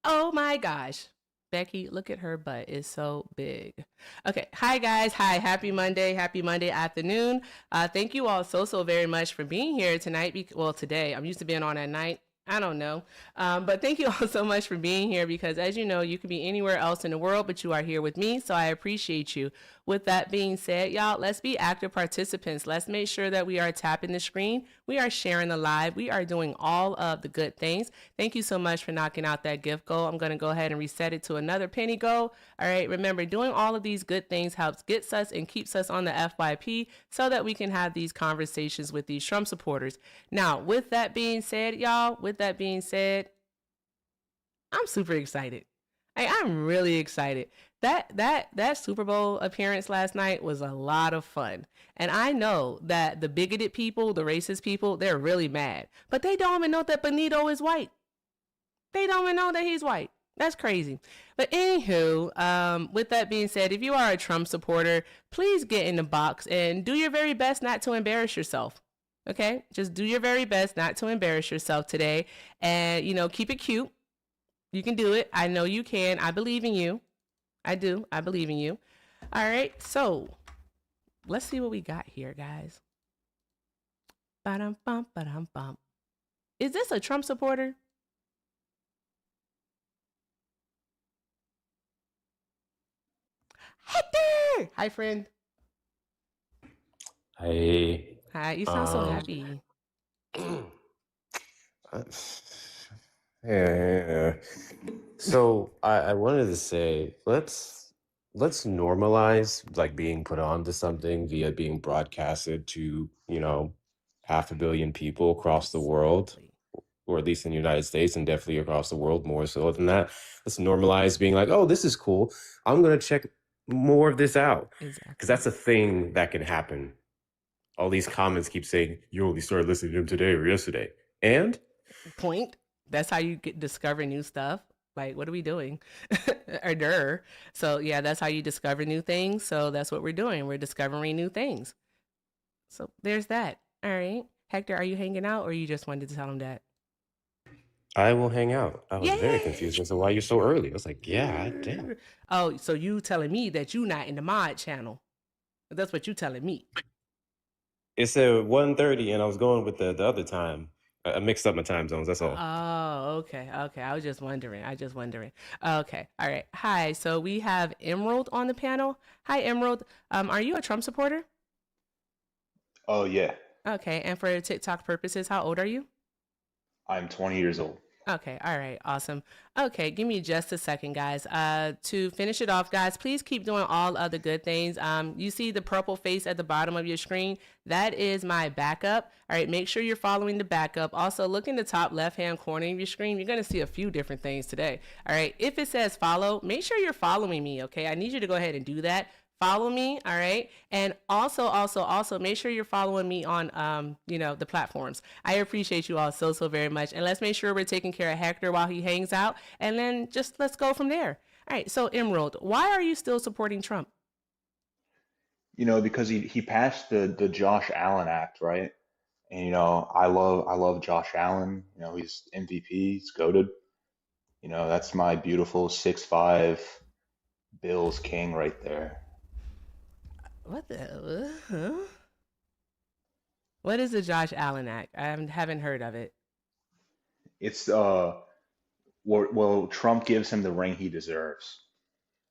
Oh my gosh. Becky, look at her butt. It's so big. Okay. Hi, guys. Hi. Happy Monday. Happy Monday afternoon. Thank you all so very much for being here tonight. Well, today. I'm used to being on at night. I don't know. But thank you all so much for being here because, as you know, you could be anywhere else in the world, but you are here with me. So I appreciate you. With that being said, y'all, let's be active participants. Let's make sure that we are tapping the screen. We are sharing the live. We are doing all of the good things. Thank you so much for knocking out that gift goal. I'm going to go ahead and reset it to another penny goal. All right. Remember, doing all of these good things helps gets us and keeps us on the FYP so that we can have these conversations with these Trump supporters. Now, with that being said, y'all, I'm super excited. I'm really excited. That Super Bowl appearance last night was a lot of fun. And I know that the bigoted people, the racist people, they're really mad. But they don't even know that Benito is white. They don't even know that he's white. That's crazy. But anywho, with that being said, if you are a Trump supporter, please get in the box and do your very best not to embarrass yourself. Okay? Just do your very best not to embarrass yourself today. And, keep it cute. You can do it. I know you can. I believe in you. I do. I believe in you. All right. So let's see what we got here, guys. Ba-dum, bum, ba-dum, bum. Is this a Trump supporter? Hector! Hi, friend. Hey, Hi. You sound so happy. uh, yeah. So I wanted to say let's normalize like being put on to something via being broadcasted to, 500 million people across the world, Exactly. or at least in the United States and definitely across the world more so than that. Let's normalize being like, oh, this is cool. I'm gonna check more of this out. Because Exactly. that's a thing that can happen. All these comments keep saying you only started listening to him today or yesterday. And Point. That's how you discover new stuff. Like, what are we doing? Or so yeah, that's how you discover new things. So that's what we're doing. We're discovering new things. So there's that. All right. Hector, are you hanging out or you just wanted to tell him that? I will hang out. I was very Yay! confused as to why you're so early. I was like, yeah, damn. Oh, so you telling me that you not in the mod channel. That's what you telling me. It said 1:30 and I was going with the other time. I mixed up my time zones, that's all. Oh, okay. Okay. I was just wondering. Okay. All right. Hi. So we have Emerald on the panel. Hi, Emerald. Are you a Trump supporter? Oh yeah, Okay. And for TikTok purposes, how old are you? I'm 20 years old. Okay, all right, awesome. Okay, give me just a second, guys. To finish it off, guys, please keep doing all other good things. You see the purple face at the bottom of your screen? That is my backup. All right, make sure you're following the backup. Also, look in the top left-hand corner of your screen. You're gonna see a few different things today. All right, if it says follow, make sure you're following me. Okay, I need you to go ahead and do that. Follow me, all right, and also make sure you're following me on the platforms. I appreciate you all so very much, and let's make sure we're taking care of Hector while he hangs out, and then just let's go from there. All right, so Emerald, why are you still supporting Trump? Because he passed the Josh Allen Act, right? And I love Josh Allen. He's MVP, he's goated. That's my beautiful 6'5" Bills king right there. What the huh? What is the Josh Allen Act? I haven't heard of it. It's well, Trump gives him the ring he deserves.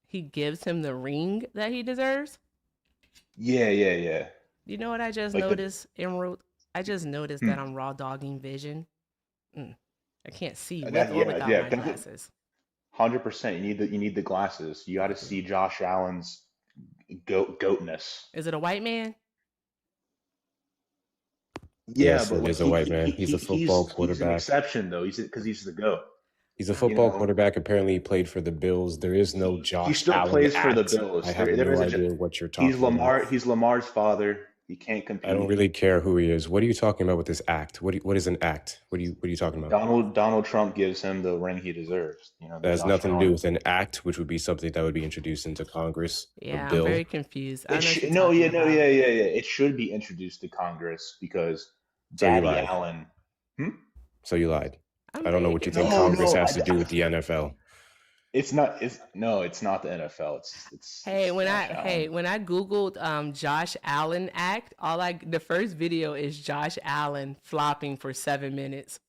He gives him the ring that he deserves. Yeah, yeah, yeah. You know what I just Like the noticed, Emerald? I just noticed that hmm, I'm raw dogging vision. Mm. I can't see with that or yeah, without yeah. my glasses. 100%. You need the glasses. You got to see Josh Allen's goatness. Is it a white man? Yeah, Yes, but it like is a he, white he, man. he, He's he a football he's an quarterback. exception though. He's because he's the GOAT. He's a Oh, You football know, quarterback. Apparently, he played for the Bills. There is no he Josh still Allen plays for the act. I Bills. have There no is a idea what you're he's talking about. Lamar's father. He can't I don't compete. really care who he is. What are you talking about with this act? What is an act? What are you talking about? Donald Trump gives him the ring he deserves. The That has Josh nothing to do Allen. with an act, which would be something that would be introduced into Congress, a yeah, I'm very bill. confused. I It don't know what should you're no, talking yeah, no, about. yeah, yeah, yeah. It should be introduced to Congress because So you Daddy lied. Allen. Hmm? So you lied. I'm I don't know what you thinking. think No, Congress no, has to do with the NFL. it's not. It's no, it's not the NFL. It's Josh Allen. When I googled Josh Allen act, the first video is Josh Allen flopping for 7 minutes.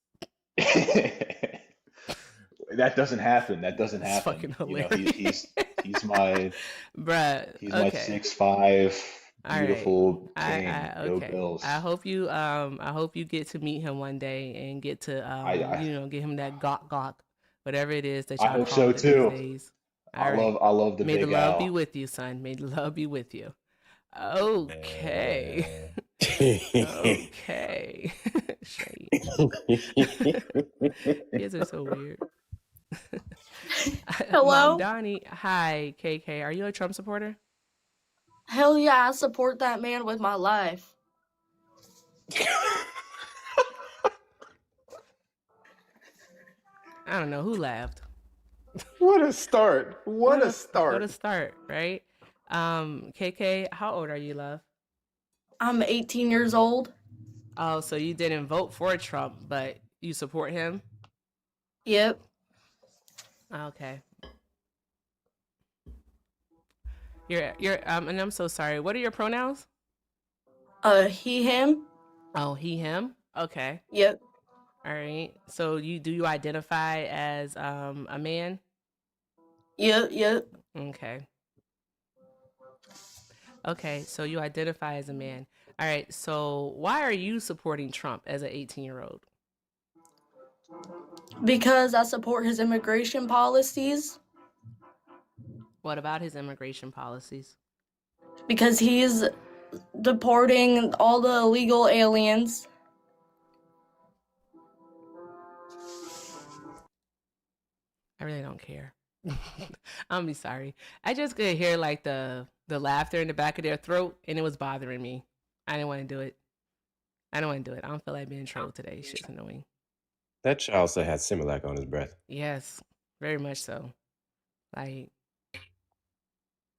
That doesn't happen. That doesn't It's happen. fucking You know, hilarious. he's my Bruh. he's my Okay. 6'5" All right. beautiful king. I Go okay. Bills. I hope you get to meet him one day and get to I I, get him that gawk, whatever it is that I y'all hope so call it these too. days. All right. I love the May the Big love be Al. with you, son. May the love be with you. Okay. Okay. Shade. Kids are so weird. Mom Hello? Donnie, hi, KK. Are you a Trump supporter? Hell yeah, I support that man with my life. I don't know who laughed. What a start. What a start. What a start, right? KK, how old are you, love? I'm 18 years old. Oh, so you didn't vote for Trump, but you support him? Yep. Okay. You're and I'm so sorry. What are your pronouns? He, him. Oh, he, him. Okay. Yep. All right. So you identify as a man? Yep. Okay. Okay, so you identify as a man. All right. So why are you supporting Trump as an 18-year-old? Because I support his immigration policies. What about his immigration policies? Because he's deporting all the illegal aliens. I really don't care. I'm be sorry. I just could hear like the laughter in the back of their throat, and it was bothering me. I didn't want to do it. I don't want to do it. I don't feel like being trolled today. Shit's annoying. That child still had Similac on his breath. Yes, very much so. Like,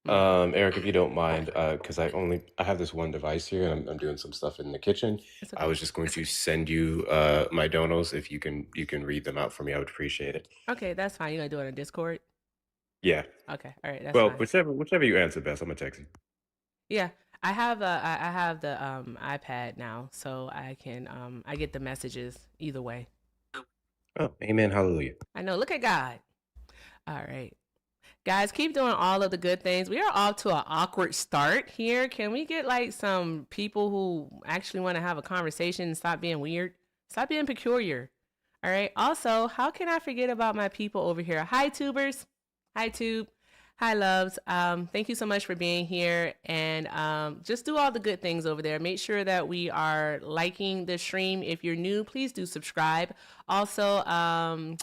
Eric, if you don't mind, because I have this one device here, and I'm doing some stuff in the kitchen. it's okay. I was just going to send you my donos. If you can read them out for me, I would appreciate it. Okay, that's fine. You gonna do it on Discord? Yeah. Okay, all right, that's Well, fine. whichever you answer best, I'm gonna text you. Yeah, I have I have the iPad now, so I can I get the messages either way. Oh, amen, hallelujah. I know. Look at God. All right. Guys, keep doing all of the good things. We are off to an awkward start here. Can we get like some people who actually want to have a conversation and stop being weird? Stop being peculiar. All right. Also, how can I forget about my people over here? Hi, tubers. Hi, tube. Hi, loves. Thank you so much for being here. And just do all the good things over there. Make sure that we are liking the stream. If you're new, please do subscribe. Also,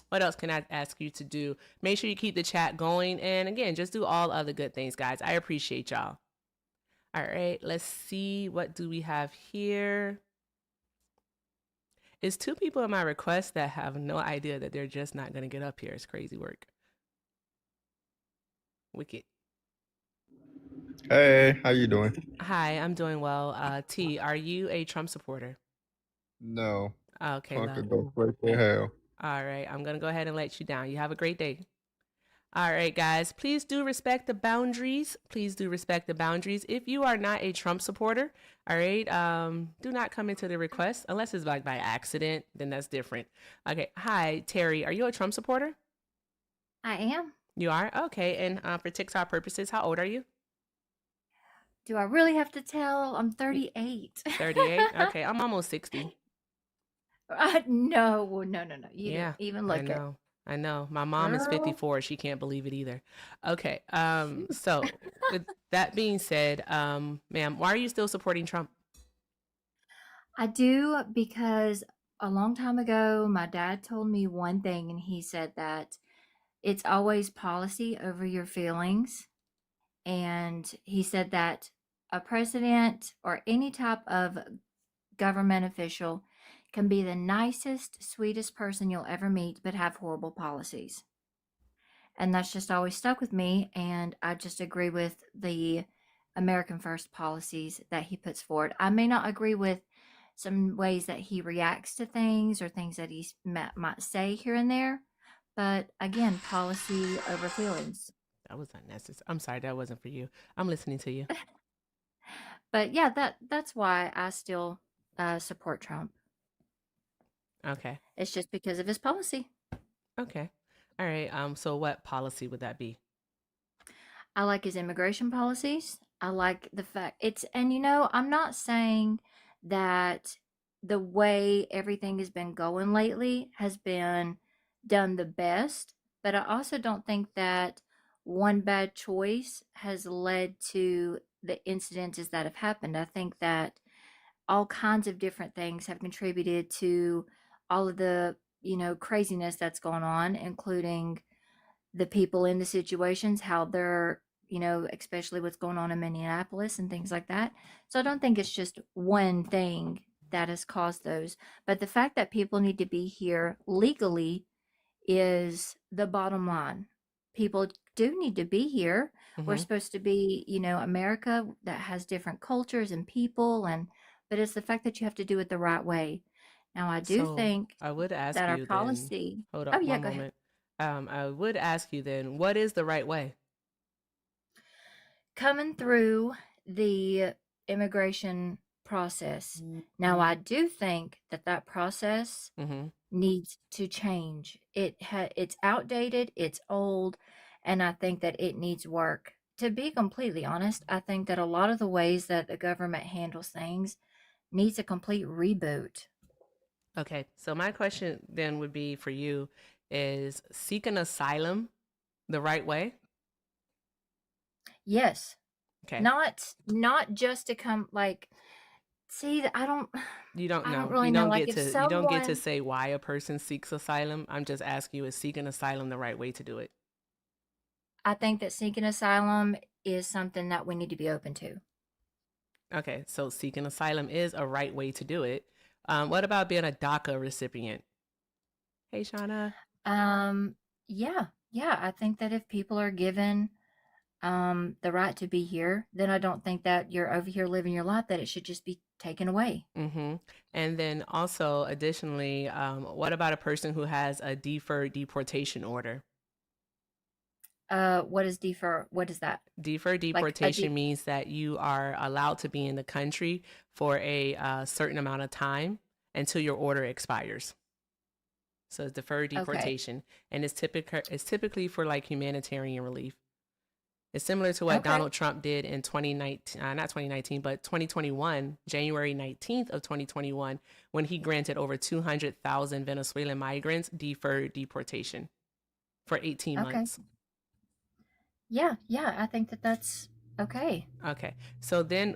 what else can I ask you to do? Make sure you keep the chat going. And again, just do all other good things, guys. I appreciate y'all. All right, let's see. What do we have here? It's two people in my request that have no idea that they're just not going to get up here. It's crazy work. Wicked. Hey, how you doing? Hi, I'm doing well. T, are you a Trump supporter? No. Okay, Fuck love. it, go straight to hell. All right, I'm gonna go ahead and let you down. You have a great day. All right, guys, please do respect the boundaries. Please do respect the boundaries. If you are not a Trump supporter, all right, do not come into the request unless it's like by accident. Then that's different. Okay, hi, Terry. Are you a Trump supporter? I am. You are? Okay, and for TikTok purposes, how old are you? Do I really have to tell? I'm 38. 38? Okay, I'm almost 60. No. You Yeah, didn't even I look it. know. I know. My mom is Girl. 54. She can't believe it either. Okay. So with that being said, ma'am, why are you still supporting Trump? I do because a long time ago, my dad told me one thing, and he said that it's always policy over your feelings. And he said that a president or any type of government official can be the nicest, sweetest person you'll ever meet, but have horrible policies. And that's just always stuck with me. And I just agree with the American First policies that he puts forward. I may not agree with some ways that he reacts to things or things that he might say here and there. But again, policy over feelings. That was unnecessary. I'm sorry, that wasn't for you. I'm listening to you. But yeah, that's why I still support Trump. Okay. It's just because of his policy. Okay. All right. So what policy would that be? I like his immigration policies. I like the fact and I'm not saying that the way everything has been going lately has been done the best, but I also don't think that one bad choice has led to the incidences that have happened. I think that all kinds of different things have contributed to all of the, craziness that's going on, including the people in the situations, how they're, especially what's going on in Minneapolis and things like that. So I don't think it's just one thing that has caused those. But the fact that people need to be here legally is the bottom line. People do need to be here. We're Mm-hmm. supposed to be, America that has different cultures and people, but it's the fact that you have to do it the right way. Now, I do So think I would ask that our you then, policy. hold Oh up yeah, one go ahead. moment. I would ask you then, what is the right way? Coming through the immigration process. Now, I do think that process Mm-hmm. needs to change. It's outdated, it's old, and I think that it needs work. To be completely honest, I think that a lot of the ways that the government handles things needs a complete reboot. Okay. So my question then would be for you is seeking asylum the right way? Yes, Okay. not just to come like see, I don't You don't I don't know. really know like if You don't get to someone say why a person seeks asylum. I'm just asking you, is seeking asylum the right way to do it? I think that seeking asylum is something that we need to be open to. Okay, so seeking asylum is a right way to do it. What about being a DACA recipient? Hey, Shauna. Um, yeah, I think that if people are given the right to be here, then I don't think that you're over here living your life that it should just be taken away. Mm-hmm. And then also, additionally, what about a person who has a deferred deportation order? What is defer? What is that? Deferred Like a deportation means that you are allowed to be in the country for a certain amount of time until your order expires. So it's deferred okay, deportation, and it's typically for like humanitarian relief. It's similar to what okay, Donald Trump did in 2019, not 2019, but 2021, January 19th of 2021, when he granted over 200,000 Venezuelan migrants deferred deportation for 18 okay. months. Yeah, I think that that's okay. Okay. So then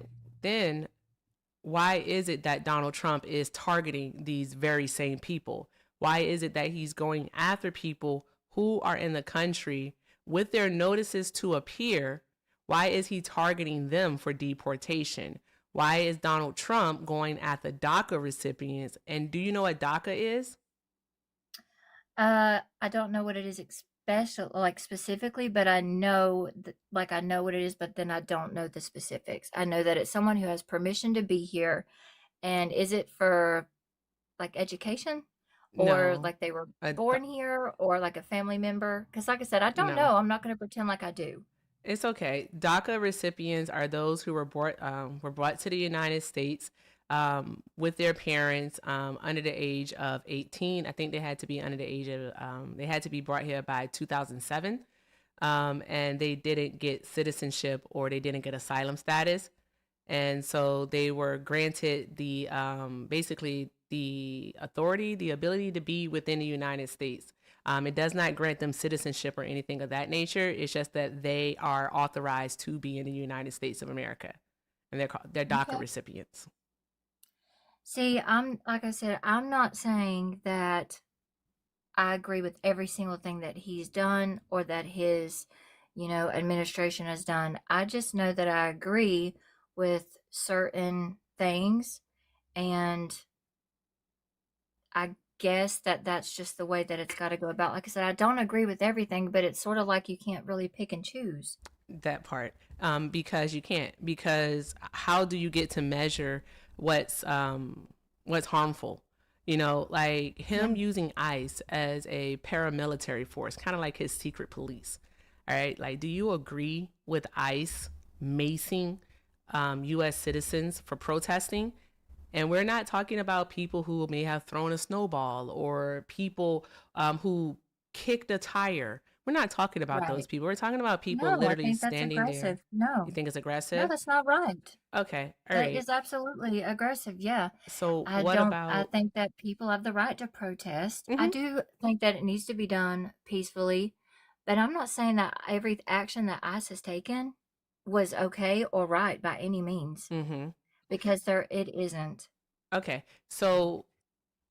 why is it that Donald Trump is targeting these very same people? Why is it that he's going after people who are in the country with their notices to appear? Why is he targeting them for deportation? Why is Donald Trump going at the DACA recipients? And do you know what DACA is? I don't know what it is special like specifically, but I know like I know what it is, but then I don't know the specifics. I know that it's someone who has permission to be here, and is it for like education, or No. like they were A, born here, or like a family member? Because like I said, I don't no. know. I'm not going to pretend like I do. It's okay. DACA recipients are those who were brought to the United States with their parents under the age of 18. I think they had to be under the age of they had to be brought here by 2007, and they didn't get citizenship or they didn't get asylum status, and so they were granted the basically the authority, the ability to be within the United States. It does not grant them citizenship or anything of that nature. It's just that they are authorized to be in the United States of America, and they're DACA Okay. recipients. See, I'm like I said, I'm not saying that I agree with every single thing that he's done or that his, administration has done. I just know that I agree with certain things, and I guess that that's just the way that it's got to go about. Like I said, I don't agree with everything, but it's sort of like you can't really pick and choose. That part, because you can't. Because how do you get to measure what's what's harmful. Like Yeah. him using ICE as a paramilitary force, kind of like his secret police. All right. Like, do you agree with ICE macing U.S. citizens for protesting? And we're not talking about people who may have thrown a snowball or people who kicked a tire. We're not talking about those Right. people. We're talking about people No, I literally think that's standing there. aggressive. You No. think it's No, aggressive? that's not right. Okay. All That right. is absolutely aggressive. Yeah. So I what don't, I about? think that people have the right to protest. I Hmm. do think that it needs to be done peacefully, but I'm not saying that every action that ICE has taken was okay or right by any means, Hmm. because it isn't. Okay. So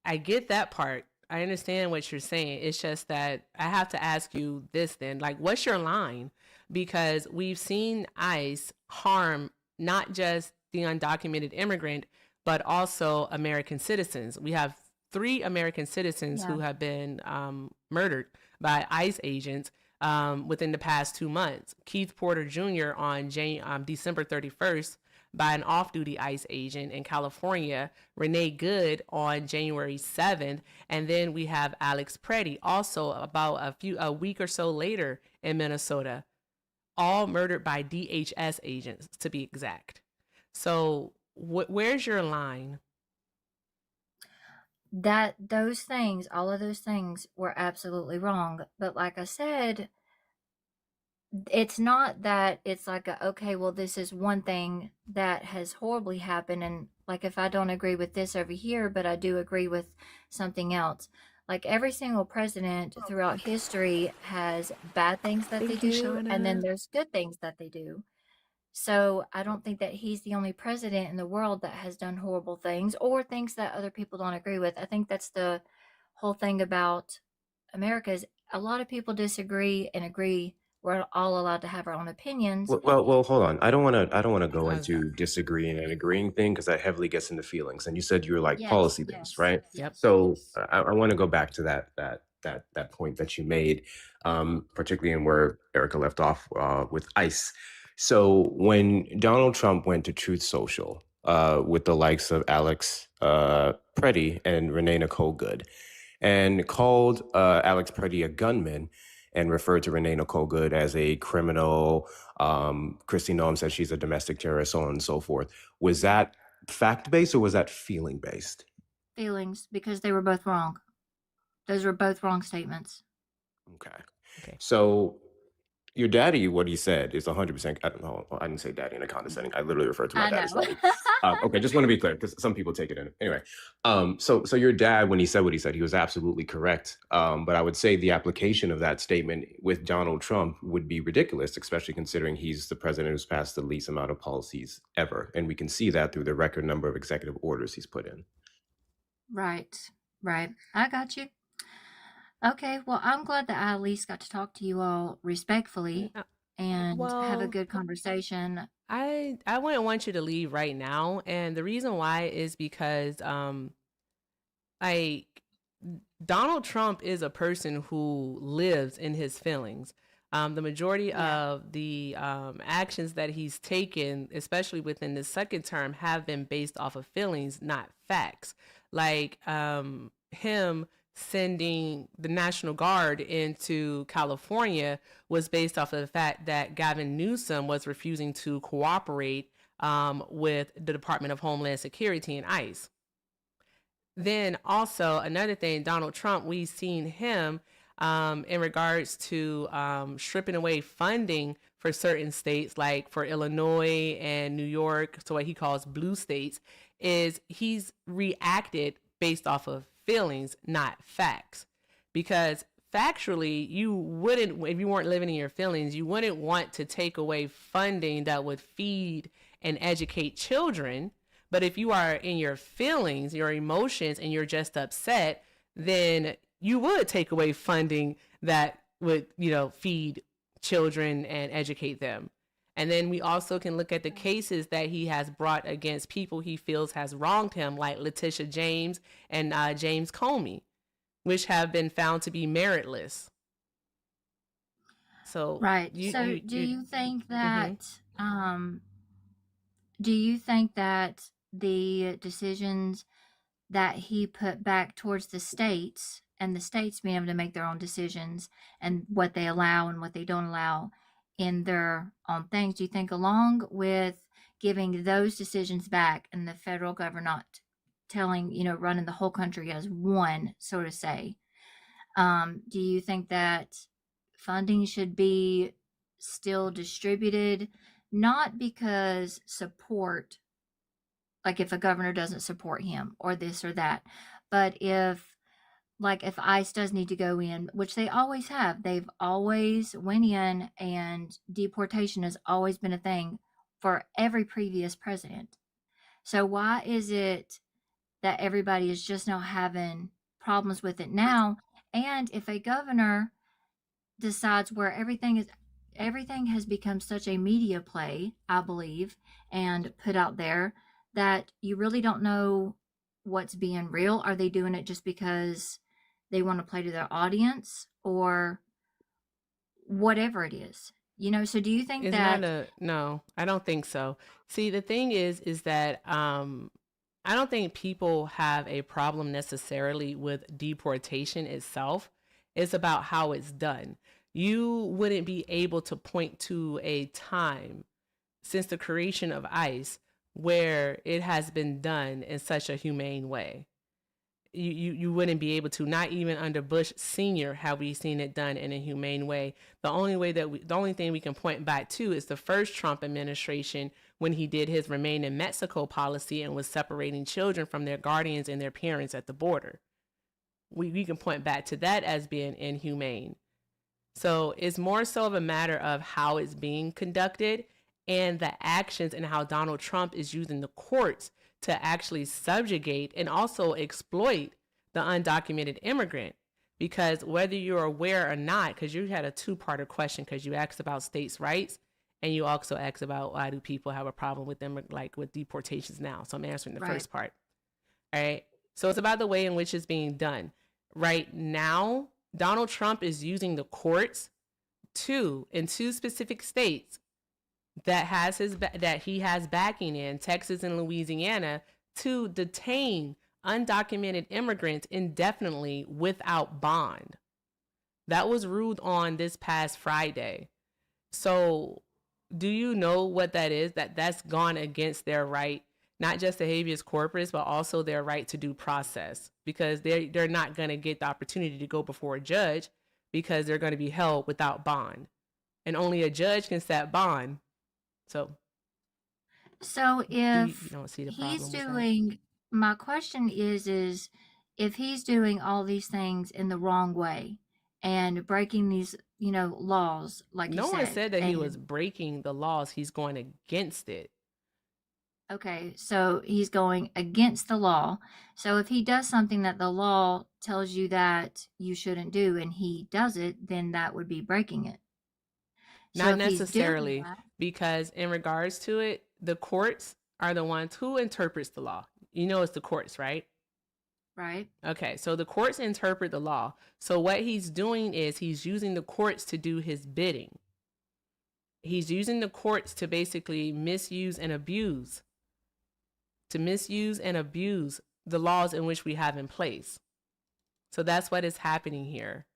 I get that part. I understand what you're saying. It's just that I have to ask you this then. Like, what's your line? Because we've seen ICE harm not just the undocumented immigrant, but also American citizens. We have 3 American citizens Yeah. who have been murdered by ICE agents within the past 2 months. Keith Porter Jr. on December 31st by an off duty ICE agent in California, Renee Good on January 7th, and then we have Alex Preddy also about a week or so later in Minnesota, all murdered by DHS agents to be exact. So, where's your line? That those things, all of those things were absolutely wrong. But like I said, it's not that it's like okay, well, this is one thing that has horribly happened, and like if I don't agree with this over here, but I do agree with something else. Like every single president throughout history has bad things that they Thank you, do, and then Shauna. there's good things that they do. So I don't think that he's the only president in the world that has done horrible things or things that other people don't agree with. I think that's the whole thing about America is a lot of people disagree and agree. We're all allowed to have our own opinions. Well, hold on. I don't want to go I was done. into disagreeing and agreeing thing because that heavily gets into feelings. And you said you were like policy based, right? Yep. So I want to go back to that point that you made, particularly in where Erica left off with ICE. So when Donald Trump went to Truth Social with the likes of Alex Preddy and Renee Nicole Good, and called Alex Preddy a gunman and referred to Renee Nicole Good as a criminal. Christy Noem said she's a domestic terrorist, so on and so forth. Was that fact based or was that feeling based? Feelings, because they were both wrong. Those were both wrong statements. Okay. So your daddy, what he said is 100%. I don't know. I didn't say daddy in a condescending. I literally referred to my I dad as know. daddy. Okay, just want to be clear because some people take it in. Anyway, so your dad, when he said what he said, he was absolutely correct. But I would say the application of that statement with Donald Trump would be ridiculous, especially considering he's the president who's passed the least amount of policies ever, and we can see that through the record number of executive orders he's put in. Right. I got you. Okay, well, I'm glad that I at least got to talk to you all respectfully and have a Well, good conversation. I wouldn't want you to leave right now, and the reason why is because like Donald Trump is a person who lives in his feelings. The majority Yeah. of the actions that he's taken, especially within the second term, have been based off of feelings, not facts. Like him sending the National Guard into California was based off of the fact that Gavin Newsom was refusing to cooperate with the Department of Homeland Security and ICE. Then also another thing, Donald Trump, we've seen him in regards to stripping away funding for certain states, like for Illinois and New York, so what he calls blue states, is he's reacted based off of feelings, not facts. Because factually, you wouldn't, if you weren't living in your feelings, you wouldn't want to take away funding that would feed and educate children. But if you are in your feelings, your emotions, and you're just upset, then you would take away funding that would, feed children and educate them. And then we also can look at the cases that he has brought against people he feels has wronged him, like Letitia James and James Comey, which have been found to be meritless. So Right. So do you think Mhm. that the decisions that he put back towards the states, and the states being able to make their own decisions and what they allow and what they don't allow in their own things. Do you think, along with giving those decisions back and the federal government not telling, running the whole country as one, so to say, do you think that funding should be still distributed, not because support, like if a governor doesn't support him or this or that, but if ICE does need to go in, which they always have, they've always went in, and deportation has always been a thing for every previous president. So why is it that everybody is just now having problems with it now? And if a governor decides where everything has become such a media play, I believe, and put out there, that you really don't know what's being real. Are they doing it just because they want to play to their audience, or whatever it is? So do you think It's not that no, I don't think so. See, the thing is that I don't think people have a problem necessarily with deportation itself. It's about how it's done. You wouldn't be able to point to a time since the creation of ICE where it has been done in such a humane way. You wouldn't be able to, not even under Bush Senior have we seen it done in a humane way. The only thing we can point back to is the first Trump administration, when he did his remain in Mexico policy and was separating children from their guardians and their parents at the border. We can point back to that as being inhumane. So it's more so of a matter of how it's being conducted and the actions, and how Donald Trump is using the courts to actually subjugate and also exploit the undocumented immigrant. Because whether you're aware or not, because you had a two-parter question, because you asked about states' rights, and you also asked about why do people have a problem with them, like with deportations now. So I'm answering the right? first part. All right. So it's about the way in which it's being done. Right now, Donald Trump is using the courts in two specific states that he has backing in, Texas and Louisiana, to detain undocumented immigrants indefinitely without bond. That was ruled on this past Friday. So do you know what that is? That's gone against their right, not just the habeas corpus, but also their right to due process, because they're not going to get the opportunity to go before a judge because they're going to be held without bond, and only a judge can set bond. So you if don't see the he's problem with that? doing, my question is if he's doing all these things in the wrong way and breaking these, laws, like No you one said, said that he was and breaking the laws. He's going against it. okay, so he's going against the law. So if he does something that the law tells you that you shouldn't do and he does it, then that would be breaking it. So Not if he's doing necessarily, that, because in regards to it, the courts are the ones who interprets the law. It's the courts, right? right? Okay, so the courts interpret the law. So what he's doing is he's using the courts to do his bidding. He's using the courts to basically misuse and abuse the laws in which we have in place. So that's what is happening here.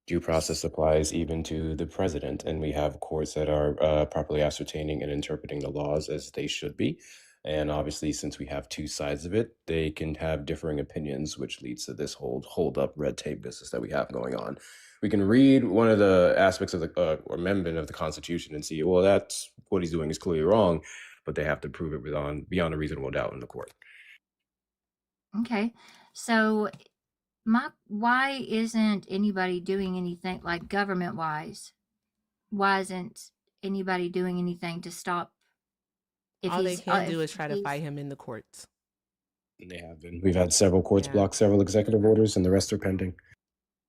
Due process applies even to the president, and we have courts that are properly ascertaining and interpreting the laws as they should be. And obviously, since we have two sides of it, they can have differing opinions, which leads to this whole hold up red tape business that we have going on. We can read one of the aspects of the amendment of the Constitution and see, well, that's what he's doing is clearly wrong, but they have to prove it beyond a reasonable doubt in the court. Okay. So why isn't anybody doing anything, like government wise? Why isn't anybody doing anything to stop All they can do is try to fight him in the courts. And they have been. We've had several courts Yeah. block several executive orders, and the rest are pending.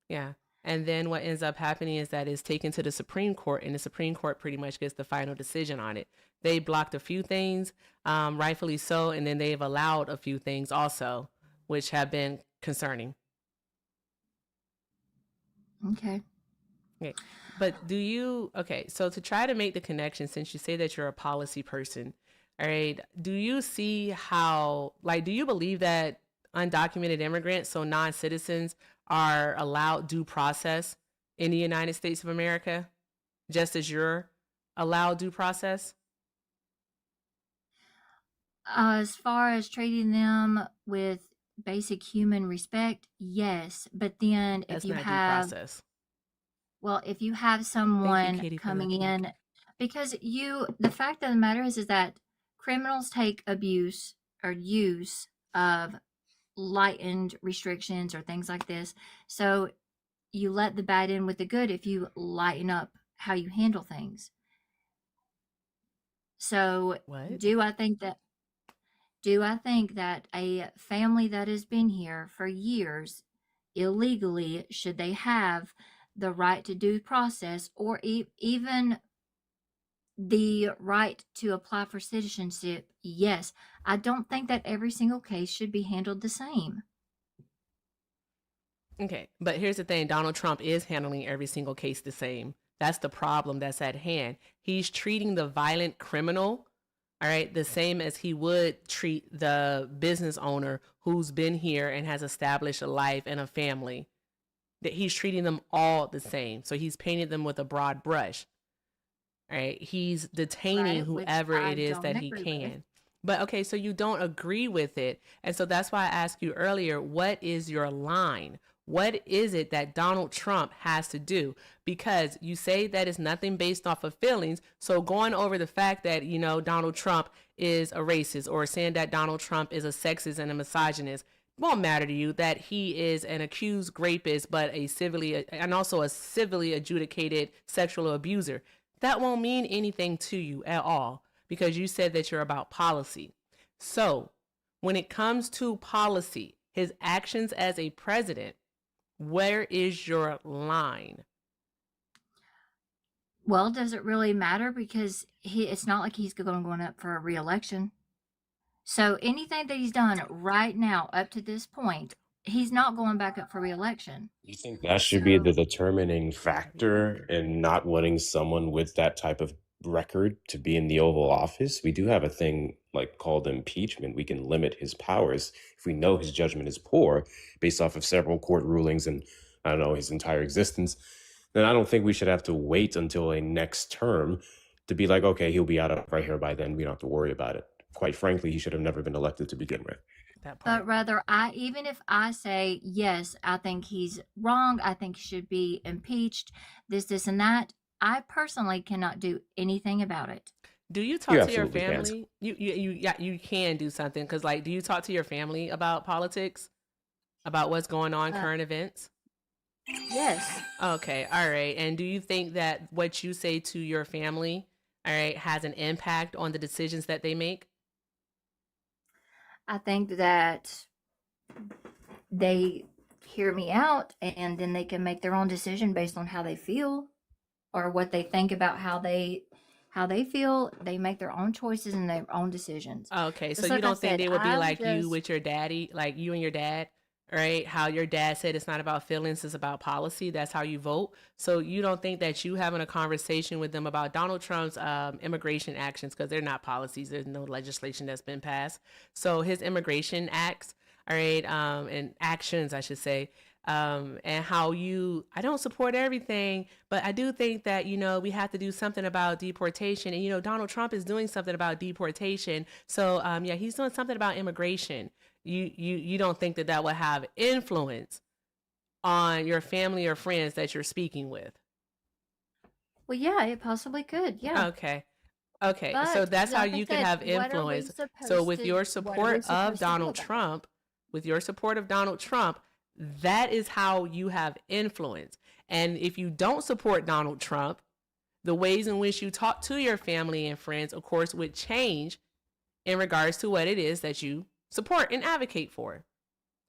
Yeah. And then what ends up happening is that it's taken to the Supreme Court, and the Supreme Court pretty much gets the final decision on it. They blocked a few things, rightfully so, and then they've allowed a few things also, which have been concerning. Okay. Okay. But so to try to make the connection, since you say that you're a policy person, All right. Do you see how, like, do you believe that undocumented immigrants, so non citizens, are allowed due process in the United States of America, just as you're allowed due process? As far as treating them with basic human respect, yes. But then if That's you not due have, process. well, if you have Thank you, someone Katie, for the coming pink. in, because the fact of the matter is that criminals take abuse or use of lightened restrictions or things like this. So you let the bad in with the good if you lighten up how you handle things. So What? do I think that a family that has been here for years illegally, should they have the right to due process, or even the right to apply for citizenship? Yes. I don't think that every single case should be handled the same. Okay, but here's the thing, Donald Trump is handling every single case the same. That's the problem that's at hand. He's treating the violent criminal, all right, the same as he would treat the business owner who's been here and has established a life and a family. That he's treating them all the same. So he's painted them with a broad brush. All right, he's detaining Right, which whoever I it is don't that he agree with. can. But okay, so you don't agree with it. And so that's why I asked you earlier, what is your line? What is it that Donald Trump has to do? Because you say that it's nothing based off of feelings. So going over the fact that, Donald Trump is a racist, or saying that Donald Trump is a sexist and a misogynist, won't matter to you that he is an accused rapist, but also a civilly adjudicated sexual abuser. That won't mean anything to you at all, because you said that you're about policy. So when it comes to policy, his actions as a president, where is your line? Well, does it really matter? Because it's not like he's going up for a re-election. So anything that he's done right now up to this point, he's not going back up for re-election. You think that should be So the determining factor in not wanting someone with that type of record to be in the Oval Office? We do have a thing like called impeachment. We can limit his powers if we know his judgment is poor based off of several court rulings and, I don't know, his entire existence. Then I don't think we should have to wait until a next term to be like, okay, he'll be out of right here by then. We don't have to worry about it. Quite frankly, he should have never been elected to begin with. That part. but rather, even if I say, yes, I think he's wrong, I think he should be impeached, this, and that, I personally cannot do anything about it. Do you You talk to your absolutely can't. family? You can do something, because like, do you talk to your family about politics, about what's going on, Uh, current events? yes. Okay, all right. And do you think that what you say to your family, all right, has an impact on the decisions that they make? I think that they hear me out, and then they can make their own decision based on how they feel or what they think about how they feel. They make their own choices and their own decisions. Okay, so Just you like I don't think said, they would be I'm like you just with your daddy, like you and your dad, right? How your dad said it's not about feelings, it's about policy. That's how you vote. So you don't think that you having a conversation with them about Donald Trump's immigration actions, because they're not policies, there's no legislation that's been passed. So his immigration acts, all right, and actions, I should say, and how I don't support everything, but I do think that, we have to do something about deportation. And, Donald Trump is doing something about deportation. So, yeah, he's doing something about immigration. You don't think that would have influence on your family or friends that you're speaking with? well, yeah, it possibly could. Yeah. Okay. Okay. So But that's how like I you could said, have influence. So with your what are we support of supposed to do Donald about it? Trump, that is how you have influence. And if you don't support Donald Trump, the ways in which you talk to your family and friends, of course, would change in regards to what it is that you support and advocate for.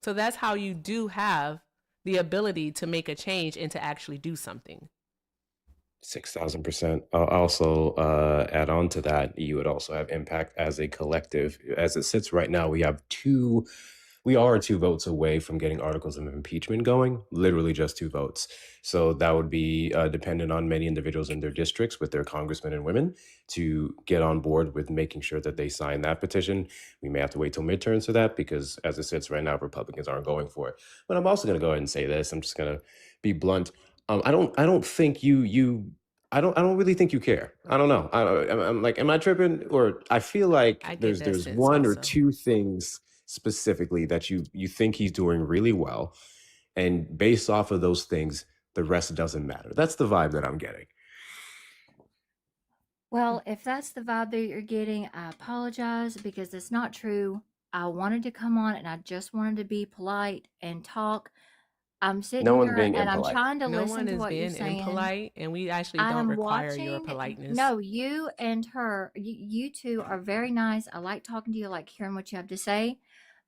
So that's how you do have the ability to make a change and to actually do something. 6,000%. I'll also add on to that, you would also have impact as a collective. As it sits right now, we have two we are 2 votes away from getting articles of impeachment going, literally just 2 votes. So that would be dependent on many individuals in their districts with their congressmen and women to get on board with making sure that they sign that petition. We may have to wait till midterms for that because as it sits right now, Republicans aren't going for it. But I'm also going to go ahead and say this. I'm just going to be blunt. I don't think I don't really think you care. I don't know. I'm like, am I tripping? Or I feel like I get that there's sense one or also. two things specifically that you think he's doing really well, and based off of those things, the rest doesn't matter. That's the vibe that I'm getting. Well, if that's the vibe that you're getting, I apologize because it's not true. I wanted to come on and I just wanted to be polite and talk. I'm No sitting one's here being and I'm impolite. trying to No listen one to is what you're being saying. impolite, and we actually I don't am require your watching. politeness. No, you and her, you two are very nice. I like talking to you, I like hearing what you have to say.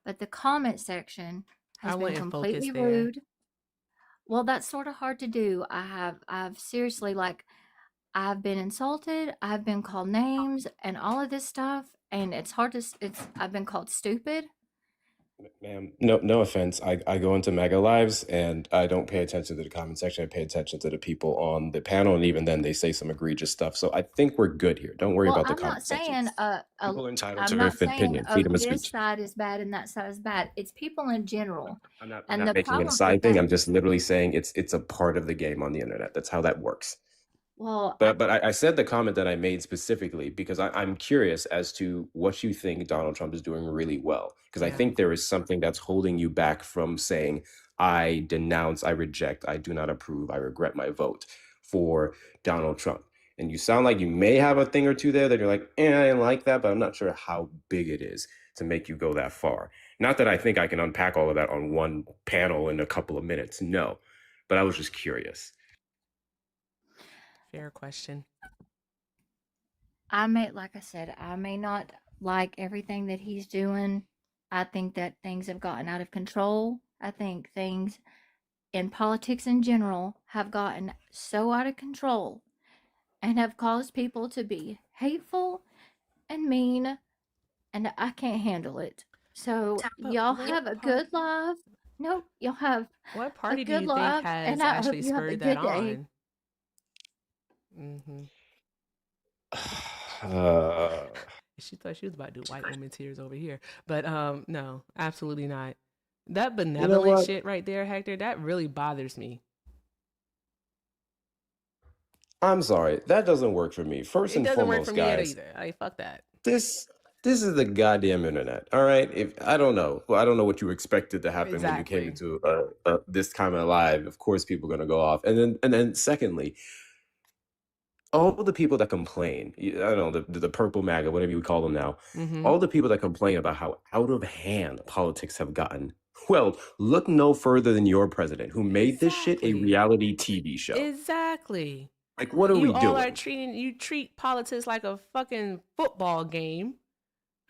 But the comment section I has been wouldn't focus completely there. rude. Well, that's sort of hard to do. I've seriously, like, I've been insulted, I've been called names and all of this stuff, and it's hard to, I've been called stupid. Ma'am, no offense. I go into MAGA lives and I don't pay attention to the comment section. I pay attention to the people on the panel, and even then they say some egregious stuff. So I think we're good here. Don't worry Well, about the I'm not comment section. saying, People are entitled I'm to their not saying, opinion, oh, freedom of this speech. side is bad and that side is bad. It's people in general. I'm not And the making it a problem side with thing. that, I'm just literally saying it's a part of the game on the internet. That's how that works. well, But I said the comment that I made specifically because I'm curious as to what you think Donald Trump is doing really well. Because I Yeah. think there is something that's holding you back from saying, I denounce, I reject, I do not approve, I regret my vote for Donald Trump. And you sound like you may have a thing or two there that you're like, I didn't like that, but I'm not sure how big it is to make you go that far. Not that I think I can unpack all of that on one panel in a couple of minutes. No. But I was just curious. Fair question. like I said, I may not like everything that he's doing. I think that things have gotten out of control. I think things in politics in general have gotten so out of control and have caused people to be hateful and mean, and I can't handle it. So But y'all what have a part? good life. Nope, y'all have What a party do good you think life, has and I hope actually you have a spurred that good day. on? Mm-hmm. She thought she was about to do white woman tears over here, but no, absolutely not. That benevolent what? shit right there, Hector, that really bothers me. I'm sorry, that doesn't work for me. First It and doesn't work for foremost, me guys, either. Like, fuck that. this is the goddamn internet. All right, if I don't know, well, I don't know what you expected to happen when you came Exactly. into this kind of live. Of course, people are gonna go off, and then secondly, all the people that complain, I don't know, the purple MAGA, whatever you call them now, Mm-hmm. all the people that complain about how out of hand politics have gotten. Well, look no further than your president, who made this shit a Exactly. reality TV show. Exactly. Like, what are You we all are doing? you treat politics like a fucking football game.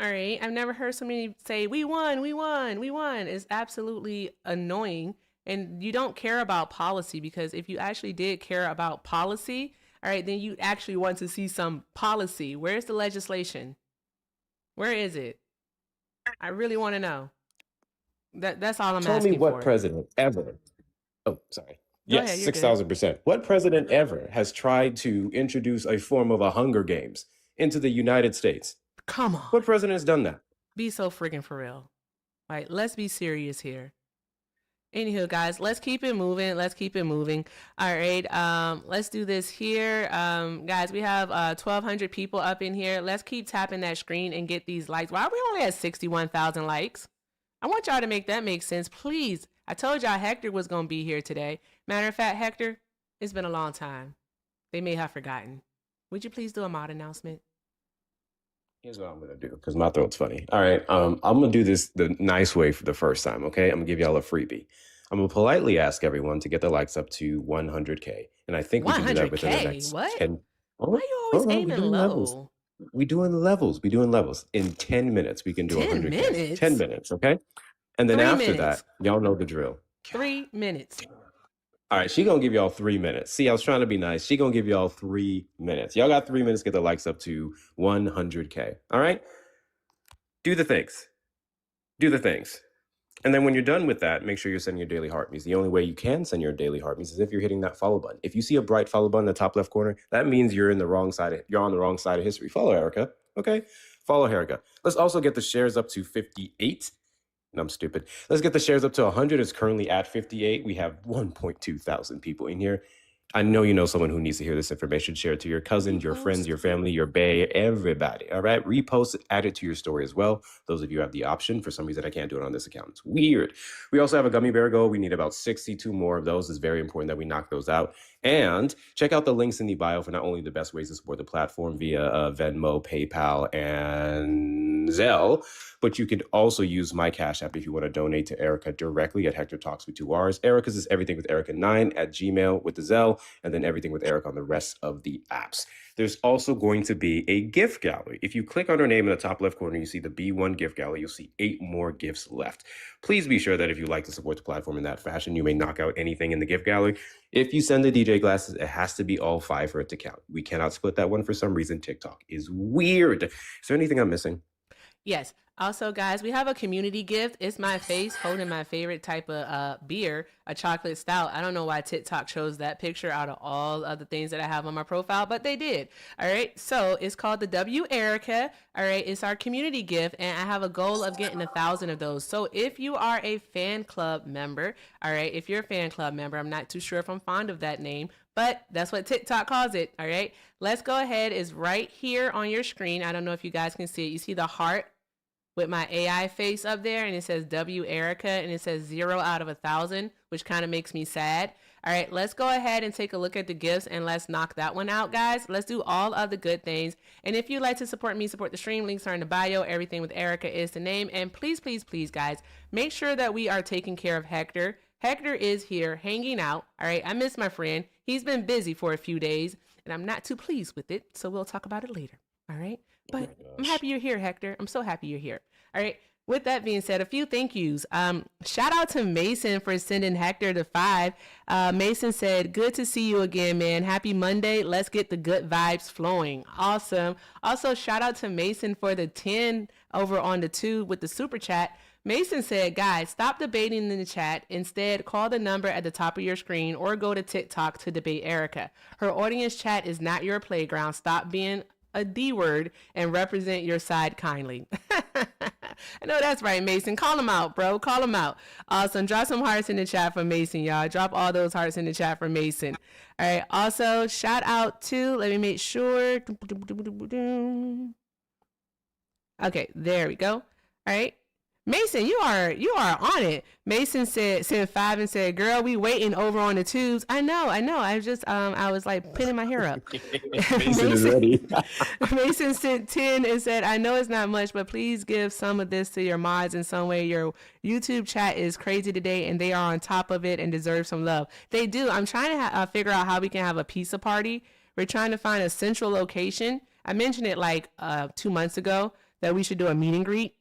All right. I've never heard somebody say, we won, we won, we won. It's absolutely annoying. And you don't care about policy, because if you actually did care about policy, all right, then you actually want to see some policy. Where's the legislation? Where is it? I really want to know. That's all I'm Tell me asking what for. president ever. Oh, sorry. Go Yes, ahead, you're good. 6,000%. What president ever has tried to introduce a form of a Hunger Games into the United States? Come on. What president has done that? Be so friggin' for real. Like, let's be serious here. Anywho, guys, let's keep it moving. Let's keep it moving. All right. Let's do this here. Guys, we have 1,200 people up in here. Let's keep tapping that screen and get these likes. Why are we only at 61,000 likes? I want y'all to make that make sense, please. I told y'all Hector was gonna be here today. Matter of fact, Hector, it's been a long time. They may have forgotten. Would you please do a mod announcement? Here's what I'm gonna do, because my throat's funny. All right, I'm gonna do this the nice way for the first time. Okay, I'm gonna give y'all a freebie. I'm gonna politely ask everyone to get the likes up to 100K, and I think we can do that within the 100K? next What? 10. Why you always we're aiming doing levels. low? We doing levels. We doing levels. In 10 minutes, we can do 10 100K. minutes? 10 minutes, okay? And then 3 after minutes. that, y'all know the drill. 3 minutes. All right, she gonna give y'all 3 minutes. See, I was trying to be nice. She gonna give y'all 3 minutes. Y'all got 3 minutes to get the likes up to 100K. All right? Do the things. Do the things. And then when you're done with that, make sure you're sending your daily heartbeats. The only way you can send your daily heartbeats is if you're hitting that follow button. If you see a bright follow button in the top left corner, that means you're on the wrong side of history. Follow Erica. Okay? Follow Erica. Let's also get the shares up to 58. No, I'm stupid. Let's get the shares up to 100. It's currently at 58. We have 1.2 thousand people in here. I know you know someone who needs to hear this information. Share it to your cousins, your friends, your family, your bae, everybody. All right. Repost it, add it to your story as well. Those of you have the option. For some reason, I can't do it on this account. It's weird. We also have a gummy bear goal. We need about 62 more of those. It's very important that we knock those out. And check out the links in the bio for not only the best ways to support the platform via Venmo, PayPal, and Zelle, but you could also use my Cash App if you want to donate to Erica directly at Hector Talks with 2 R's. Erica's is everything with Erica 9 at Gmail with the Zelle, and then everything with Erica on the rest of the apps. There's also going to be a gift gallery. If you click on her name in the top left corner, you see the B1 gift gallery. You'll see 8 more gifts left. Please be sure that if you like to support the platform in that fashion, you may knock out anything in the gift gallery. If you send the DJ glasses, it has to be all 5 for it to count. We cannot split that one for some reason. TikTok is weird. Is there anything I'm missing? Yes. Also, guys, we have a community gift. It's my face holding my favorite type of beer, a chocolate stout. I don't know why TikTok chose that picture out of all of the things that I have on my profile, but they did. All right. So it's called the W Erica. All right. It's our community gift, and I have a goal of getting 1,000 of those. So if you are a fan club member, all right, if you're a fan club member, I'm not too sure if I'm fond of that name, but that's what TikTok calls it. All right. Let's go ahead. It's right here on your screen. I don't know if you guys can see it. You see the heart with my AI face up there, and it says W Erica, and it says 0 out of 1,000, which kind of makes me sad. All right, let's go ahead and take a look at the gifts, and let's knock that one out, guys. Let's do all of the good things. And if you'd like to support me, support the stream, links are in the bio. Everything with Erica is the name. And please, please, please, guys, make sure that we are taking care of Hector. Hector is here hanging out. All right, I miss my friend. He's been busy for a few days, and I'm not too pleased with it, so we'll talk about it later. All right, but I'm happy you're here, Hector. I'm so happy you're here. All right. With that being said, a few thank yous. Shout out to Mason for sending Hector to 5. Mason said, "Good to see you again, man. Happy Monday. Let's get the good vibes flowing." Awesome. Also, shout out to Mason for the 10 over on the 2 with the super chat. Mason said, "Guys, stop debating in the chat. Instead, call the number at the top of your screen or go to TikTok to debate Erica. Her audience chat is not your playground. Stop being a D word and represent your side kindly." I know that's right, Mason. Call him out, bro. Call him out. Awesome. Drop some hearts in the chat for Mason, y'all. Drop all those hearts in the chat for Mason. All right. Also, shout out to, let me make sure. Okay, there we go. All right. Mason, you are on it. Mason said 5 and said, "Girl, we waiting over on the tubes." I know. I just I was like pinning my hair up. Mason is ready. Mason sent 10 and said, "I know it's not much, but please give some of this to your mods in some way. Your YouTube chat is crazy today, and they are on top of it and deserve some love." They do. I'm trying to figure out how we can have a pizza party. We're trying to find a central location. I mentioned it like 2 months ago that we should do a meet and greet.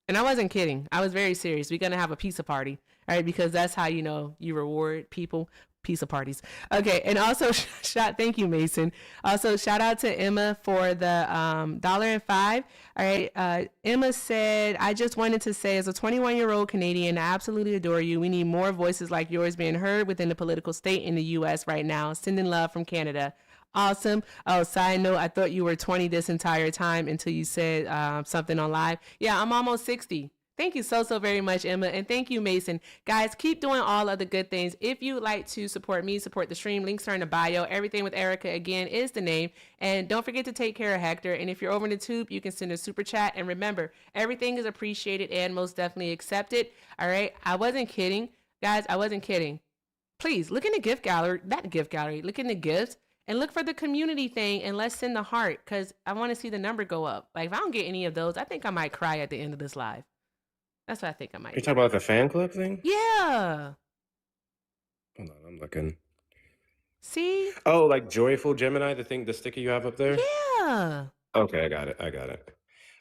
And I wasn't kidding. I was very serious. We're going to have a pizza party, all right? Because that's how, you reward people, pizza parties. Okay. And also thank you, Mason. Also shout out to Emma for the $1.05. All right. Emma said, "I just wanted to say, as a 21-year-old Canadian, I absolutely adore you. We need more voices like yours being heard within the political state in the U.S. right now. Sending love from Canada." Awesome. Oh, side note, I thought you were 20 this entire time until you said something on live. Yeah, I'm almost 60. Thank you so very much, Emma. And thank you, Mason. Guys, keep doing all of the good things. If you'd like to support me, support the stream, links are in the bio. Everything with Erica, again, is the name. And don't forget to take care of Hector. And if you're over in the tube, you can send a super chat. And remember, everything is appreciated and most definitely accepted. All right. I wasn't kidding. Guys, I wasn't kidding. Please look in the gift gallery, look in the gifts. And look for the community thing, and let's send the heart, because I want to see the number go up. Like, if I don't get any of those, I think I might cry at the end of this live. That's what I think I might You do. talking about the fan club thing? Yeah. Hold on, I'm looking. See? Oh, like Joyful Gemini, the sticker you have up there? Yeah. Okay, I got it.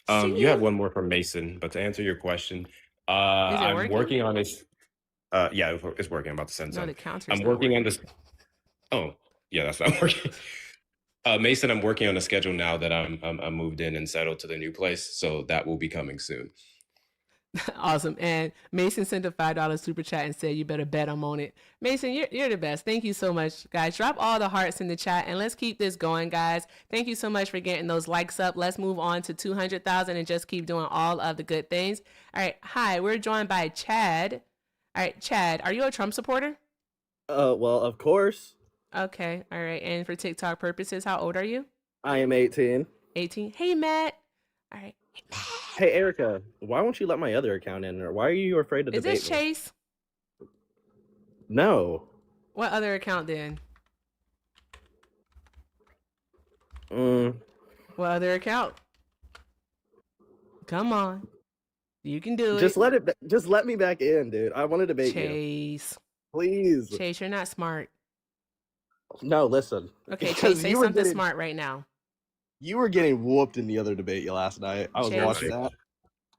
See? You have one more from Mason, but to answer your question, Is it I'm working? working on this. Yeah, it's working. I'm about to send No, some. the counter's I'm not working on working. this. Oh, yeah, that's not working. Mason, I'm working on a schedule now that I'm moved in and settled to the new place, so that will be coming soon. Awesome. And Mason sent a $5 super chat and said, "You better bet I'm on it." Mason, you're the best. Thank you so much, guys. Drop all the hearts in the chat and let's keep this going, guys. Thank you so much for getting those likes up. Let's move on to 200,000 and just keep doing all of the good things. All right. Hi, we're joined by Chad. All right, Chad, are you a Trump supporter? Well, of course. Okay. All right. And for TikTok purposes, how old are you? I am 18. 18. Hey, Matt. All right. Hey, Matt. Hey, Erica, why won't you let my other account in? Or why are you afraid to Is debate this me? Chase? No. What other account then? What other account? Come on. You can do Just it. just let me back in, dude. I want to debate you. Chase. Please. Chase, you're not smart. No, listen. Okay, Because Chase, say you were something getting- smart right now. You were getting whooped in the other debate last night. I was Chase. watching that.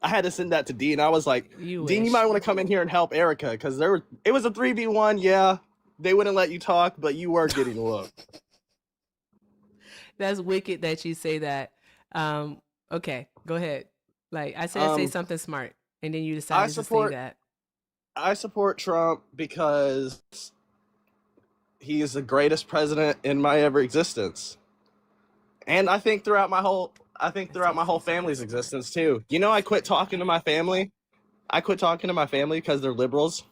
I had to send that to Dean. I was like, You Dean, you wish. might want to come in here and help Erica because it was a 3v1. Yeah, they wouldn't let you talk, but you were getting whooped. That's wicked that you say that. Okay, go ahead. Like I said, say something smart, and then you decided to say that. I support Trump because he is the greatest president in my ever existence. And I think throughout my whole family's existence too. You know, I quit talking to my family. Because they're liberals.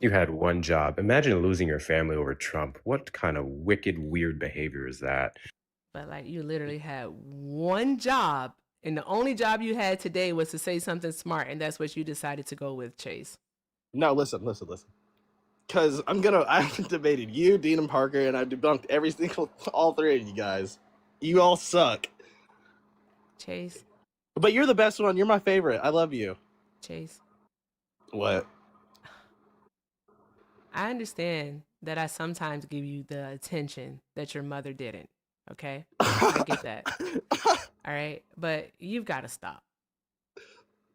You had one job. Imagine losing your family over Trump. What kind of wicked, weird behavior is that? But like you literally had one job, and the only job you had today was to say something smart, and that's what you decided to go with, Chase. No, listen. Because I've debated you, Dean, and Parker, and I've debunked all three of you guys. You all suck. Chase. But you're the best one. You're my favorite. I love you. Chase. What? I understand that I sometimes give you the attention that your mother didn't. Okay? I get that. All right? But you've got to stop.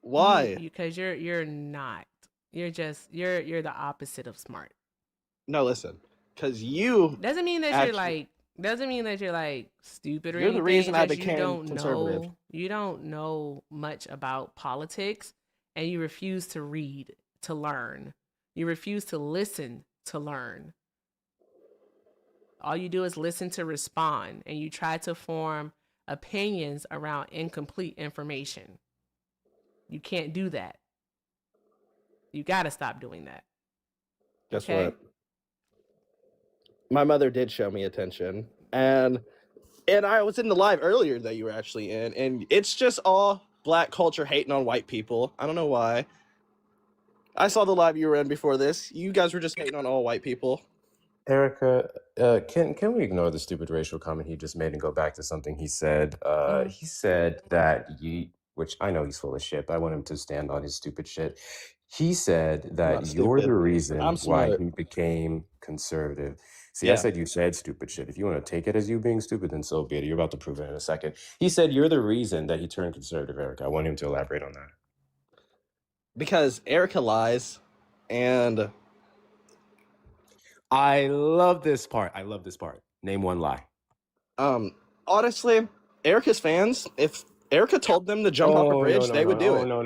Why? Because you're not. You're the opposite of smart. No, listen. Because you doesn't mean that you're like stupid or You're anything. the reason I just became conservative. You don't know much about politics, and you refuse to read to learn. You refuse to listen to learn. All you do is listen to respond, and you try to form opinions around incomplete information. You can't do that. You got to stop doing that. Guess Okay? what? My mother did show me attention, and I was in the live earlier that you were actually in, and it's just all black culture hating on white people. I don't know why. I saw the live you were in before this. You guys were just hating on all white people. Erica, can we ignore the stupid racial comment he just made and go back to something he said? He said that which I know he's full of shit, but I want him to stand on his stupid shit. He said that Not you're stupid. the reason I'm why smart. he became conservative. See, Yeah. I said you said stupid shit. If you want to take it as you being stupid, then so be it. You're about to prove it in a second. He said you're the reason that he turned conservative, Erica. I want him to elaborate on that. Because Erica lies, and I love this part. Name one lie. honestly, Erica's fans, if Erica told them to jump off a bridge, they would do it. No.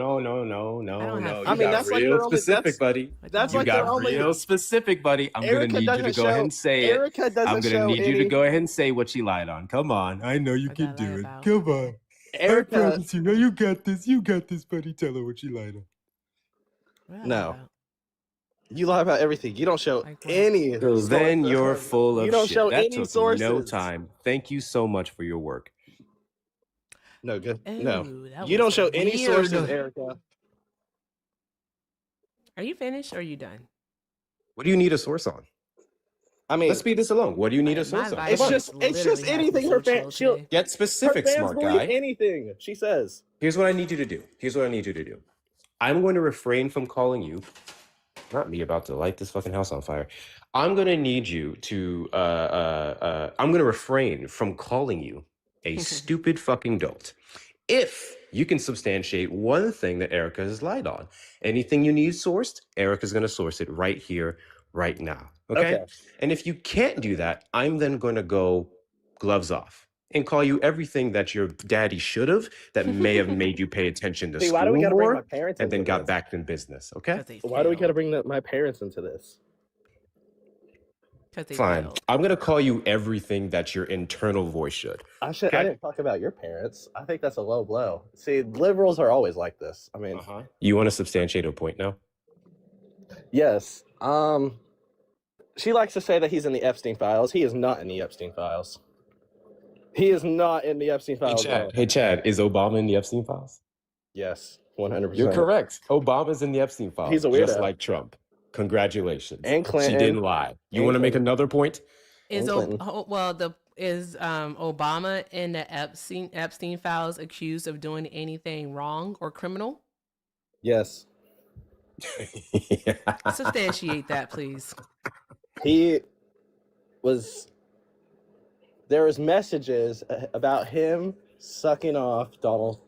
I mean, that's like their only- specific, buddy. That's You like their got only. real specific, buddy. I'm gonna Erica need you to doesn't go ahead show- and say it. Erica doesn't I'm gonna show need you to any- go ahead and say what she lied on. Come on. I know you What'd can I lie do it. about? Come on. Erica, I promise you. No, you got this. You got this, buddy. Tell her what she lied on. What did I lie No. about? you lie about everything. You don't show Like what? any. So then sources. you're full of You don't shit. show That any took sources. no time. Thank you so much for your work. No good. Ooh, No, that you don't was show any weird. sources, Erica. Are you finished or are you done? What do you need a source on? I mean, Let's speed this along. What do you need a Like, my source on? life It's Come on. just- literally has anything been her so fan- chill she'll- today. Get her specific, fans smart believe guy. anything she says. Here's what I need you to do. I'm going to refrain from calling you. Not me about to light this fucking house on fire. I'm going to need you to. I'm going to refrain from calling you a stupid fucking dolt. If you can substantiate one thing that Erica has lied on, anything you need sourced, Erica's going to source it right here, right now. Okay? Okay. And if you can't do that, I'm then going to go gloves off. and call you everything that your daddy should have, that may have made you pay attention to See, why do we school gotta bring my more, parents and then into got this? back in business. Okay. Because they Why do we gotta failed. bring my parents into this? Because they Fine. failed. I'm gonna call you everything that your internal voice should. I Okay. didn't talk about your parents. I think that's a low blow. See, liberals are always like this. I mean, You want to substantiate a point now? yes. She likes to say that he's in the Epstein files. He is not in the Epstein files. He is not in the Epstein files. Hey Chad, is Obama in the Epstein files? Yes, 100%. You're correct. Obama's in the Epstein files. He's a just weirdo. like Trump. Congratulations. And Clinton. She didn't lie. You And want to make Clinton. another point? Is Clinton. Obama in the Epstein files accused of doing anything wrong or criminal? Yes. Substantiate that, please. He was. There was messages about him sucking off Donald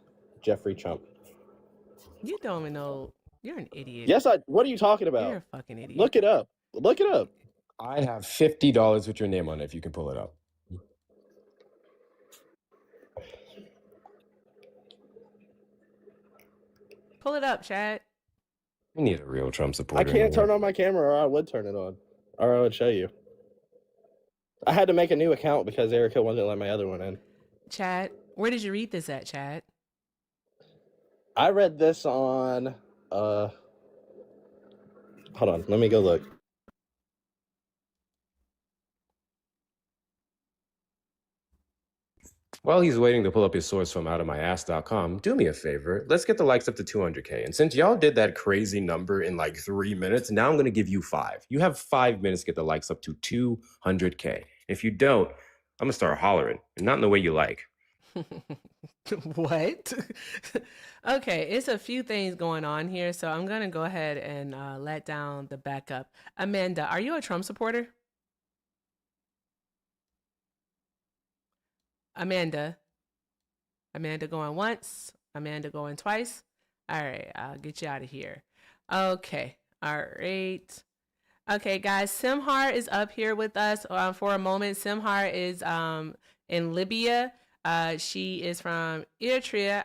Jeffrey Trump. You don't even know. You're an idiot. Yes, what are you talking about? You're a fucking idiot. Look it up. Look it up. I have $50 with your name on it if you can pull it up. Pull it up, Chad. We need a real Trump I supporter. can't turn on my camera, or I would turn it on, or I would show you. I had to make a new account because Erica wouldn't let my other one in. Chad, where did you read this at, Chad? I read this on. Hold on, let me go look. While he's waiting to pull up his source from outofmyass.com, do me a favor. Let's get the likes up to 200K. And since y'all did that crazy number in like 3 minutes, now I'm going to give you 5. You have 5 minutes to get the likes up to 200K. If you don't, I'm going to start hollering. And not in the way you like. What? Okay, it's a few things going on here, so I'm going to go ahead and let down the backup. Amanda, are you a Trump supporter? Amanda going once, Amanda going twice. All right, I'll get you out of here. Okay, all right. Okay, guys, Simhar is up here with us for a moment. Simhar is in Libya. She is from Eritrea.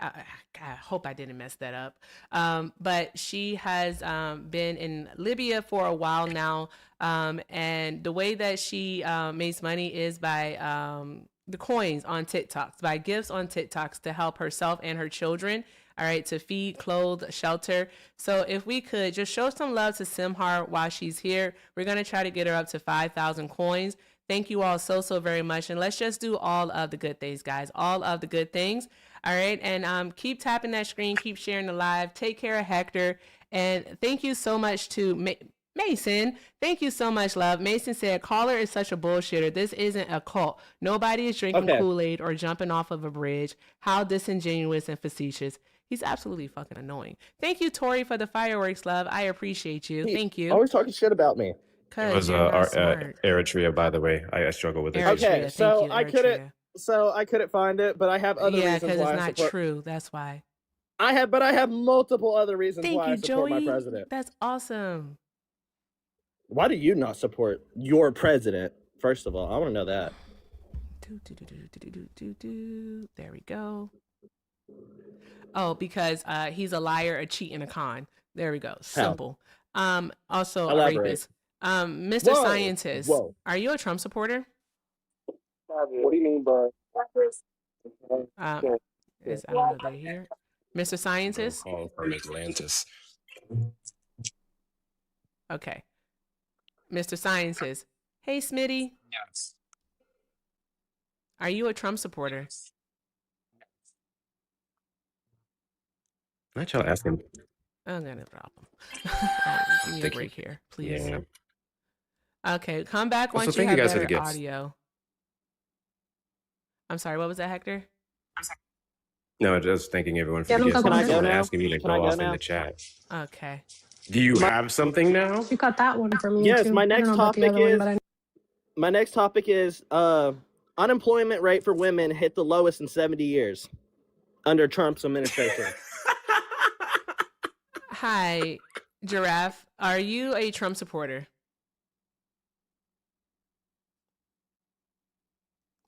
I hope I didn't mess that up. But she has been in Libya for a while now. And the way that she makes money is by the coins on TikToks, by gifts on TikToks to help herself and her children. All right, to feed, clothe, shelter. So if we could just show some love to Simhar while she's here, we're going to try to get her up to 5,000 coins. Thank you all so very much. And let's just do all of the good things, guys. All of the good things. All right. And keep tapping that screen. Keep sharing the live. Take care of Hector. And thank you so much to Mason. Thank you so much, love. Mason said, caller is such a bullshitter. This isn't a cult. Nobody is drinking Kool-Aid or jumping off of a bridge. How disingenuous and facetious. He's absolutely fucking annoying. Thank you, Tori, for the fireworks, love. I appreciate you. Thank you. Always talking shit about me. It was Eritrea, by the way. I struggle with it. Okay, so I couldn't find it, but I have other reasons why. Yeah, because it's not true. That's why. I have multiple other reasons why I support my Joey. president. That's awesome. Why do you not support your president? First of all, I want to know that. There we go. Oh, because he's a liar, a cheat, and a con. There we go. Simple. Also a rapist. Mr. Scientist, are you a Trump supporter? What do you mean by I don't know if they're here. Mr. Scientist? Call from Atlantis. Okay. Mr. Scientist. Hey, Smitty. Yes. Are you a Trump supporter? Not y'all asking. I'm gonna drop him. Give me a break here, please. Yeah. Okay, come back once you have better audio. I'm sorry, what was that, Hector? No, just thanking everyone for the gifts. Can I go now? Asking me to go off in the chat. Okay. Do you have something now? You got that one for me. Yes, too. my next topic is unemployment rate for women hit the lowest in 70 years under Trump's administration. Hi, Giraffe. Are you a Trump supporter?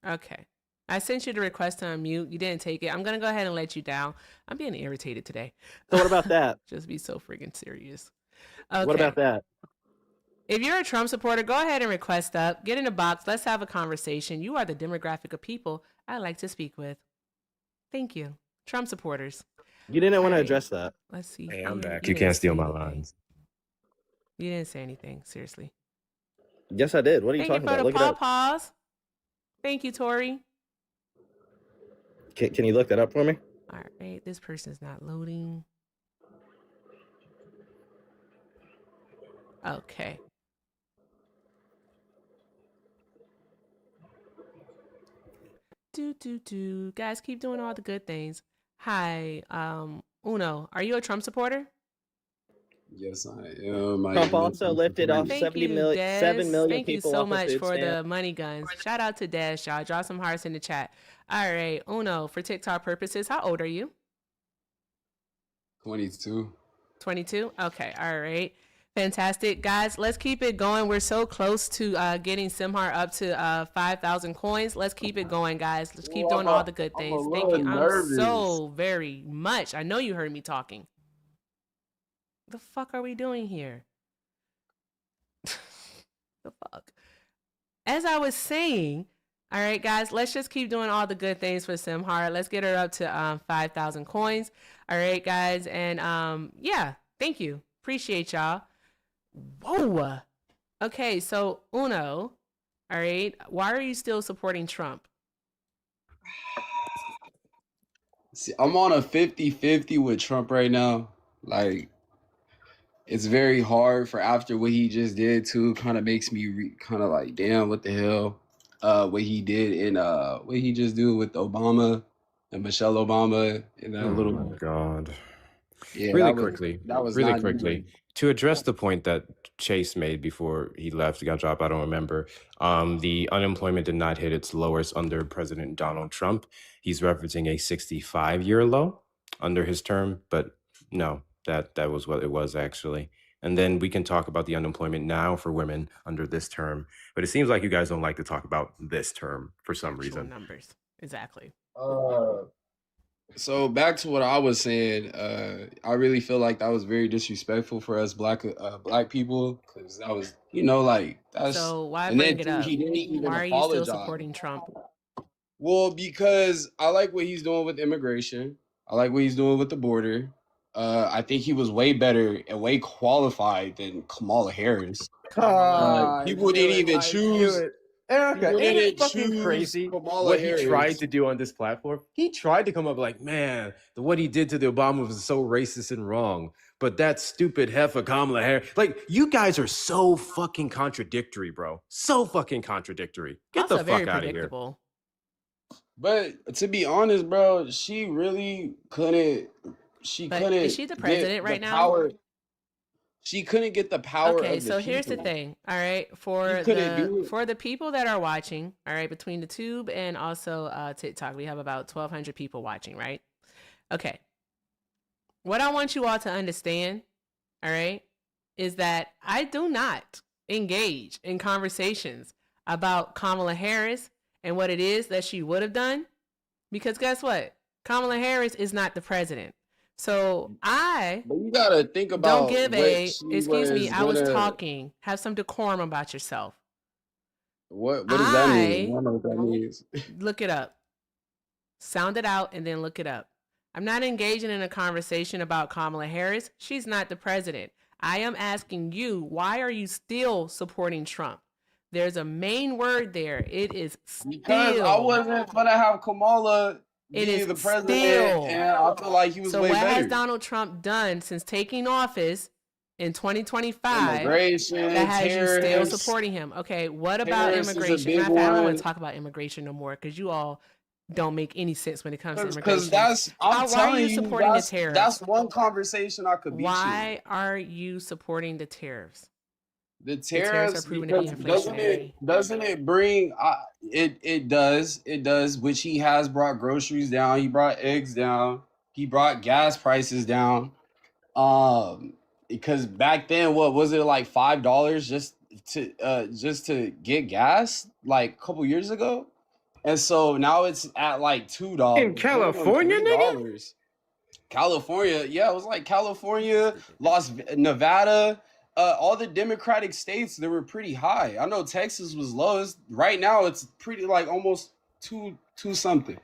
Okay. I sent you the request to unmute. You didn't take it. I'm gonna go ahead and let you down. I'm being irritated today. So what about that? Just be so freaking serious. Okay. What about that? If you're a Trump supporter, go ahead and request up. Get in the box. Let's have a conversation. You are the demographic of people I like to speak with. Thank you. Trump supporters. You didn't want to Alright. address that. Let's see. Hey, I'm here. back. You You didn't can't steal say my anything. lines. You didn't say anything. Seriously. Yes, I did. What are you Thank you talking for about? the Look it up. pawpaws. Thank you, Tori. Can you look that up for me? All right. This person's not loading. Okay. Guys, keep doing all the good things. Hi, Uno. Are you a Trump supporter? Yes, I am. Trump also lifted off Thank 7 you, million Thank you people so off much of food for stamps. the money guns. Shout out to Des, y'all. Draw some hearts in the chat. All right, Uno, for TikTok purposes, how old are you? 22. 22? Okay, all right. Fantastic. Guys, let's keep it going. We're so close to getting Simhar up to 5,000 coins. Let's keep it going, guys. Let's keep doing all the good things. Thank you. I'm so very much. I know you heard me talking. The fuck are we doing here? The fuck? As I was saying, all right, guys, let's just keep doing all the good things for Simhar. Let's get her up to 5,000 coins. All right, guys. And yeah, thank you. Appreciate y'all. Whoa. Okay, so Uno, all right, why are you still supporting Trump? See, I'm on a 50-50 with Trump right now. Like, it's very hard for after what he just did too. Kind of makes me kind of like, damn, what the hell? What he did and what he just do with Obama and Michelle Obama and that Oh little. my God. Yeah, Really that was quickly, that was really not quickly, even. to address the point that Chase made before he left, got dropped, I don't remember. The unemployment did not hit its lowest under President Donald Trump. He's referencing a 65-year low under his term, but no, that was what it was actually. And then we can talk about the unemployment now for women under this term. But it seems like you guys don't like to talk about this term for some Actual reason. numbers. Exactly. So back to what I was saying, I really feel like that was very disrespectful for us black people, because that was, like that's. So why And bring then it too, up? he didn't even Why are you still apologize. supporting Trump? Well, because I like what he's doing with immigration. I like what he's doing with the border. I think he was way better and way qualified than Kamala Harris. People didn't even choose. Erica, People ain't it didn't fucking choose crazy Kamala what Harris. he tried to do on this platform? He tried to come up like, man, what he did to the Obama was so racist and wrong. But that stupid heifer Kamala Harris, like, you guys are so fucking contradictory, bro. So fucking contradictory. Get Also the very fuck out of here. predictable. But to be honest, bro, she really couldn't. She But couldn't is she the president get right the now? power. She couldn't get the power Okay, of the so here's the people. thing. All right, for She couldn't do it. the people that are watching, all right, between the tube and also TikTok, we have about 1,200 people watching, right? Okay. What I want you all to understand, all right, is that I do not engage in conversations about Kamala Harris and what it is that she would have done, because guess what? Kamala Harris is not the president. So I But you gotta think don't about give what a, she excuse me, was I was gonna. talking. Have some decorum about yourself. What does that mean? I I don't know what that means. look it up. Sound it out and then look it up. I'm not engaging in a conversation about Kamala Harris. She's not the president. I am asking you, why are you still supporting Trump? There's a main word there. It is Because I still. wasn't gonna have Kamala It be is the president, still. and I feel like he was So way what better. has Donald Trump done since taking office in 2025 Immigration, that has you still tariffs. supporting him? Okay, what about Tariffs is a immigration? big Matter of fact, I don't want one. to talk about immigration no more because you all don't make any sense when it comes to Because immigration. that's, I'm Why are telling you you, supporting the that's tariffs? one conversation I could beat you. Why are you supporting the tariffs? The tariffs are tariffs, proven to be because inflationary. doesn't it bring it does, which he has brought groceries down, he brought eggs down, he brought gas prices down. Because back then, what was it, like $5 just to get gas, like a couple years ago? And so now it's at like $2. In California, nigga? $3. California, yeah, it was like California, Nevada, all the Democratic states, they were pretty high. I know Texas was lowest. Right now, it's pretty like almost two something.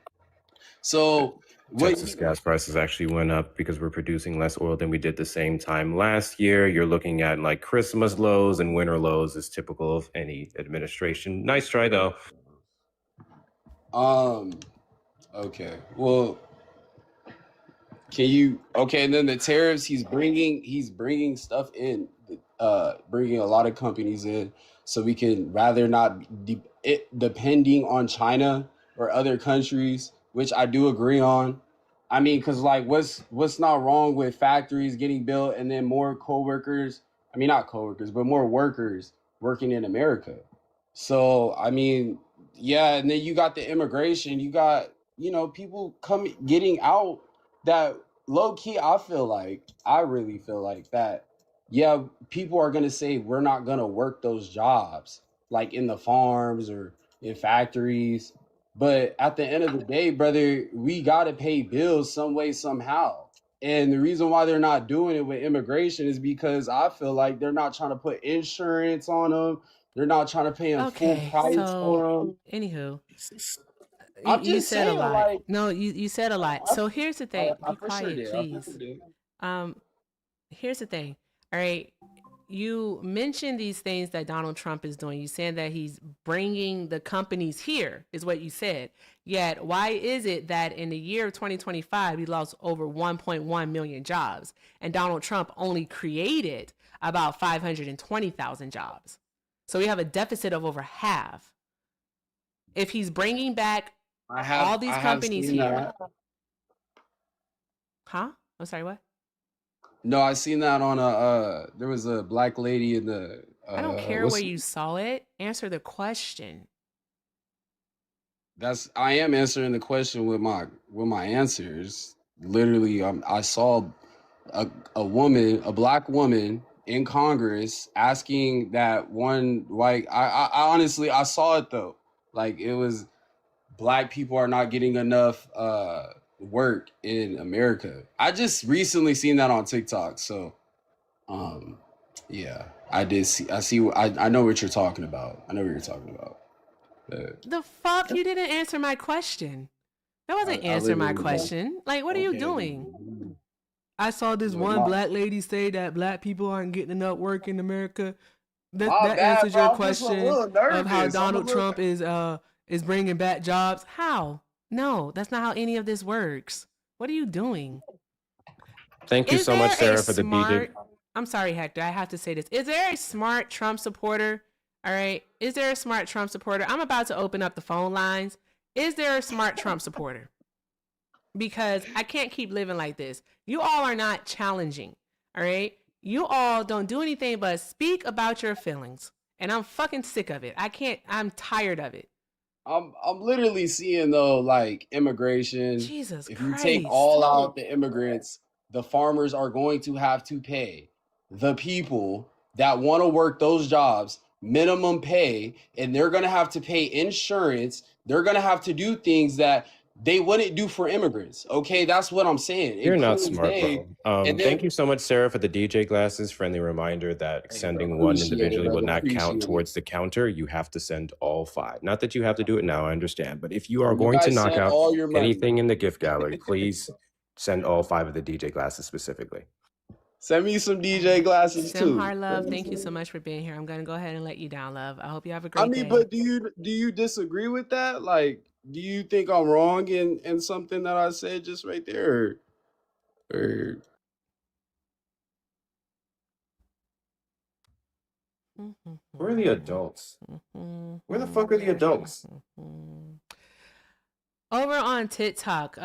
So Texas gas prices actually went up because we're producing less oil than we did the same time last year. You're looking at like Christmas lows and winter lows is typical of any administration. Nice try though. Okay. Well, can you and then the tariffs, he's bringing stuff in, bringing a lot of companies in, so we can rather not depending on China or other countries, which I do agree on. I mean, because like what's not wrong with factories getting built and then more not coworkers, but more workers working in America. So I mean, yeah, and then you got the immigration, you got people getting out that low key, I really feel like that, yeah, people are gonna say we're not gonna work those jobs like in the farms or in factories. But at the end of the day, brother, we gotta pay bills some way, somehow. And the reason why they're not doing it with immigration is because I feel like they're not trying to put insurance on them. They're not trying to pay them full price for them. Anywho, I'm you just said a saying, lot. like, No, you said a lot. So here's the thing. I Be for sure quiet, did. please. Here's the thing. All right. You mentioned these things that Donald Trump is doing. You said that he's bringing the companies here, is what you said. Yet, why is it that in the year of 2025, we lost over 1.1 million jobs, and Donald Trump only created about 520,000 jobs? So we have a deficit of over half. If he's bringing back all these companies here, huh? I'm sorry, what? No, I seen that on there was a black lady in the I don't care where you saw it. Answer the question. I am answering the question with my answers. Literally, I saw a woman, a black woman in Congress asking that one, like, I honestly, I saw it though. Like, it was black people are not getting enough work in America. I just recently seen that on TikTok. So yeah, I know what you're talking about. The fuck? You didn't answer my question. That wasn't answer my question. Like, what are you doing? I saw this one black lady say that black people aren't getting enough work in America. That answers your question of how Donald Trump is bringing back jobs. How? No, that's not how any of this works. What are you doing? Thank you so much, Sarah, for the DJ. I'm sorry, Hector. I have to say this. Is there a smart Trump supporter? All right. Is there a smart Trump supporter? I'm about to open up the phone lines. Is there a smart Trump supporter? Because I can't keep living like this. You all are not challenging. All right. You all don't do anything but speak about your feelings. And I'm fucking sick of it. I'm tired of it. I'm literally seeing though, like, immigration. Jesus if Christ. you take all out the immigrants, the farmers are going to have to pay the people that want to work those jobs minimum pay, and they're going to have to pay insurance. They're going to have to do things that they wouldn't do for immigrants. Okay, that's what I'm saying. You're not smart, bro. Thank you so much, Sarah, for the DJ glasses. Friendly reminder that sending one individually will not count towards the counter. You have to send all 5. Not that you have to do it now, I understand. But if you are going to knock out anything in the gift gallery, please send all 5 of the DJ glasses specifically. Send me some DJ glasses too. Simhar Love, thank you so much for being here. I'm gonna go ahead and let you down, love. I hope you have a great day. But do you disagree with that? Like, do you think I'm wrong in something that I said just right there? Or where are the adults? Where the fuck are the adults? Over on TikTok,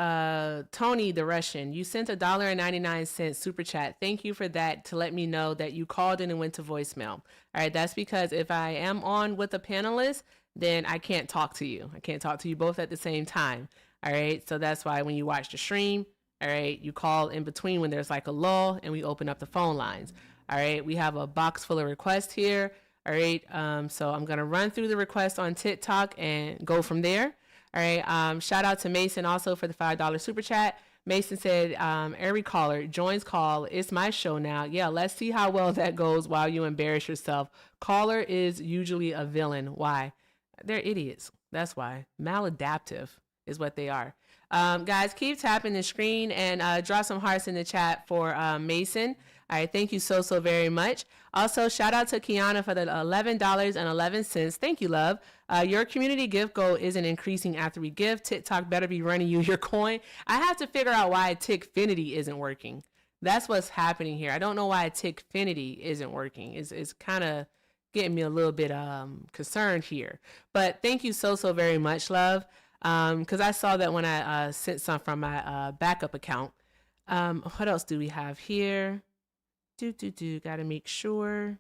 Tony the Russian, you sent $1.99 super chat. Thank you for that, to let me know that you called in and went to voicemail. All right, that's because if I am on with a panelist, then I can't talk to you. I can't talk to you both at the same time. All right, so that's why when you watch the stream, all right, you call in between when there's like a lull and we open up the phone lines. All right, we have a box full of requests here. All right, so I'm gonna run through the requests on TikTok and go from there. All right. Shout out to Mason also for the $5 super chat. Mason said, every caller joins call. It's my show now. Yeah, let's see how well that goes while you embarrass yourself. Caller is usually a villain. Why? They're idiots. That's why. Maladaptive is what they are. Guys, keep tapping the screen and draw some hearts in the chat for Mason. All right, thank you so very much. Also, shout out to Kiana for the $11.11. Thank you, love. Your community gift goal isn't increasing after we give. TikTok better be running you your coin. I have to figure out why Tickfinity isn't working. That's what's happening here. I don't know why Tickfinity isn't working. It's kind of getting me a little bit concerned here. But thank you so very much, love. Because I saw that when I sent some from my backup account. What else do we have here? Gotta make sure.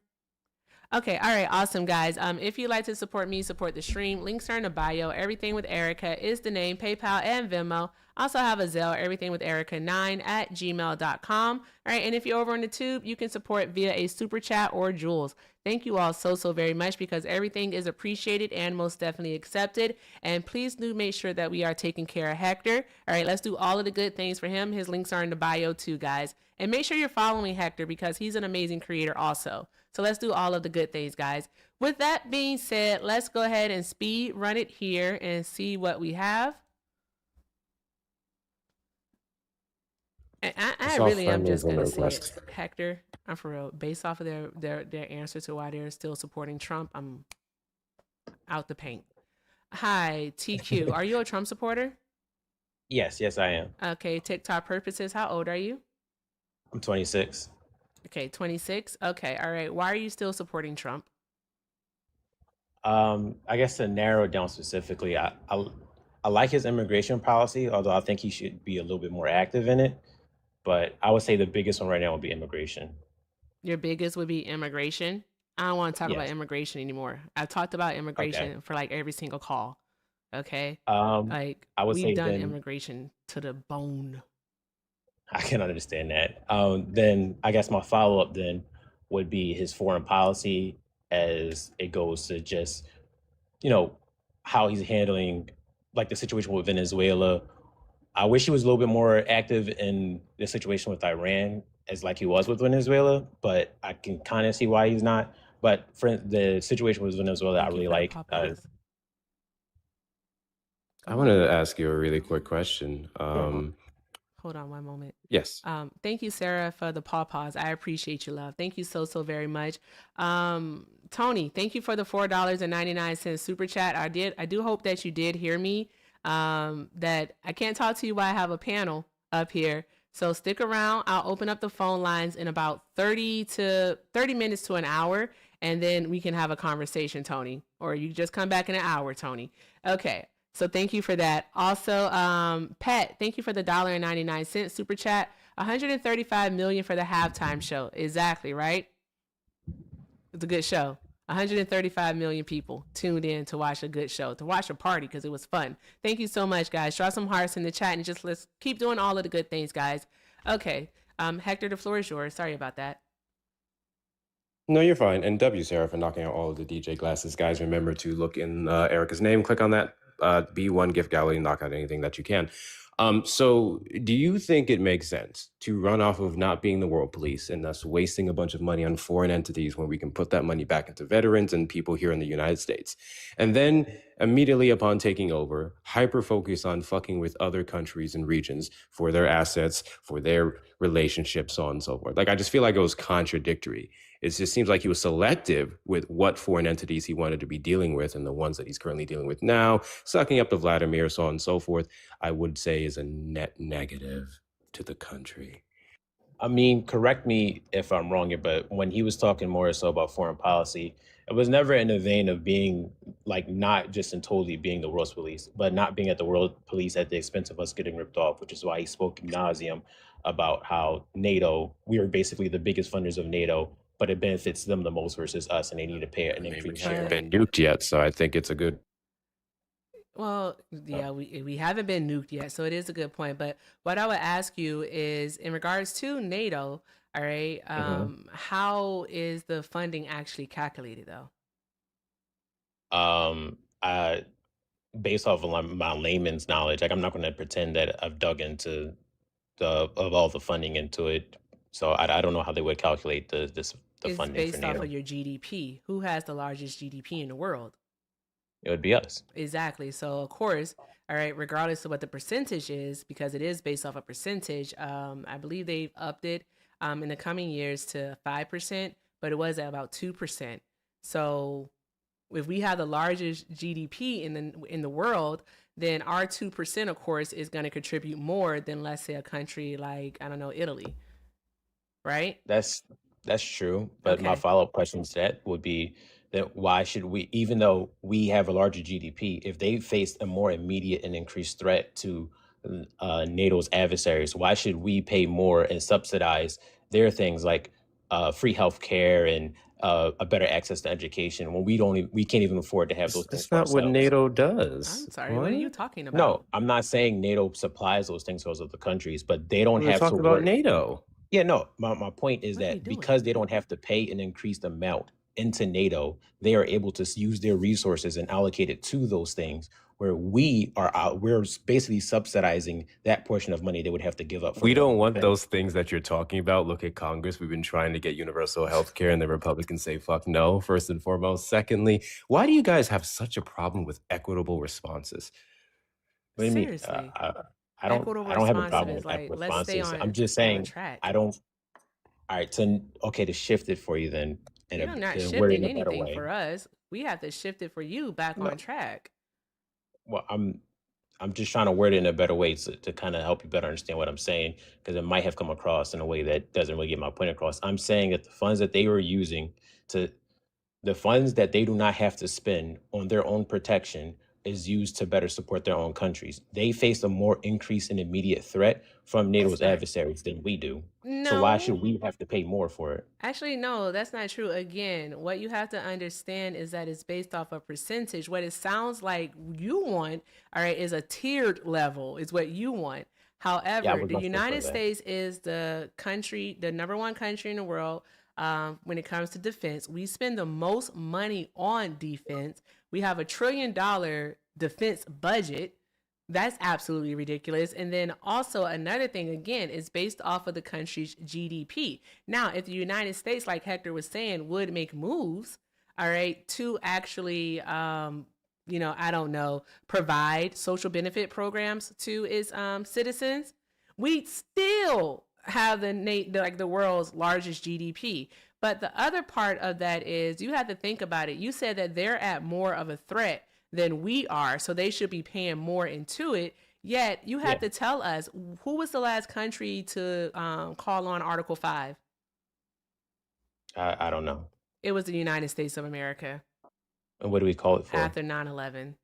Okay, all right, awesome, guys. If you'd like to support me, support the stream, links are in the bio. Everything with Erica is the name, PayPal and Venmo. Also have a Zelle, everything with Erica9@gmail.com. All right, and if you're over on the tube, you can support via a super chat or jewels. Thank you all so very much because everything is appreciated and most definitely accepted. And please do make sure that we are taking care of Hector. All right, let's do all of the good things for him. His links are in the bio too, guys. And make sure you're following Hector because he's an amazing creator also. So let's do all of the good things, guys. With that being said, let's go ahead and speed run it here and see what we have. And I really am just going to say it. Hector, I'm for real. Based off of their answer to why they're still supporting Trump, I'm out the paint. Hi, TQ. Are you a Trump supporter? Yes, I am. Okay, TikTok purposes, how old are you? I'm 26. Okay, 26. Okay, all right. Why are you still supporting Trump? I guess to narrow it down specifically, I like his immigration policy, although I think he should be a little bit more active in it. But I would say the biggest one right now would be immigration. Your biggest would be immigration? I don't want to talk about immigration anymore. I've talked about immigration for like every single call. Okay? Like I would say we've done then immigration to the bone. I can understand that. Then I guess my follow-up then would be his foreign policy as it goes to just, how he's handling like the situation with Venezuela. I wish he was a little bit more active in the situation with Iran as like he was with Venezuela, but I can kind of see why he's not. But for the situation with Venezuela, I really like. I wanted to ask you a really quick question. Hold on one moment. Yes. Thank you, Sarah, for the pause. I appreciate you, love. Thank you so very much. Tony, thank you for the $4.99 super chat. I do hope that you did hear me. That I can't talk to you while I have a panel up here. So stick around. I'll open up the phone lines in about 30 minutes to an hour, and then we can have a conversation, Tony. Or you just come back in an hour, Tony. Okay. So thank you for that. Also, Pet, thank you for the $1.99 super chat. 135 million for the halftime show. Exactly, right? It's a good show. 135 million people tuned in to watch a good show, to watch a party because it was fun. Thank you so much, guys. Draw some hearts in the chat and just let's keep doing all of the good things, guys. Okay. Hector, the floor is yours. Sorry about that. No, you're fine. And W, Sarah, for knocking out all of the DJ glasses. Guys, remember to look in Erica's name, click on that B1 gift gallery, knock out anything that you can. So do you think it makes sense to run off of not being the world police and thus wasting a bunch of money on foreign entities when we can put that money back into veterans and people here in the United States? And then immediately upon taking over, hyper focus on fucking with other countries and regions for their assets, for their relationships, so on and so forth. Like, I just feel like it was contradictory. It just seems like he was selective with what foreign entities he wanted to be dealing with and the ones that he's currently dealing with now, sucking up to Vladimir, so on and so forth, I would say is a net negative to the country. I mean, correct me if I'm wrong here, but when he was talking more so about foreign policy, it was never in the vein of being like not just in totally being the world's police, but not being at the world police at the expense of us getting ripped off, which is why he spoke ad nauseum about how NATO, we are basically the biggest funders of NATO, but it benefits them the most versus us, and they need to pay an increased share. We haven't been nuked yet, so I think it's a good. Well, yeah, we haven't been nuked yet, so it is a good point. But what I would ask you is, in regards to NATO, all right, how is the funding actually calculated, though? based off of my layman's knowledge, like I'm not going to pretend that I've dug into of all the funding into it. So I don't know how they would calculate the It's funding for based off NATO. of your GDP. Who has the largest GDP in the world? It would be us. Exactly. So of course, all right, regardless of what the percentage is, because it is based off a percentage, I believe they've upped it in the coming years to 5%, but it was at about 2%. So if we have the largest GDP in the world, then our 2%, of course, is going to contribute more than, let's say, a country like, I don't know, Italy, right? That's true. But my Okay. follow-up question to that would be that why should we, even though we have a larger GDP, if they face a more immediate and increased threat to NATO's adversaries, why should we pay more and subsidize their things like free health care and a better access to education when we can't even afford to have those things That's for not what ourselves? NATO does. I'm sorry. What are you talking about? No, I'm not saying NATO supplies those things to those other countries, but they don't We're have to talking about work. NATO. Yeah, no, my point is What are you that doing? because they don't have to pay an increased amount into NATO, they are able to use their resources and allocate it to those things where we're basically subsidizing that portion of money they would have to give up for We their own don't want defense. those things that you're talking about. Look at Congress. We've been trying to get universal health care, and the Republicans say, fuck no, first and foremost. Secondly, why do you guys have such a problem with equitable responses? What do you mean? Seriously. I don't Equitable have a responsive problem is with equitable like, let's stay responses. I'm on just stay on saying track. I don't. All right, so okay, to shift it for you then, and You're not to word it shifting in a better anything way. for us. We have to shift it for you back No, on track. well, I'm just trying to word it in a better way to kind of help you better understand what I'm saying, because it might have come across in a way that doesn't really get my point across. I'm saying that the funds that they were using to the funds that they do not have to spend on their own protection is used to better support their own countries. They face a more increase in immediate threat from That's NATO's not. adversaries than we do. So why No. should we have to pay more for it? Actually, no, that's not true. Again, what you have to understand is that it's based off a percentage. What it sounds like you want, all right, is a tiered level, is what you want. Yeah, I However, would the much prefer United that. States is the country, the number one country in the world when it comes to defense. We spend the most money on defense. We have $1 trillion defense budget. That's absolutely ridiculous. And then also another thing, again, is based off of the country's GDP. Now, if the United States, like Hector was saying, would make moves, all right, to actually, I don't know, provide social benefit programs to its citizens, we'd still have the world's largest GDP. But the other part of that is you have to think about it. You said that they're at more of a threat than we are, so they should be paying more into it. Yet you have Yeah, to tell us, who was the last country to call on Article 5? I don't know. It was the United States of America And what do we call it for? after 9/11.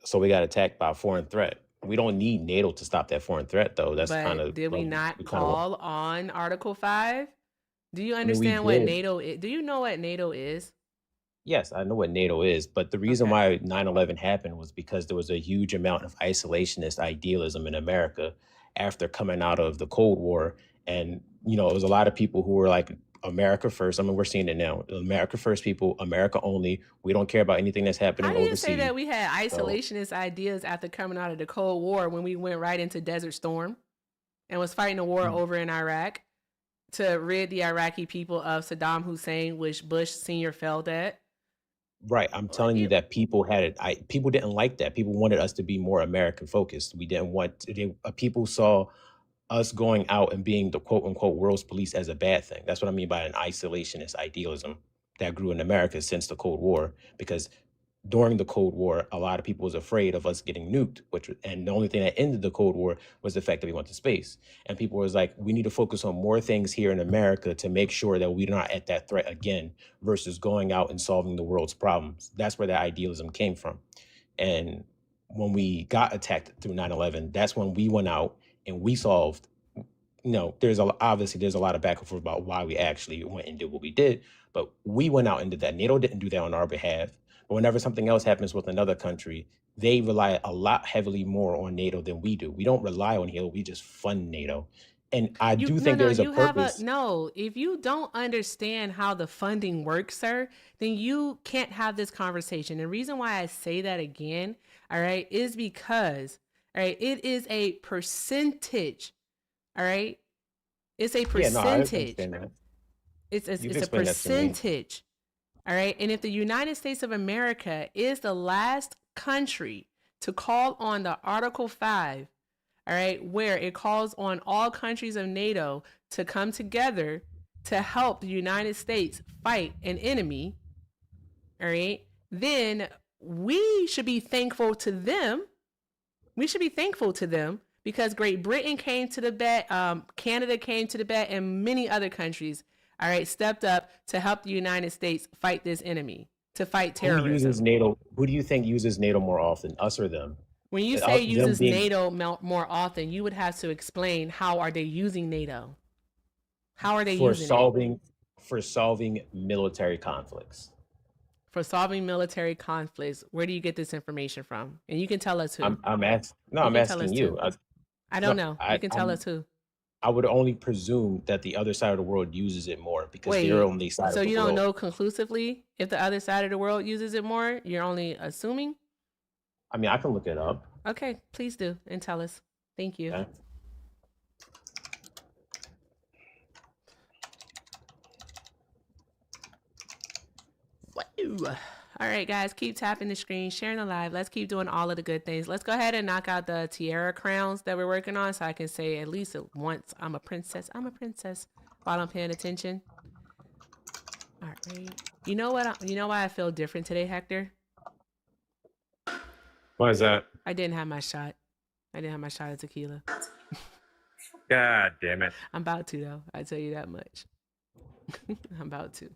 So we got attacked by a foreign threat. We don't need NATO to stop that foreign threat, though. That's kind But of did we not call on Article 5? Do you I mean, we understand what did. NATO is? Do you know what NATO is? Yes, I know what NATO is, but the reason Okay. why 9/11 happened was because there was a huge amount of isolationist idealism in America after coming out of the Cold War. And, it was a lot of people who were like, America first. I mean, we're seeing it now. America first people, America only. We don't care about anything that's How happening do you say that overseas. we had So, isolationist ideas after coming out of the Cold War when we went right into Desert Storm and was fighting a war over in Iraq to rid the Iraqi people of Saddam Hussein, which Bush Sr. failed at? right, I'm telling you that people had it. People didn't like that. People wanted us to be more American focused. We didn't want people saw us going out and being the quote unquote world's police as a bad thing. That's what I mean by an isolationist idealism that grew in America since the Cold War. Because during the Cold War, a lot of people was afraid of us getting nuked, and the only thing that ended the Cold War was the fact that we went to space. And people was like, we need to focus on more things here in America to make sure that we're not at that threat again, versus going out and solving the world's problems. That's where that idealism came from. And when we got attacked through 9/11, that's when we went out and we solved. Obviously there's a lot of back and forth about why we actually went and did what we did, but we went out and did that. NATO didn't do that on our behalf. But whenever something else happens with another country, they rely a lot heavily more on NATO than we do. We don't rely on NATO, we just fund NATO. And I You do no think no there's a you have a purpose. no. If you don't understand how the funding works, sir, then you can't have this conversation. The reason why I say that again, all right, is because all right, it is a percentage. All right, it's a Yeah, no, I percentage. understand that. It's You can a explain that to me. percentage. All right, and if the United States of America is the last country to call on the Article 5, all right, where it calls on all countries of NATO to come together to help the United States fight an enemy, all right, then we should be thankful to them. We should be thankful to them because Great Britain came to the bet, Canada came to the bet, and many other countries, all right, stepped up to help the United States fight this enemy, to fight Who uses terrorism. NATO? Who do you think uses NATO more often, us or them? When you say Them uses being NATO more often, you would have to explain how are they using NATO? How are they for using it? solving military conflicts. For solving military conflicts. Where do you get this information from? And you can tell us who. I'm asking. No, You I'm can tell us asking you. too. I don't No, know. You can tell I'm us who. I would only presume that the other side of the world uses it more because they're Wait, on the side so of the you don't world. know conclusively if the other side of the world uses it more? You're only assuming? I mean, I can look it up. Okay, please do and tell us. Thank you. Okay. Woo. All right, guys, keep tapping the screen, sharing the live. Let's keep doing all of the good things. Let's go ahead and knock out the tiara crowns that we're working on so I can say at least once, I'm a princess. I'm a princess while I'm paying attention. All right. You know what? You know why I feel different today, Hector? Why is that? I didn't have my shot. I didn't have my shot of tequila. God damn it. I'm about to, though. I tell you that much. I'm about to.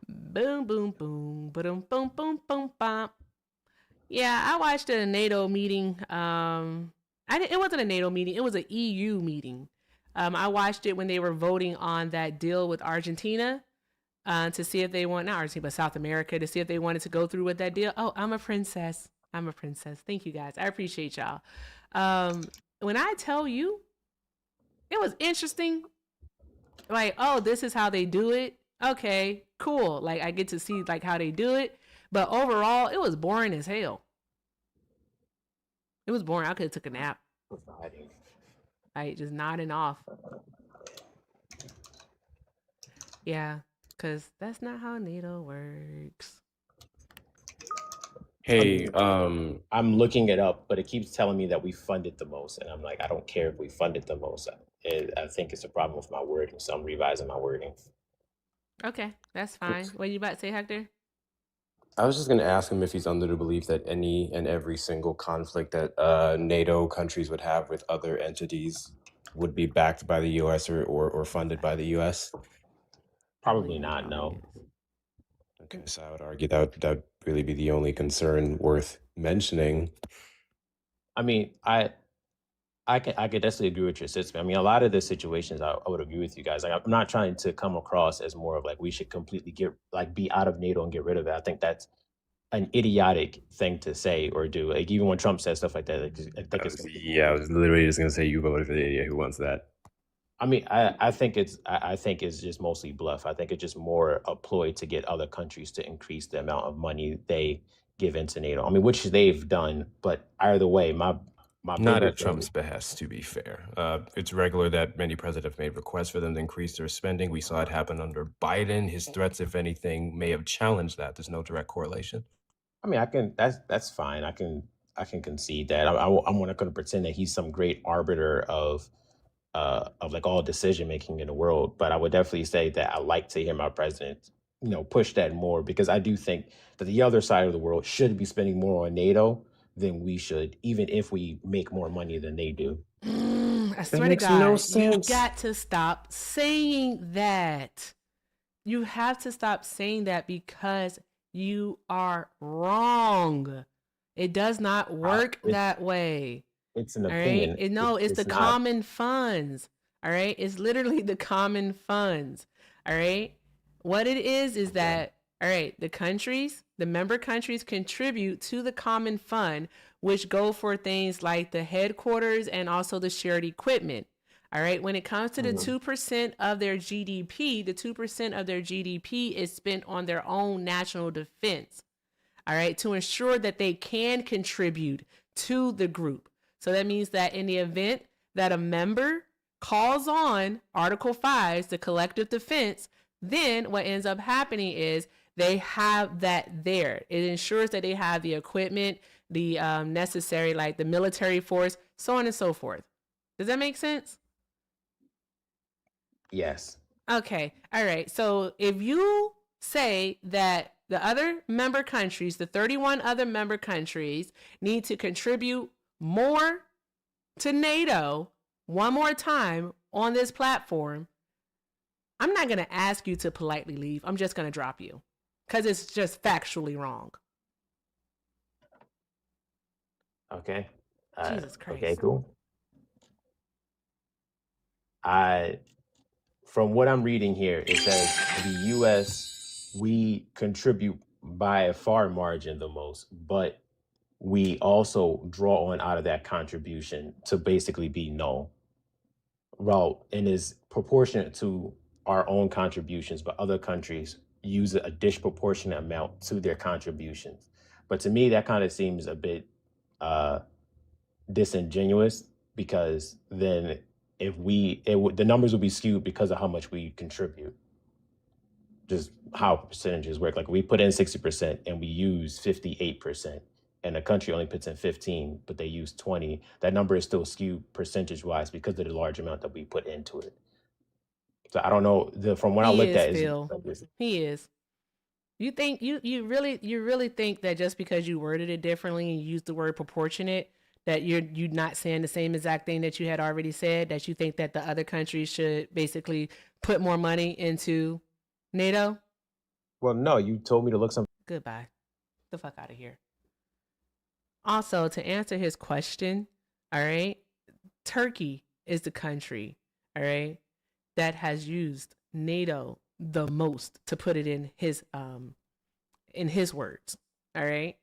Boom, boom, boom, boom, boom, boom, boom, bop. Yeah, I watched a NATO meeting. It wasn't a NATO meeting. It was an EU meeting. I watched it when they were voting on that deal with Argentina to see if they want, not Argentina, but South America, to see if they wanted to go through with that deal. Oh, I'm a princess. I'm a princess. Thank you, guys. I appreciate y'all. When I tell you, it was interesting. Like, oh, this is how they do it. Okay, cool. Like, I get to see like how they do it. But overall, it was boring as hell. It was boring. I could have took a nap. Like, just nodding off. Yeah, because that's not how NATO works. Hey, I'm looking it up, but it keeps telling me that we funded the most, and I'm like, I don't care if we funded the most. I think it's a problem with my wording, so I'm revising my wording. Okay, that's fine. What you about to say, Hector? I was just going to ask him if he's under the belief that any and every single conflict that NATO countries would have with other entities would be backed by the U.S. or funded by the U.S. Probably not, no. Okay, so I would argue that would really be the only concern worth mentioning. I mean, I could definitely agree with your system. I mean, a lot of the situations I would agree with you guys. Like, I'm not trying to come across as more of like we should completely be out of NATO and get rid of it. I think that's an idiotic thing to say or do. Like, even when Trump says stuff like that, I think it's I was literally just gonna say you voted for the idiot who wants that. I mean, I think it's just mostly bluff. I think it's just more a ploy to get other countries to increase the amount of money they give into NATO. I mean, which they've done, but either way, my Not bigger at thing Trump's behest, to be fair. It's regular that many presidents have made requests for them to increase their spending. We saw it happen under Biden. His threats, if anything, may have challenged that. There's no direct correlation. I mean, that's fine. I can concede that. I'm not going to pretend that he's some great arbiter of like all decision making in the world. But I would definitely say that I like to hear my president, push that more, because I do think that the other side of the world should be spending more on NATO than we should, even if we make more money than they do. I swear to makes God, no you sense. got to stop saying that. You have to stop saying that because you are wrong. It does not work that way. It's an All opinion. right. No, it's the not. common funds. All right. It's literally the common funds. All right. What it is that All right, the member countries contribute to the common fund, which go for things like the headquarters and also the shared equipment. All right, when it comes to the 2% of their GDP, the 2% of their GDP is spent on their own national defense. All right, to ensure that they can contribute to the group. So that means that in the event that a member calls on Article 5, the collective defense, then what ends up happening is they have that there. It ensures that they have the equipment, the necessary, like the military force, so on and so forth. Does that make sense? Yes. Okay. All right. So if you say that the other member countries, the 31 other member countries, need to contribute more to NATO one more time on this platform, I'm not going to ask you to politely leave. I'm just going to drop you because it's just factually wrong. Okay. Jesus Christ. Okay, cool. From what I'm reading here, it says the U.S., we contribute by a far margin the most, but we also draw on out of that contribution to basically be null. Well, and is proportionate to our own contributions, but other countries use a disproportionate amount to their contributions. But to me, that kind of seems a bit disingenuous, because then if the numbers will be skewed because of how much we contribute, just how percentages work. Like we put in 60% and we use 58%, and a country only puts in 15, but they use 20. That number is still skewed percentage wise because of the large amount that we put into it. So I don't know. From what I He looked is, at, is Phil. He is. You think you really think that just because you worded it differently and you used the word proportionate, that you're not saying the same exact thing that you had already said, that you think that the other countries should basically put more money into NATO? well, no, you told me to look something. Goodbye. The fuck out of here. Also, to answer his question, all right, Turkey is the country, all right, that has used NATO the most, to put it in his words, all right,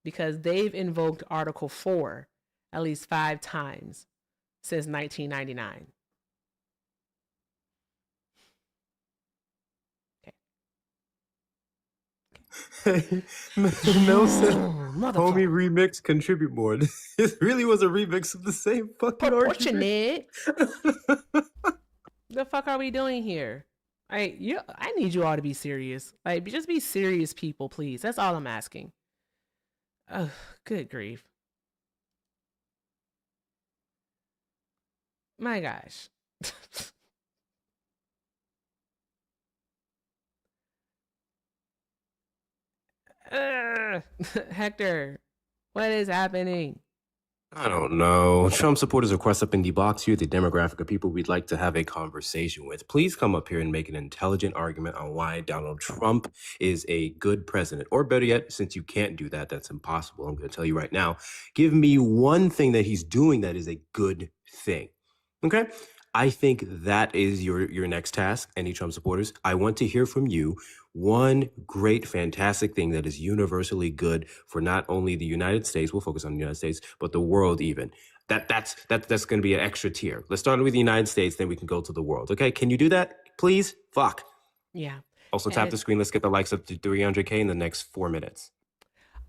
because they've invoked Article 4 at least 5 times since 1999. Mel said, Motherfucker. homie remix contribute more. It really was a remix of the same fucking argument. Proportionate. The fuck are we doing here? I need you all to be serious. Like, just be serious, people, please. That's all I'm asking. Oh, good grief. My gosh. Hector, what is happening? I don't know. Trump supporters request up in the box here the demographic of people we'd like to have a conversation with. Please come up here and make an intelligent argument on why Donald Trump is a good president. Or better yet, since you can't do that, that's impossible. I'm going to tell you right now. Give me one thing that he's doing that is a good thing. Okay? I think that is your next task, any Trump supporters. I want to hear from you one great, fantastic thing that is universally good for not only the United States, we'll focus on the United States, but the world even. That's going to be an extra tier. Let's start with the United States, then we can go to the world. Okay, can you do that, please? Fuck. Yeah. Also, tap the screen. Let's get the likes up to 300K in the next 4 minutes.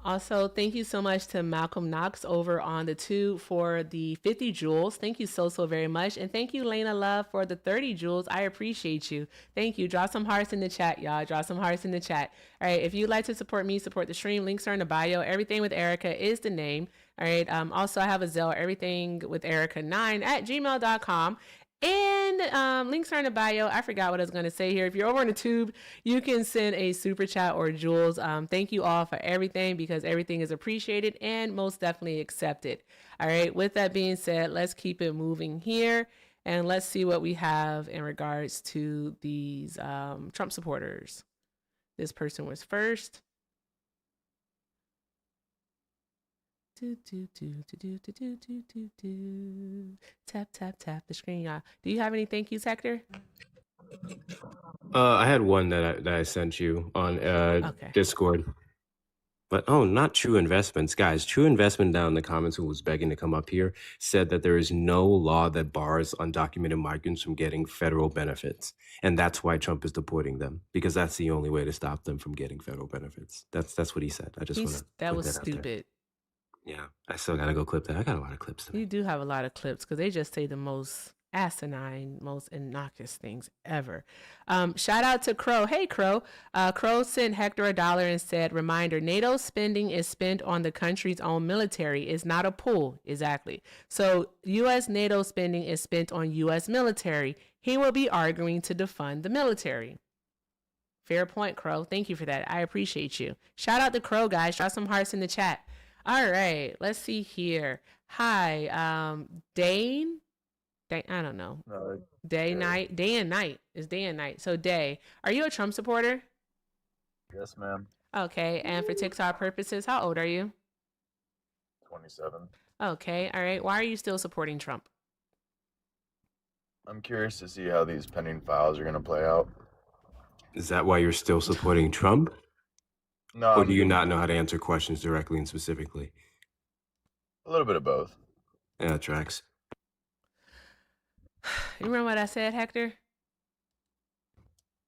Also, thank you so much to Malcolm Knox over on the tube for the 50 jewels. Thank you so very much. And thank you, Lena Love, for the 30 jewels. I appreciate you. Thank you. Drop some hearts in the chat, y'all. Drop some hearts in the chat. All right. If you'd like to support me, support the stream, links are in the bio. Everything with Erica is the name. All right. Also, I have a Zelle, everything with Erica9 at gmail.com. And links are in the bio. I forgot what I was going to say here. If you're over on the tube, you can send a super chat or jewels. Thank you all for everything, because everything is appreciated and most definitely accepted. All right. With that being said, let's keep it moving here and let's see what we have in regards to these Trump supporters. This person was first. Tap, tap, tap the screen, y'all. Do you have any thank yous, Hector? I had one that I sent you on Okay. Discord. But not True Investments. Guys, True Investment down in the comments, who was begging to come up here, said that there is no law that bars undocumented migrants from getting federal benefits. And that's why Trump is deporting them, because that's the only way to stop them from getting federal benefits. That's what he said. I just want to That put was that out there. stupid. Yeah, I still gotta go clip that. I got a lot of clips today. You do have a lot of clips because they just say the most asinine, most innocuous things ever. Shout out to Crow. Hey, Crow. Crow sent Hector $1 and said, reminder, NATO spending is spent on the country's own military. It's not a pool. Exactly. So U.S. NATO spending is spent on U.S. military. He will be arguing to defund the military. Fair point, Crow. Thank you for that. I appreciate you. Shout out to Crow, guys. Drop some hearts in the chat. All right, let's see here. Hi, Dane. I don't know. Day and night. It's day and night. So Day, are you a Trump supporter? Yes, ma'am. Okay, and for TikTok purposes, how old are you? 27. Okay, all right. Why are you still supporting Trump? I'm curious to see how these pending files are going to play out. Is that why you're still supporting Trump? No, Or do you not know how to answer questions directly and specifically? A little bit of both. Yeah, that tracks. You remember what I said, Hector?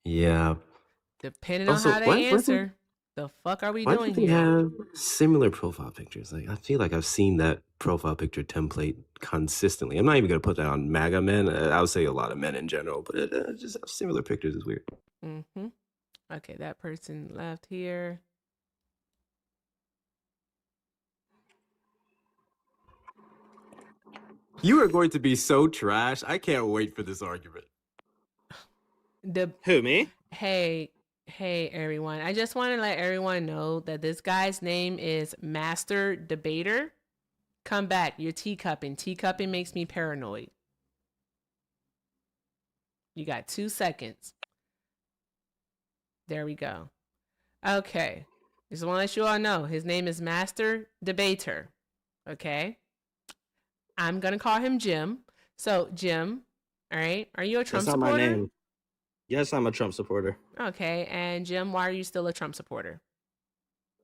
Yeah. Depending Also, on how they answer, the fuck are we Why doing do they here? have similar profile pictures? Like, I feel like I've seen that profile picture template consistently. I'm not even gonna put that on MAGA men. I would say a lot of men in general, but just have similar pictures is weird. Mm-hmm. Okay, that person left here. You are going to be so trash. I can't wait for this argument. Who, me? Hey, everyone. I just want to let everyone know that this guy's name is Master Debater. Come back. You're teacupping. Teacupping makes me paranoid. You got 2 seconds. There we go. Okay. Just want to let you all know his name is Master Debater. Okay. I'm going to call him Jim. So, Jim, all right. Are you a Trump That's not supporter? my name. Yes, I'm a Trump supporter. Okay. And Jim, why are you still a Trump supporter?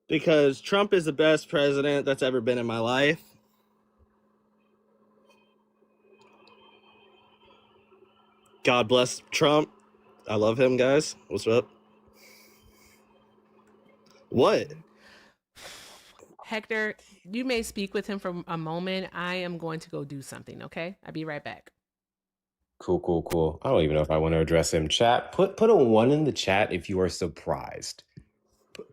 Because Trump is the best president that's ever been in my life. God bless Trump. I love him, guys. What's up? What? Hector, you may speak with him for a moment. I am going to go do something, okay? I'll be right back. Cool. I don't even know if I want to address him. Chat, put a 1 in the chat if you are surprised.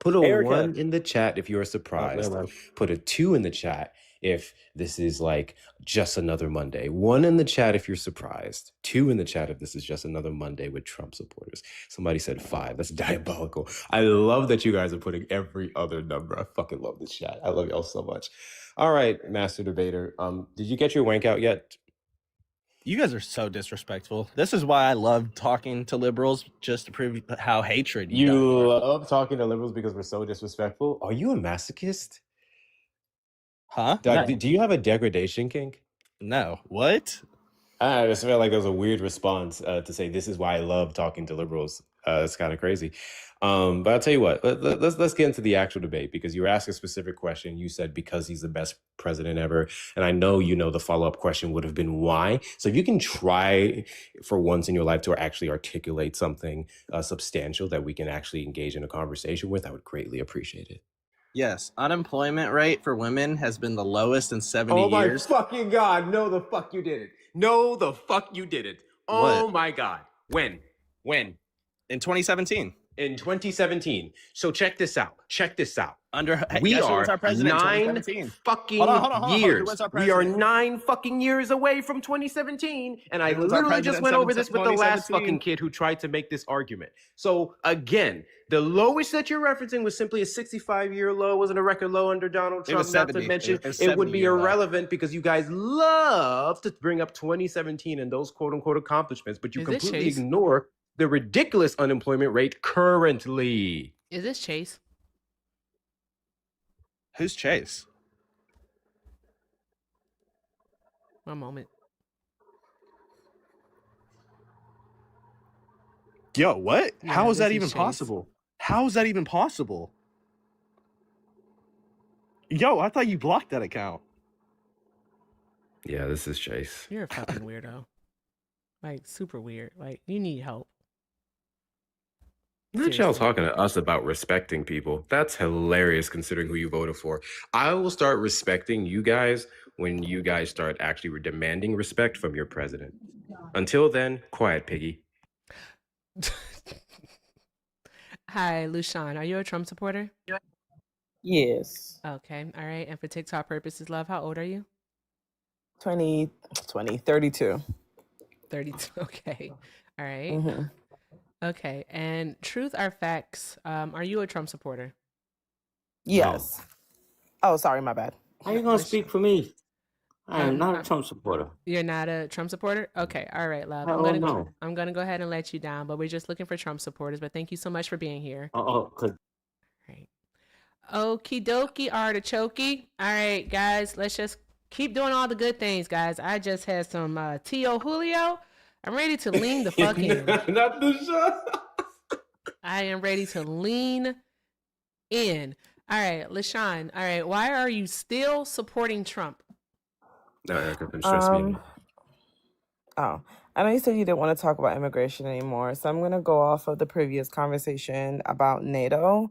Put a Erica. 1 in the chat if you are surprised. never mind. Put a 2 in the chat if this is like just another Monday. 1 in the chat if you're surprised. 2 in the chat if this is just another Monday with Trump supporters. Somebody said 5. That's diabolical. I love that you guys are putting every other number. I fucking love this chat. I love y'all so much. All right, Master Debater. Did you get your wank out yet? You guys are so disrespectful. This is why I love talking to liberals, just to prove how hatred you guys You are. love talking to liberals because we're so disrespectful? Are you a masochist? Huh? Doug, No. do you have a degradation kink? No. What? I just felt like there was a weird response to say this is why I love talking to liberals. It's kind of crazy. But I'll tell you what, let's get into the actual debate, because you were asked a specific question. You said because he's the best president ever. And I know the follow-up question would have been why. So if you can try for once in your life to actually articulate something substantial that we can actually engage in a conversation with, I would greatly appreciate it. Yes. Unemployment rate for women has been the lowest in 70 Oh my years. fucking God. No, the fuck you didn't. No, the fuck you didn't. Oh What? my God. When? In 2017. In 2017. So check this out. We guess who are was our president in 9 2017? fucking Hold on. years. Who was our We are president? 9 fucking years away from 2017. And I Who was our literally just president went in over this with the last 2017? fucking kid who tried to make this argument. So again, the lowest that you're referencing was simply a 65-year low. Wasn't a record low under Donald It was Trump. Not 70. to mention, It was it would be 70-year low. irrelevant because you guys love to bring up 2017 and those quote-unquote accomplishments, but you Is this completely Chase? ignore the ridiculous unemployment rate currently. Is this Chase? Who's Chase? One moment. Yo, what? Yeah, How is this that is even Chase. possible? How is that even possible? Yo, I thought you blocked that account. Yeah, this is Chase. You're a fucking weirdo. Like, super weird. Like, you need help. Not y'all Seriously. talking to us about respecting people. That's hilarious considering who you voted for. I will start respecting you guys when you guys start actually demanding respect from your president. Until then, quiet, piggy. Hi, Lushan. Are you a Trump supporter? Yes. Okay. All right. And for TikTok purposes, love, how old are you? 32. 32. Okay. All right. Mm-hmm. Okay. And truth or facts, are you a Trump supporter? Yes. Oh, sorry, my bad. How you gonna speak for me? I am not a I'm- Trump supporter. You're not a Trump supporter? Okay. All right, love. Hell no. I'm gonna go ahead and let you down, but we're just looking for Trump supporters. But thank you so much for being here. Cause Right. Okie dokie, artichoke. All right, guys, let's just keep doing all the good things, guys. I just had some Tio Julio. I'm ready to lean the fuck in. Not the shot. I am ready to lean in. All right, LaShawn. All right, why are you still supporting Trump? No, Erica, don't stress me out. I know you said you didn't want to talk about immigration anymore, so I'm going to go off of the previous conversation about NATO,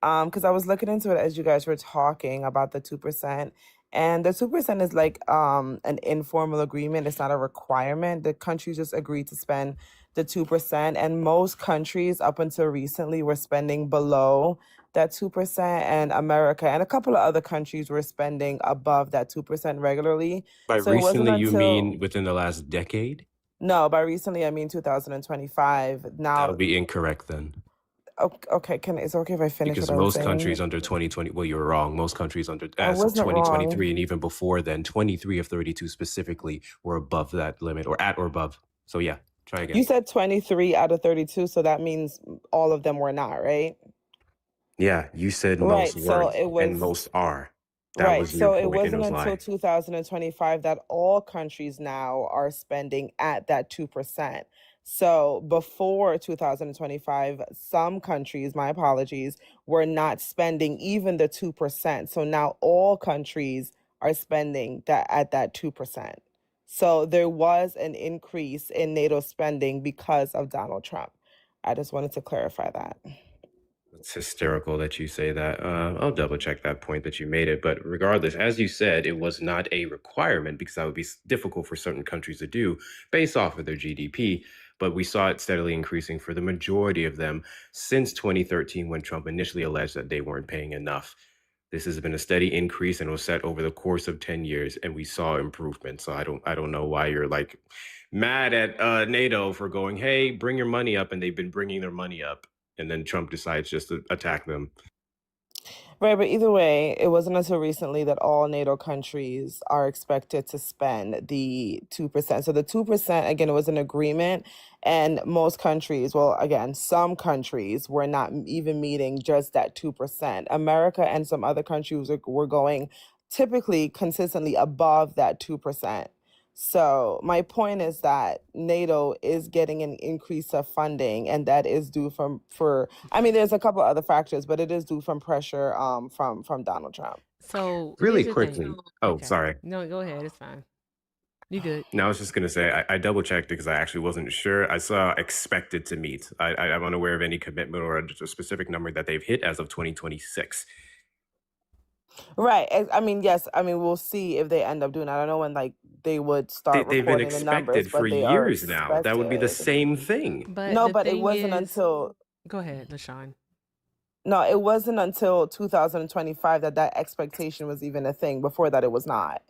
because I was looking into it as you guys were talking about the 2%, and the 2% is like an informal agreement. It's not a requirement. The countries just agreed to spend the 2%, and most countries up until recently were spending below that 2%, and America and a couple of other countries were spending above that 2% regularly. By So it wasn't recently, you until mean within the last decade? no, by recently I mean 2025. That Now, would be incorrect then. okay, is it okay if I finish Because what I was most saying? countries under 2020, well, you're wrong. Most countries under I as of wasn't 2023 wrong. and even before then, 23 of 32 specifically were above that limit or at or above. So yeah, try again. You said 23 out of 32, so that means all of them were not, right? Yeah, you said Right, most so were it and was most are. That right. was your So it point, and it wasn't was until lying. 2025 that all countries now are spending at that 2%. So before 2025, some countries, my apologies, were not spending even the 2%. So now all countries are spending that at that 2%. So there was an increase in NATO spending because of Donald Trump. I just wanted to clarify that. It's hysterical that you say that. I'll double check that point that you made it. But regardless, as you said, it was not a requirement because that would be difficult for certain countries to do based off of their GDP. But we saw it steadily increasing for the majority of them since 2013 when Trump initially alleged that they weren't paying enough. This has been a steady increase and was set over the course of 10 years, and we saw improvement. So I don't know why you're like mad at NATO for going, hey, bring your money up, and they've been bringing their money up. And then Trump decides just to attack them. Right, but either way, it wasn't until recently that all NATO countries are expected to spend the 2%. So the 2%, again, it was an agreement, and most countries, well, again, some countries were not even meeting just that 2%. America and some other countries were going typically consistently above that 2%. So my point is that NATO is getting an increase of funding, and that is due there's a couple of other factors, but it is due from pressure from Donald Trump. So Really here's the thing. quickly. Oh, Okay. sorry. No, go ahead. It's fine. You good? No, I was just going to say, I double checked because I actually wasn't sure. I saw expected to meet. I'm unaware of any commitment or a specific number that they've hit as of 2026. Right. Yes. We'll see if they end up doing that. I don't know when they would start They've been reporting the numbers, expected for but they are years now. That would be the expected. same thing. But No, the but it thing wasn't is, until go ahead, LaShawn. no, it wasn't until 2025 that expectation was even a thing. Before that, it was not.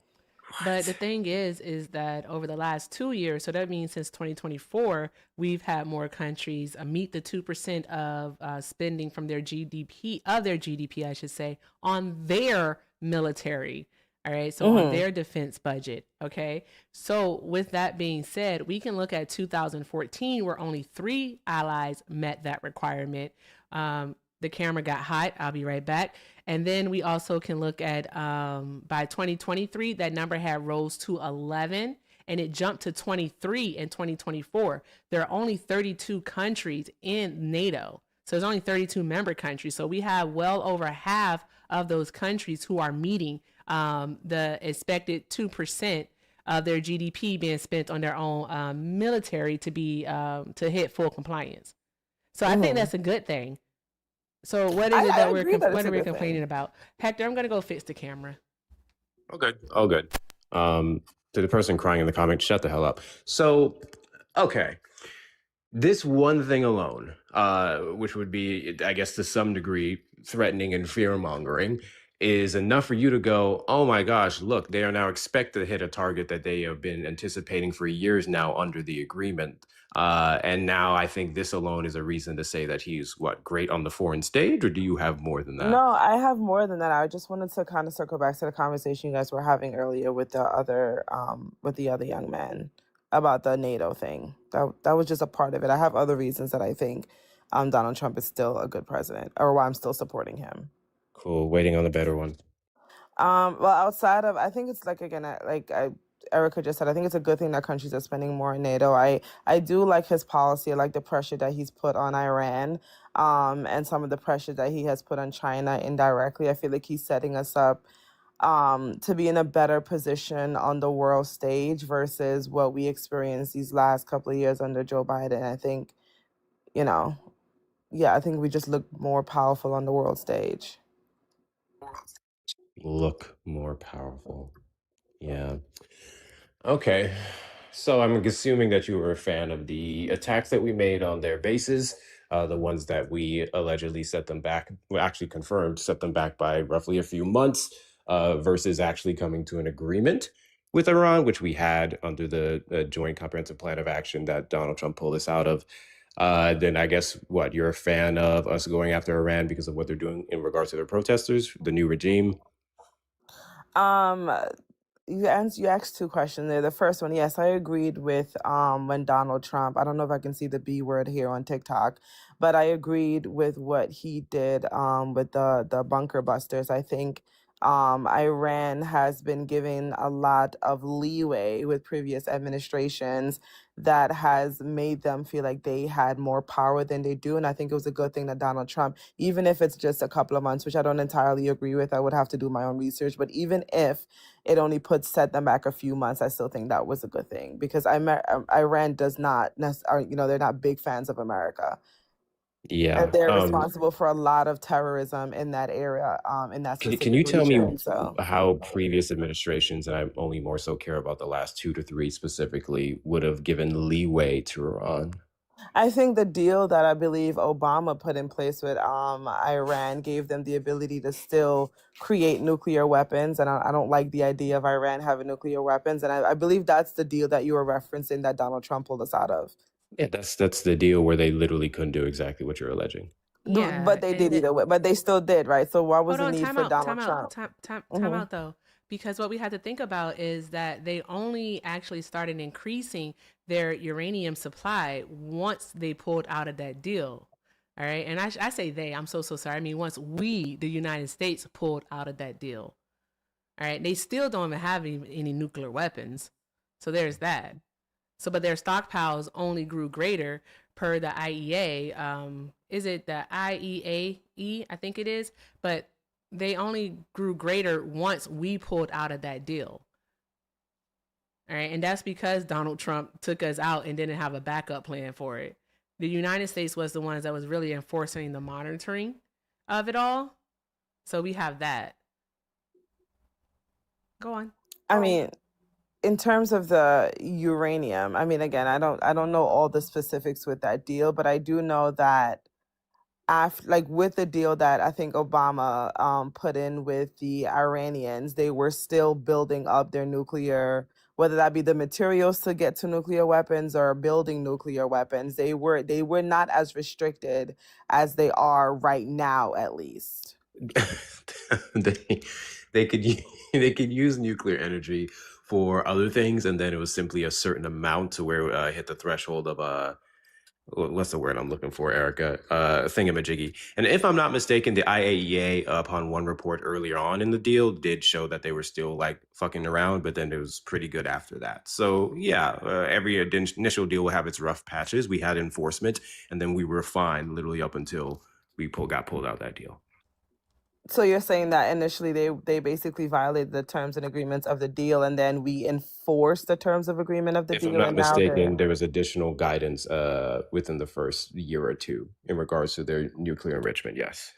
But the thing is that over the last 2 years, so that means since 2024, we've had more countries meet the 2% of spending from their GDP, I should say, on their military. All right. So on their defense budget. Okay. So with that being said, we can look at 2014 where only 3 allies met that requirement. The camera got hot. I'll be right back. And then we also can look at by 2023, that number had rose to 11. and it jumped to 23 in 2024. There are only 32 countries in NATO. So there's only 32 member countries. So we have well over half of those countries who are meeting the expected 2% of their GDP being spent on their own military to be to hit full compliance. So I think that's a good thing. So what is it that what are we complaining about? Hector, I'm gonna go fix the camera. Oh, good. Oh, good. To the person crying in the comments, shut the hell up. So, okay. This one thing alone, which would be, I guess, to some degree, threatening and fear-mongering, is enough for you to go, oh my gosh, look, they are now expected to hit a target that they have been anticipating for years now under the agreement. And now I think this alone is a reason to say that he's, great on the foreign stage, or do you have more than that? No, I have more than that. I just wanted to kind of circle back to the conversation you guys were having earlier with the other young man about the NATO thing. That was just a part of it. I have other reasons that I think Donald Trump is still a good president, or why I'm still supporting him. Cool. Waiting on the better one. Well, outside of, I think it's Erica just said, I think it's a good thing that countries are spending more in NATO. I do like his policy. I like the pressure that he's put on Iran, and some of the pressure that he has put on China indirectly. I feel like he's setting us up to be in a better position on the world stage versus what we experienced these last couple of years under Joe Biden. I think, I think we just look more powerful on the world stage. Look more powerful. Yeah. Okay. So I'm assuming that you were a fan of the attacks that we made on their bases, the ones that we allegedly set them back, well, actually confirmed, set them back by roughly a few months, versus actually coming to an agreement with Iran, which we had under the Joint Comprehensive Plan of Action that Donald Trump pulled us out of. Then I guess you're a fan of us going after Iran because of what they're doing in regards to their protesters, the new regime? You asked two questions there. The first one, yes, I agreed with when Donald Trump, I don't know if I can see the B word here on TikTok, but I agreed with what he did with the bunker busters. I think Iran has been given a lot of leeway with previous administrations that has made them feel like they had more power than they do. And I think it was a good thing that Donald Trump, even if it's just a couple of months, which I don't entirely agree with, I would have to do my own research, but even if it only set them back a few months, I still think that was a good thing, because Iran does not necessarily, they're not big fans of America. Yeah. And they're responsible for a lot of terrorism in that area, in that specific Can you tell me region, so. how previous administrations, and I only more so care about the last 2 to 3 specifically, would have given leeway to Iran? I think the deal that I believe Obama put in place with Iran gave them the ability to still create nuclear weapons. And I don't like the idea of Iran having nuclear weapons. And I believe that's the deal that you were referencing that Donald Trump pulled us out of. Yeah, that's the deal where they literally couldn't do exactly what you're alleging. Yeah, But they did either way. But they still did, right? So why was the need for Donald Trump? Time out though, because what we have to think about is that they only actually started increasing their uranium supply once they pulled out of that deal. All right, and I say they, I'm so sorry. I mean, once we, the United States, pulled out of that deal. All right, they still don't even have any nuclear weapons, so there's that. So, but their stockpiles only grew greater per the IEA. Is it the IEAE? I think it is. But they only grew greater once we pulled out of that deal. All right. And that's because Donald Trump took us out and didn't have a backup plan for it. The United States was the ones that was really enforcing the monitoring of it all. So we have that. Go on. I mean, in terms of the uranium, I mean, again, I don't know all the specifics with that deal, but I do know that with the deal that I think Obama put in with the Iranians, they were still building up their nuclear, whether that be the materials to get to nuclear weapons or building nuclear weapons. They were not as restricted as they are right now, at least. they could use nuclear energy for other things, and then it was simply a certain amount to where it hit the threshold of what's the word I'm looking for, Erica? Thingamajiggy. And if I'm not mistaken, the IAEA, upon one report earlier on in the deal, did show that they were still like fucking around, but then it was pretty good after that. So yeah, every initial deal will have its rough patches. We had enforcement, and then we were fine literally up until we got pulled out that deal. So you're saying that initially they basically violated the terms and agreements of the deal, and then we enforced the terms of agreement of the If I'm deal, not and now mistaken, there was additional guidance within the first year or two in regards to their nuclear enrichment. Yes.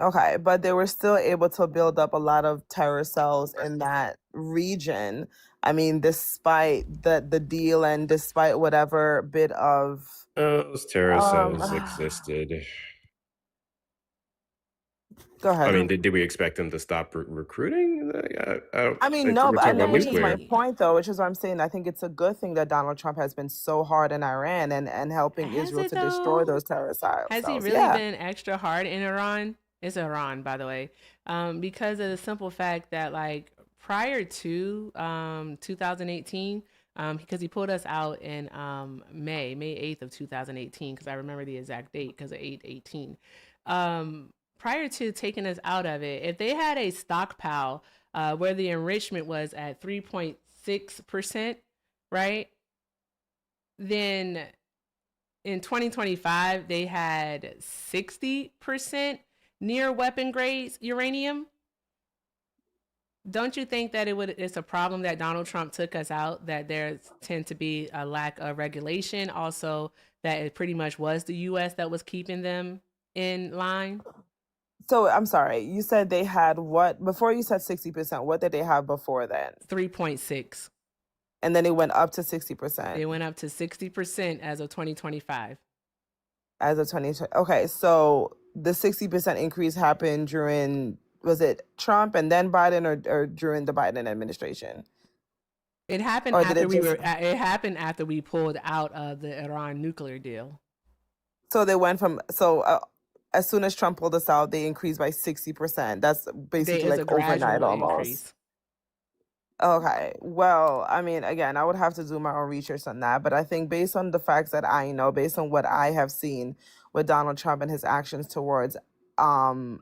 okay, but they were still able to build up a lot of terror cells in that region. I mean, despite the deal and despite whatever bit of Those terror cells existed. Go ahead. I mean, did we expect them to stop recruiting? I mean, we're no, but talking about which is my nuclear. point, though, which is what I'm saying. I think it's a good thing that Donald Trump has been so hard in Iran and helping Has Israel it to destroy though? those terror cells. Has he really Yeah. been extra hard in Iran? It's Iran, by the way, because of the simple fact that like prior to 2018, because he pulled us out in May 8th of 2018, because I remember the exact date because of 8/18. Prior to taking us out of it, if they had a stockpile where the enrichment was at 3.6%, right? Then in 2025 they had 60% near weapon grade uranium. Don't you think that it's a problem that Donald Trump took us out, that there tend to be a lack of regulation, also that it pretty much was the US that was keeping them in line? So I'm sorry, you said they had what before? You said 60%. What did they have before then? 3.6. And then it went up to 60%. It went up to 60% as of 2025. As of 2020. Okay, so the 60% increase happened during, was it Trump and then Biden, or during the Biden administration? It happened Or did after it it happened after we pulled out of the Iran nuclear deal. So they went from as soon as Trump pulled us out, they increased by 60%. That's basically It's a like overnight gradual almost. increase. Okay. Well, I mean, again, I would have to do my own research on that, but I think based on the facts that I know, based on what I have seen with Donald Trump and his actions towards Iran,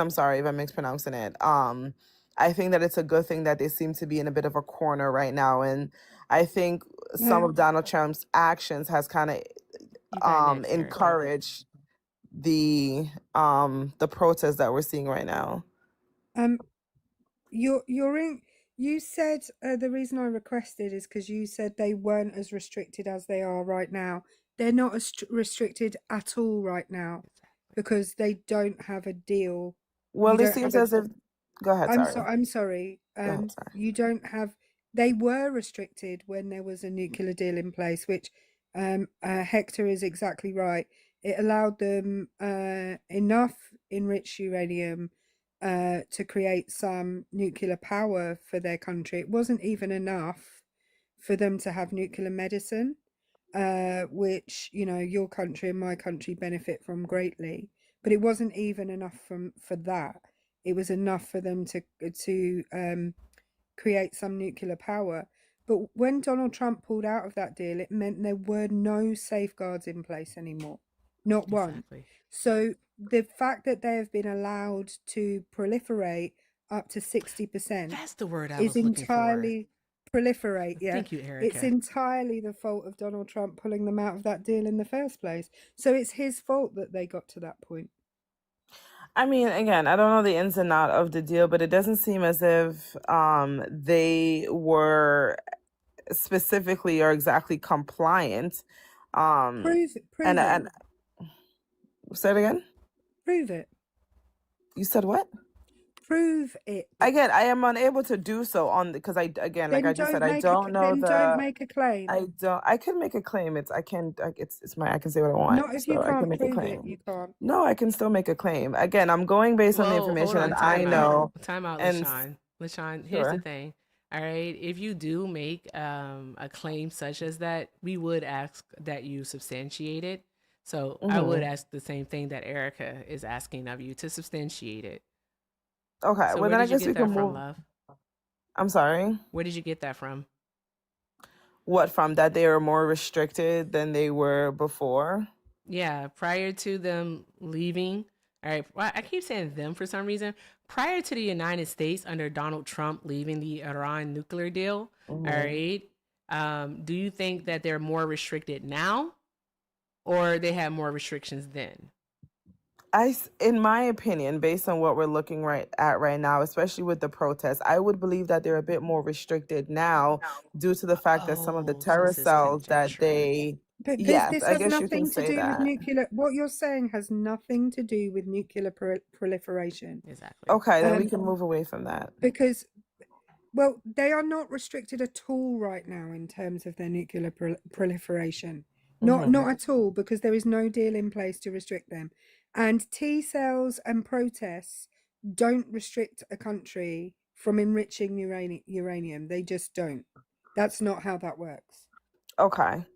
I'm sorry if I'm mispronouncing it. I think that it's a good thing that they seem to be in a bit of a corner right now, and I think some of Donald Trump's actions has kind of encouraged the protests that we're seeing right now. You said the reason I requested is because you said they weren't as restricted as they are right now. They're not as restricted at all right now because they don't have a deal. Well, it seems as if. Go ahead. I'm sorry. You don't have. They were restricted when there was a nuclear deal in place, which Hector is exactly right. It allowed them enough enriched uranium to create some nuclear power for their country. It wasn't even enough for them to have nuclear medicine, which, you know, your country and my country benefit from greatly. But it wasn't even enough for that. It was enough for them to create some nuclear power. But when Donald Trump pulled out of that deal, it meant there were no safeguards in place anymore. Not one. So the fact that they have been allowed to proliferate up to 60%. That's the word I is was looking entirely proliferate. Yeah. Thank you, Erica. It's entirely the fault of Donald Trump pulling them out of that deal in the first place. So it's his fault that they got to that point. I mean, again, I don't know the ins and outs of the deal, but it doesn't seem as if they were specifically or exactly compliant. Prove and it. Say it again. Prove it. You said what? Prove it. Again, I am unable to do so because like I just said, I don't know don't make a claim. I can make a claim. I can say what I want. Not if you I can can't make a prove claim. it, you can't. No, I can still make a claim. Again, I'm going based on the information that I know. Time out, and LaShawn, here's the thing. All right, if you do make a claim such as that, we would ask that you substantiate it. So I would ask the same thing that Erica is asking of you, to substantiate it. Okay, So well then I guess we can move. Love? I'm sorry. Where did you get that from? What from that they are more restricted than they were before? Yeah, prior to them leaving, all right, well, I keep saying them for some reason. Prior to the United States under Donald Trump leaving the Iran nuclear deal, all right, do you think that they're more restricted now or they have more restrictions then? In my opinion, based on what we're looking right now, especially with the protests, I would believe that they're a bit more restricted now due to the fact that some of the Oh, so terror this is cells that conjecture. they, But yes, this I has guess you can nothing to say do with that. nuclear. What you're saying has nothing to do with nuclear proliferation. Exactly. Okay, then we can move away from that. Because, well, they are not restricted at all right now in terms of their nuclear proliferation. Not at all, because there is no deal in place to restrict them. And T cells and protests don't restrict a country from enriching uranium. They just don't. That's not how that works. Okay.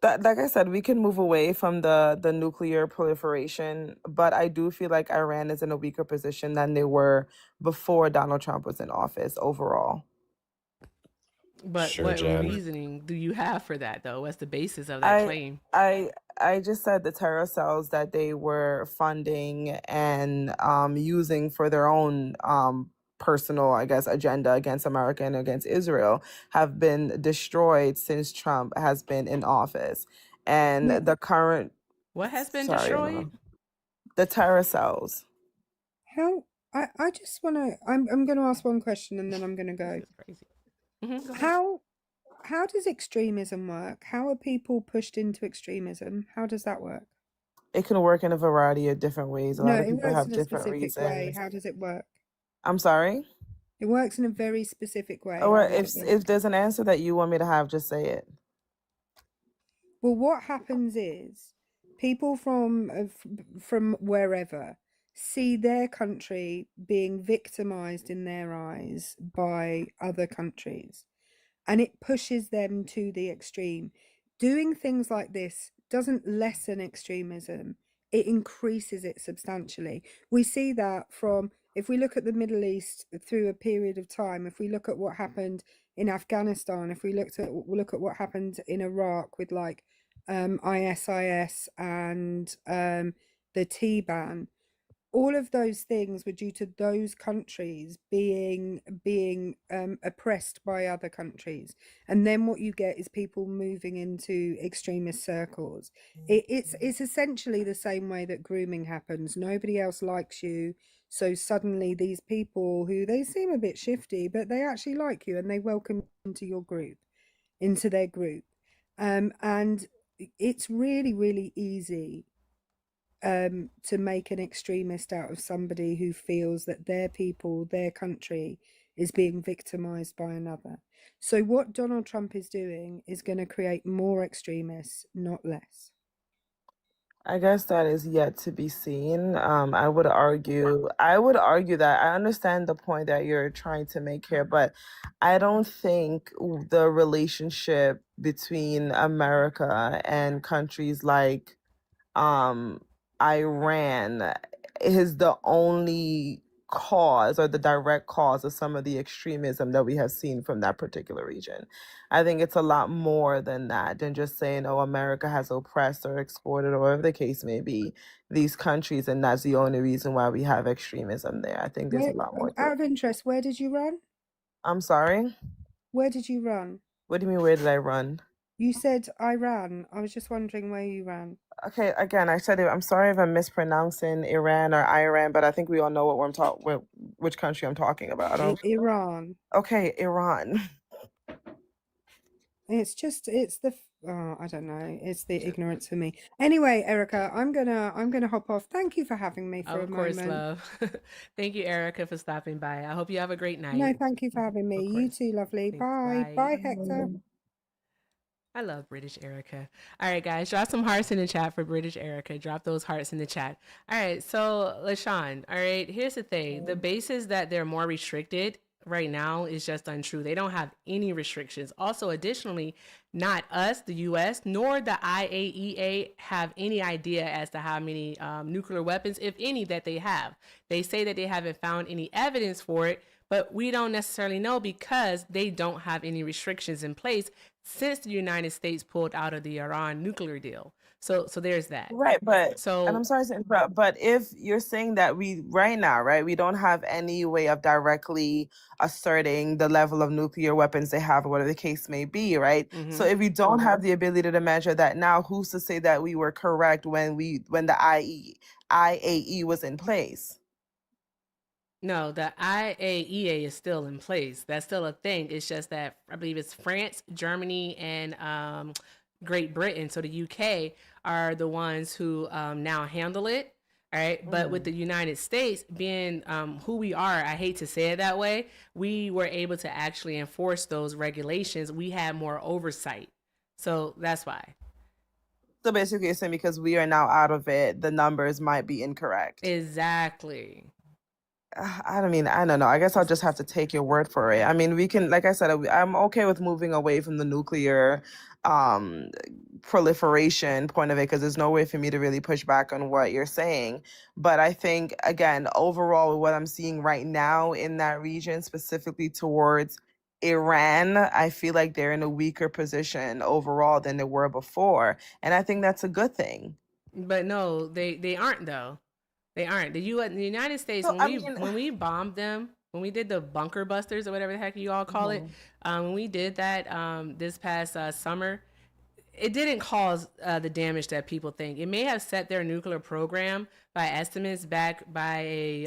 That, like I said, we can move away from the nuclear proliferation, but I do feel like Iran is in a weaker position than they were before Donald Trump was in office overall. But Sure, what Jen. reasoning do you have for that, though? What's the basis of that claim? I just said the terror cells that they were funding and using for their own personal, I guess, agenda against America and against Israel have been destroyed since Trump has been in office. And Yeah. the current What has been sorry, destroyed? Mom. The terror cells. How I just want to I'm going to ask one question and then I'm going to go. This is crazy. Go ahead. How does extremism work? How are people pushed into extremism? How does that work? It can work in a variety of different ways. A No, lot of it people works have in a different specific way. reasons. How does it work? I'm sorry? It works in a very specific way. Or How does it work? if there's an answer that you want me to have, just say it. Well, what happens is people from wherever see their country being victimized in their eyes by other countries, and it pushes them to the extreme. Doing things like this doesn't lessen extremism, it increases it substantially. We see that from, if we look at the Middle East through a period of time, if we look at what happened in Afghanistan, if we look at what happened in Iraq with like ISIS and the Taliban, all of those things were due to those countries being oppressed by other countries, and then what you get is people moving into extremist circles. It's essentially the same way that grooming happens. Nobody else likes you, so suddenly these people who they seem a bit shifty, but they actually like you and they welcome you into their group, and it's really, really easy to make an extremist out of somebody who feels that their people, their country is being victimized by another. So what Donald Trump is doing is going to create more extremists, not less. I guess that is yet to be seen. I would argue that I understand the point that you're trying to make here, but I don't think the relationship between America and countries like Iran is the only cause or the direct cause of some of the extremism that we have seen from that particular region. I think it's a lot more than that, than just saying, oh, America has oppressed or exported or whatever the case may be, these countries, and that's the only reason why we have extremism there. I think there's a lot more to Out it. of interest, where did you run? I'm sorry? Where did you run? What do you mean, where did I run? You said Iran. I was just wondering where you ran. Okay, again, I said it. I'm sorry if I'm mispronouncing Iran or Iran, but I think we all know what which country I'm talking about. I don't. Iran. Okay, Iran. It's the I don't know. It's the ignorance for me. Anyway, Erica, I'm gonna hop off. Thank you for having me for a Of course, moment. love. Thank you, Erica, for stopping by. I hope you have a great night. No, thank you for having me. You too, lovely. Thanks, Bye. bye. Bye, Hector. I love British Erica. All right, guys, drop some hearts in the chat for British Erica. Drop those hearts in the chat. All right, so LaShawn, all right, here's the thing. The basis that they're more restricted right now is just untrue. They don't have any restrictions. Also, additionally, not us, the U.S., nor the IAEA have any idea as to how many nuclear weapons, if any, that they have. They say that they haven't found any evidence for it, But we don't necessarily know because they don't have any restrictions in place since the United States pulled out of the Iran nuclear deal. So there's that. Right, but and So I'm sorry to interrupt, but if you're saying that we right now, right, we don't have any way of directly asserting the level of nuclear weapons they have, or whatever the case may be, right? So if we don't have the ability to measure that now, who's to say that we were correct when the IAE was in place? no, the IAEA is still in place. That's still a thing. It's just that I believe it's France, Germany, and Great Britain. So the UK are the ones who now handle it. All right. But with the United States being who we are, I hate to say it that way, we were able to actually enforce those regulations. We had more oversight. So that's why. So basically, you're saying because we are now out of it, the numbers might be incorrect. Exactly. I don't know. I guess I'll just have to take your word for it. I mean, we can, like I said, I'm okay with moving away from the nuclear proliferation point of it because there's no way for me to really push back on what you're saying. But I think, again, overall, what I'm seeing right now in that region, specifically towards Iran, I feel like they're in a weaker position overall than they were before. And I think that's a good thing. But no, they aren't though. They aren't. The United States, So, when we bombed them, when we did the bunker busters or whatever the heck you all call it, when we did that this past summer, it didn't cause the damage that people think. It may have set their nuclear program by estimates back by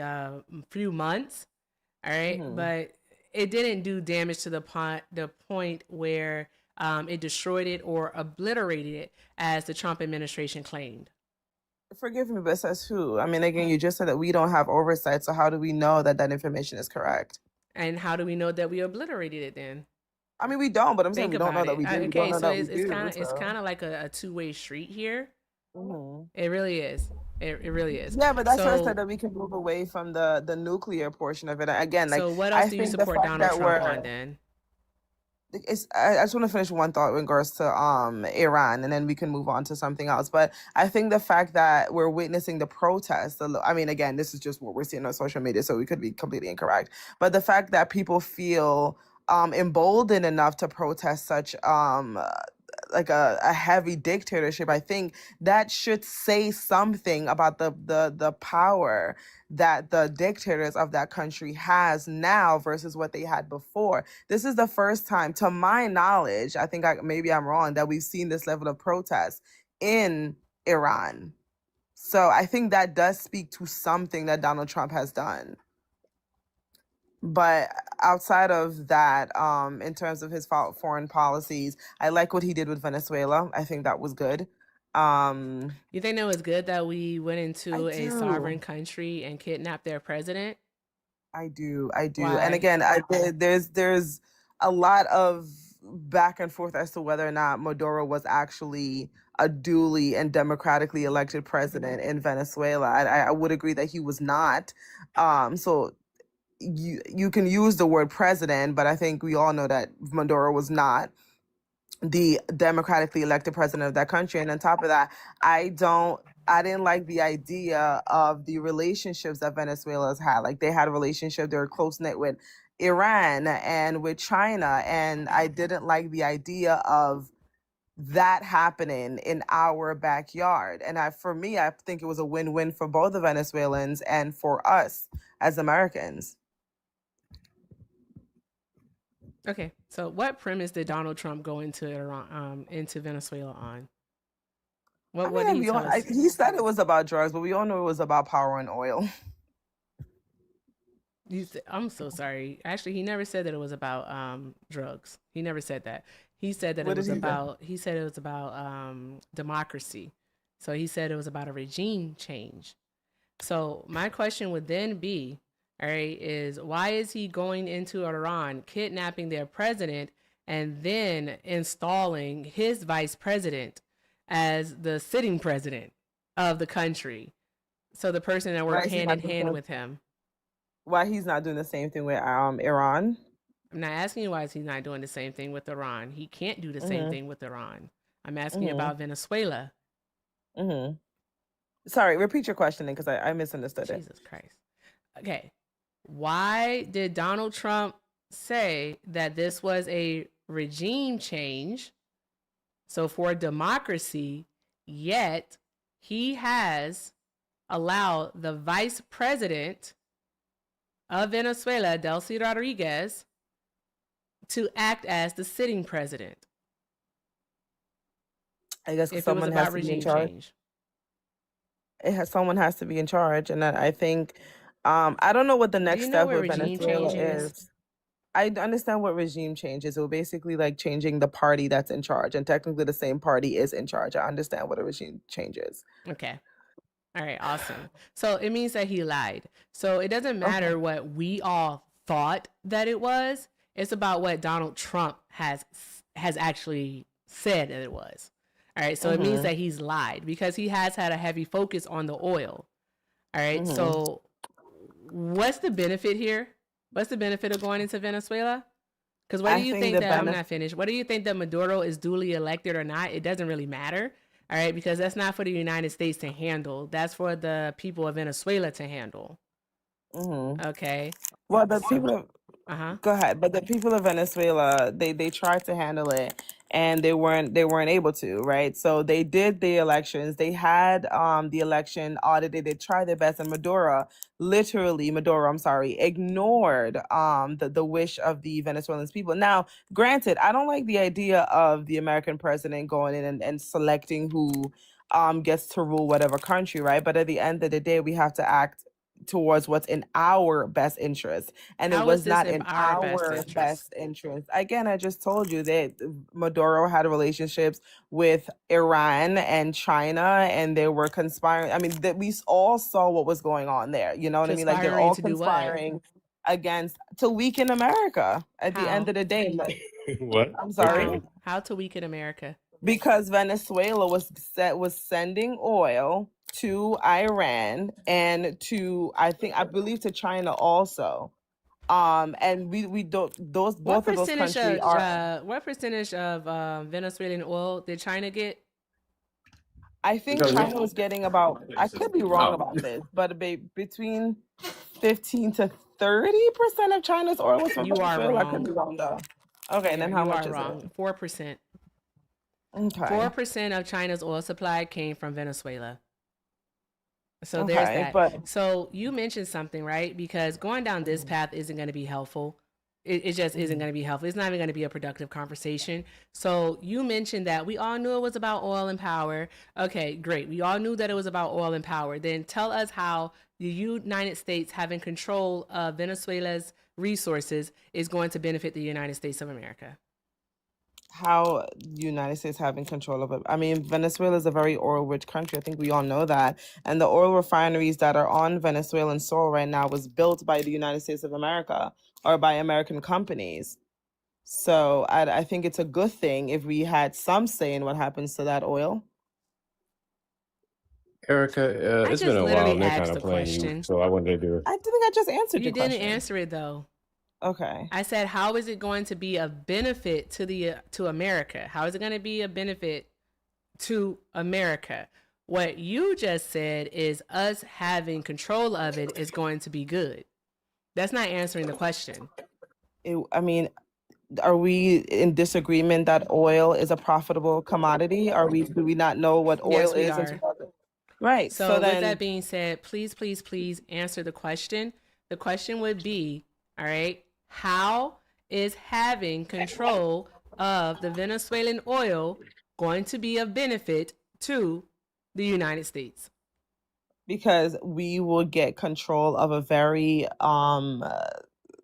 a few months, all right? But it didn't do damage to the point where it destroyed it or obliterated it, as the Trump administration claimed. Forgive me, but says who? I mean, again, you just said that we don't have oversight, so how do we know that that information is correct? And how do we know that we obliterated it then? I mean, we don't, but I'm saying Think we don't know about that it. we did. We Okay, don't know so that we it's do. kind of So. like a two-way street here. Mhm. It really is. It really is. Yeah, but that's why I So said that we can move away from the nuclear portion of it. Again, like so what I else do you think the support fact Donald that Trump we're on then? I just want to finish one thought in regards to Iran, and then we can move on to something else. But I think the fact that we're witnessing the protests, I mean, again, this is just what we're seeing on social media, so we could be completely incorrect. But the fact that people feel emboldened enough to protest such like a heavy dictatorship, I think that should say something about the power that the dictators of that country has now versus what they had before. This is the first time, to my knowledge, I think maybe I'm wrong, that we've seen this level of protest in Iran. So I think that does speak to something that Donald Trump has done. But outside of that, in terms of his foreign policies, I like what he did with Venezuela. I think that was good. You think it was good that we went into I a sovereign do. country and kidnapped their president? I do. And Why? again, there's a lot of back and forth as to whether or not Maduro was actually a duly and democratically elected president in Venezuela. I would agree that he was not. So you can use the word president, but I think we all know that Maduro was not the democratically elected president of that country. And on top of that, I didn't like the idea of the relationships that Venezuela's had. Like they had a relationship, they were close knit with Iran and with China. And I didn't like the idea of that happening in our backyard. And for me, I think it was a win-win for both the Venezuelans and for us as Americans. Okay, so what premise did Donald Trump go into Iran, into Venezuela on? What did he tell us? He said it was about drugs, but we all know it was about power and oil. I'm so sorry. Actually, he never said that it was about drugs. He never said that. He said that What it was did he say? about. He said it was about democracy. So he said it was about a regime change. So my question would then be, all right, is why is he going into Iran, kidnapping their president, and then installing his vice president as the sitting president of the country? So the person that worked hand in hand with him. Why he's not doing the same thing with Iran? I'm not asking you why he's not doing the same thing with Iran. He can't do the same thing with Iran. I'm asking you about Venezuela. Sorry, repeat your question because I misunderstood it. Jesus Christ. Okay. Why did Donald Trump say that this was a regime change? So for democracy, yet he has allowed the vice president of Venezuela, Delcy Rodriguez, to act as the sitting president. I guess If it was someone has about to be in regime charge. change. Someone has to be in charge, and I think I don't know what the Do next you know step what with regime Venezuela change is? is. I understand what regime change is. It will basically like changing the party that's in charge, and technically the same party is in charge. I understand what a regime change is. Okay. All right, awesome. So it means that he lied. So it doesn't Okay. matter what we all thought that it was. It's about what Donald Trump has actually said that it was. All right, so it means Mhm. that he's lied because he has had a heavy focus on the oil. All right, Mhm. so what's the benefit here? What's the benefit of going into Venezuela? Because whether I you think think the that I'm benefit. not finished, whether you think that Maduro is duly elected or not, it doesn't really matter. All right, because that's not for the United States to handle. That's for the people of Venezuela to handle. Mhm. Okay. Well, the people of Uh-huh. Go ahead. But the people of Venezuela, they tried to handle it and they weren't able to, right? So they did the elections. They had the election audited. They tried their best, and Maduro, I'm sorry, ignored the wish of the Venezuelan people. Now, granted, I don't like the idea of the American president going in and selecting who gets to rule whatever country, right? But at the end of the day, we have to act towards what's in our best interest, and it How is was this not in in our best our interest? best interest. Again, I just told you that Maduro had relationships with Iran and China, and they were conspiring. I mean, that we all saw what was going on there. You know what I mean? Like they're Conspiring all to do what? conspiring to weaken America. At the end How? of the day, like, What? I'm sorry. Okay. How to weaken America? Because Venezuela was sending oil to Iran and to I believe to China also. And we don't those What both of those countries are. what percentage of Venezuelan oil did China get? I think No, China was getting about. I could be wrong about this, but between 15 to 30% of China's oil was from You are Venezuela. I could be wrong. wrong though. Okay, and then how You much are is wrong. it? 4%. Okay. 4% of China's oil supply came from Venezuela. So there's Okay, that. but So you mentioned something, right? Because going down this path isn't going to be helpful. It just isn't going to be helpful. It's not even going to be a productive conversation. So you mentioned that we all knew it was about oil and power. Okay, great. We all knew that it was about oil and power. Then tell us how the United States having control of Venezuela's resources is going to benefit the United States of America. how the United States having control of it. I mean, Venezuela is a very oil-rich country. I think we all know that. And the oil refineries that are on Venezuelan soil right now was built by the United States of America or by American companies. So I think it's a good thing if we had some say in what happens to that oil. Erica, I it's been just a while literally and they're asked kind a of playing you, question. so I wanted to do I think I just answered You your didn't question. answer it though. Okay. I said, how is it going to be a benefit to America? How is it going to be a benefit to America? What you just said is us having control of it is going to be good. That's not answering the question. I mean, are we in disagreement that oil is a profitable commodity? Do we not know what oil Yes, we is? are. Right. So with that being said, please, please, please answer the question. The question would be, all right, how is having control of the Venezuelan oil going to be of benefit to the United States? Because we will get control of a very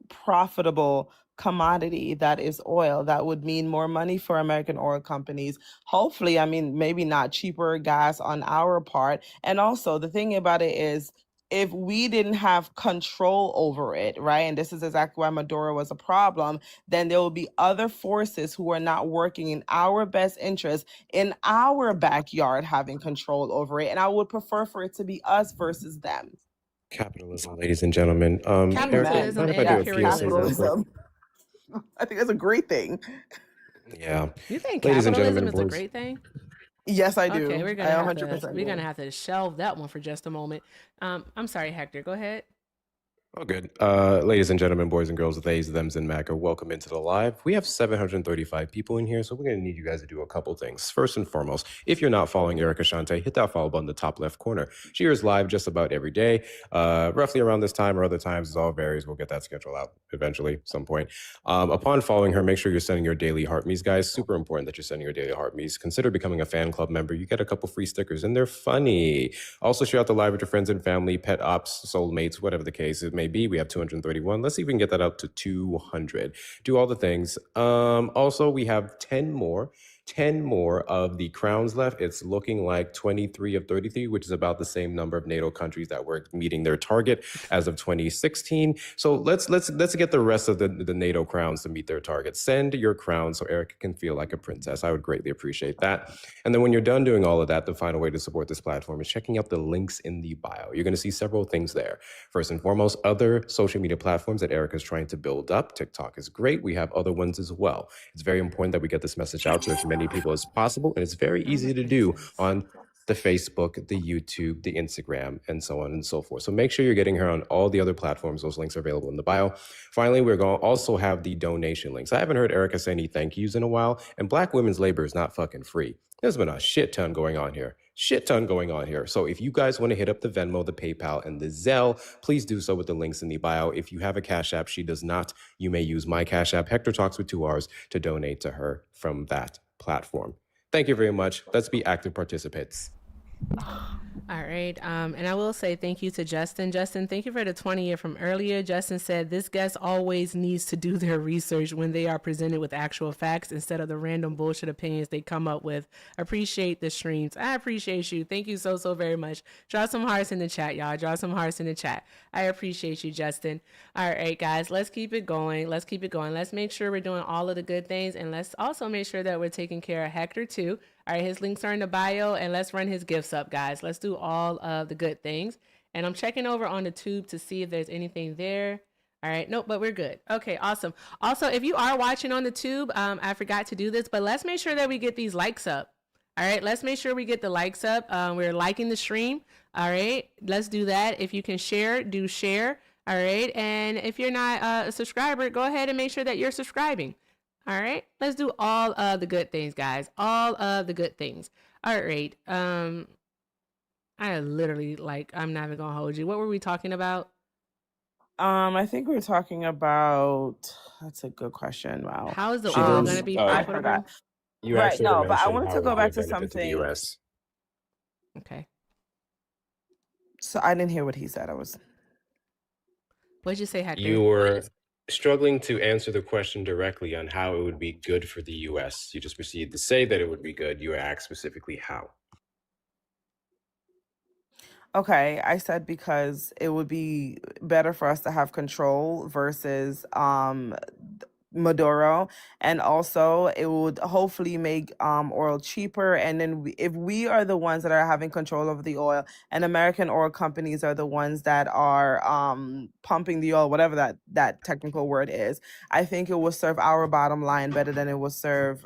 profitable commodity that is oil. That would mean more money for American oil companies. Hopefully, I mean, maybe not cheaper gas on our part. And also, the thing about it is, if we didn't have control over it, right, and this is exactly why Maduro was a problem, then there will be other forces who are not working in our best interest in our backyard having control over it. And I would prefer for it to be us versus them. capitalism, ladies and gentlemen. Erica, Capitalism mind if I and do a Yes, PSA real quick? imperialism. capitalism. I think that's a great thing. Yeah. You think Ladies and gentlemen, capitalism is a boys. great thing? Yes, I do. Okay, we're I gonna have 100% to we're do. gonna have to shelve that one for just a moment. I'm sorry, Hector. Go ahead. Oh, good. Ladies and gentlemen, boys and girls, theys, thems, and MAGA, welcome into the live. We have 735 people in here, so we're going to need you guys to do a couple things. First and foremost, if you're not following Erica Shante, hit that follow button in the top left corner. She is live just about every day, roughly around this time or other times. It all varies. We'll get that schedule out eventually, some point. Upon following her, make sure you're sending your daily heart me's, guys. Super important that you're sending your daily heart me's. Consider becoming a fan club member. You get a couple free stickers, and they're funny. Also, share out the live with your friends and family, pet ops, soulmates, whatever the case it may be. We have 231. Let's see if we can get that up to 200. Do all the things. Also, we have 10 more of the crowns left. It's looking like 23 of 33, which is about the same number of NATO countries that were meeting their target as of 2016. So let's get the rest of the NATO crowns to meet their target. Send your crown so Erica can feel like a princess. I would greatly appreciate that. And then when you're done doing all of that, the final way to support this platform is checking out the links in the bio. You're going to see several things there. First and foremost, other social media platforms that Erica's trying to build up. TikTok is great. We have other ones as well. It's very important that we get this message out to as many people as possible, and it's very easy to do on the Facebook, the YouTube, the Instagram, and so on and so forth. So make sure you're getting her on all the other platforms. Those links are available in the bio. Finally, we're going to also have the donation links. I haven't heard Erica say any thank yous in a while, and Black women's labor is not fucking free. There's been a shit ton going on here. So if you guys want to hit up the Venmo, the PayPal, and the Zelle, please do so with the links in the bio. If you have a Cash App, she does not, you may use my Cash App, Hector Talks with 2 R's, to donate to her from that platform. Thank you very much. Let's be active participants. All right. And I will say thank you to Justin. Justin, thank you for the 20 from earlier. Justin said this guest always needs to do their research when they are presented with actual facts instead of the random bullshit opinions they come up with. Appreciate the streams. I appreciate you. Thank you so very much. Draw some hearts in the chat, y'all. Draw some hearts in the chat. I appreciate you, Justin. All right, guys, let's keep it going. Let's make sure we're doing all of the good things, and let's also make sure that we're taking care of Hector too. All right, his links are in the bio, and let's run his gifts up, guys. Let's do all of the good things. And I'm checking over on the tube to see if there's anything there. All right, nope, but we're good. Okay, awesome. Also, if you are watching on the tube, I forgot to do this, but let's make sure that we get these likes up. All right, let's make sure we get the likes up. We're liking the stream. All right, let's do that. If you can share, do share. All right, and if you're not a subscriber, go ahead and make sure that you're subscribing. All right, let's do all of the good things, guys. All of the good things. All right. I literally, I'm not even gonna hold you. What were we talking about? I think we were talking about. That's a good question. Wow. How is the oil gonna be profitable? I forgot. You Right. No, but I mentioned wanted how to it go would be back a to benefit to the something. US. Okay. So I didn't hear what he said. What'd you say, Hector? You were struggling to answer the question directly on how it would be good for the US. You just proceeded to say that it would be good. You asked specifically how. Okay, I said because it would be better for us to have control versus Maduro, and also it would hopefully make oil cheaper. And then if we are the ones that are having control over the oil, and American oil companies are the ones that are pumping the oil, whatever that technical word is, I think it will serve our bottom line better than it will serve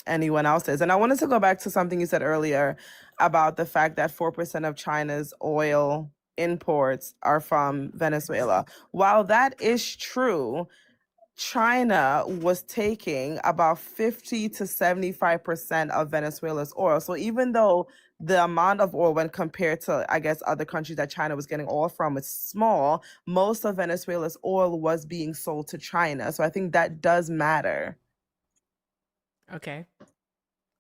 anyone else's. And I wanted to go back to something you said earlier about the fact that 4% of China's oil imports are from Venezuela. While that is true, China was taking about 50 to 75% of Venezuela's oil. So even though the amount of oil when compared to, I guess, other countries that China was getting oil from is small, most of Venezuela's oil was being sold to China. So I think that does matter. Okay.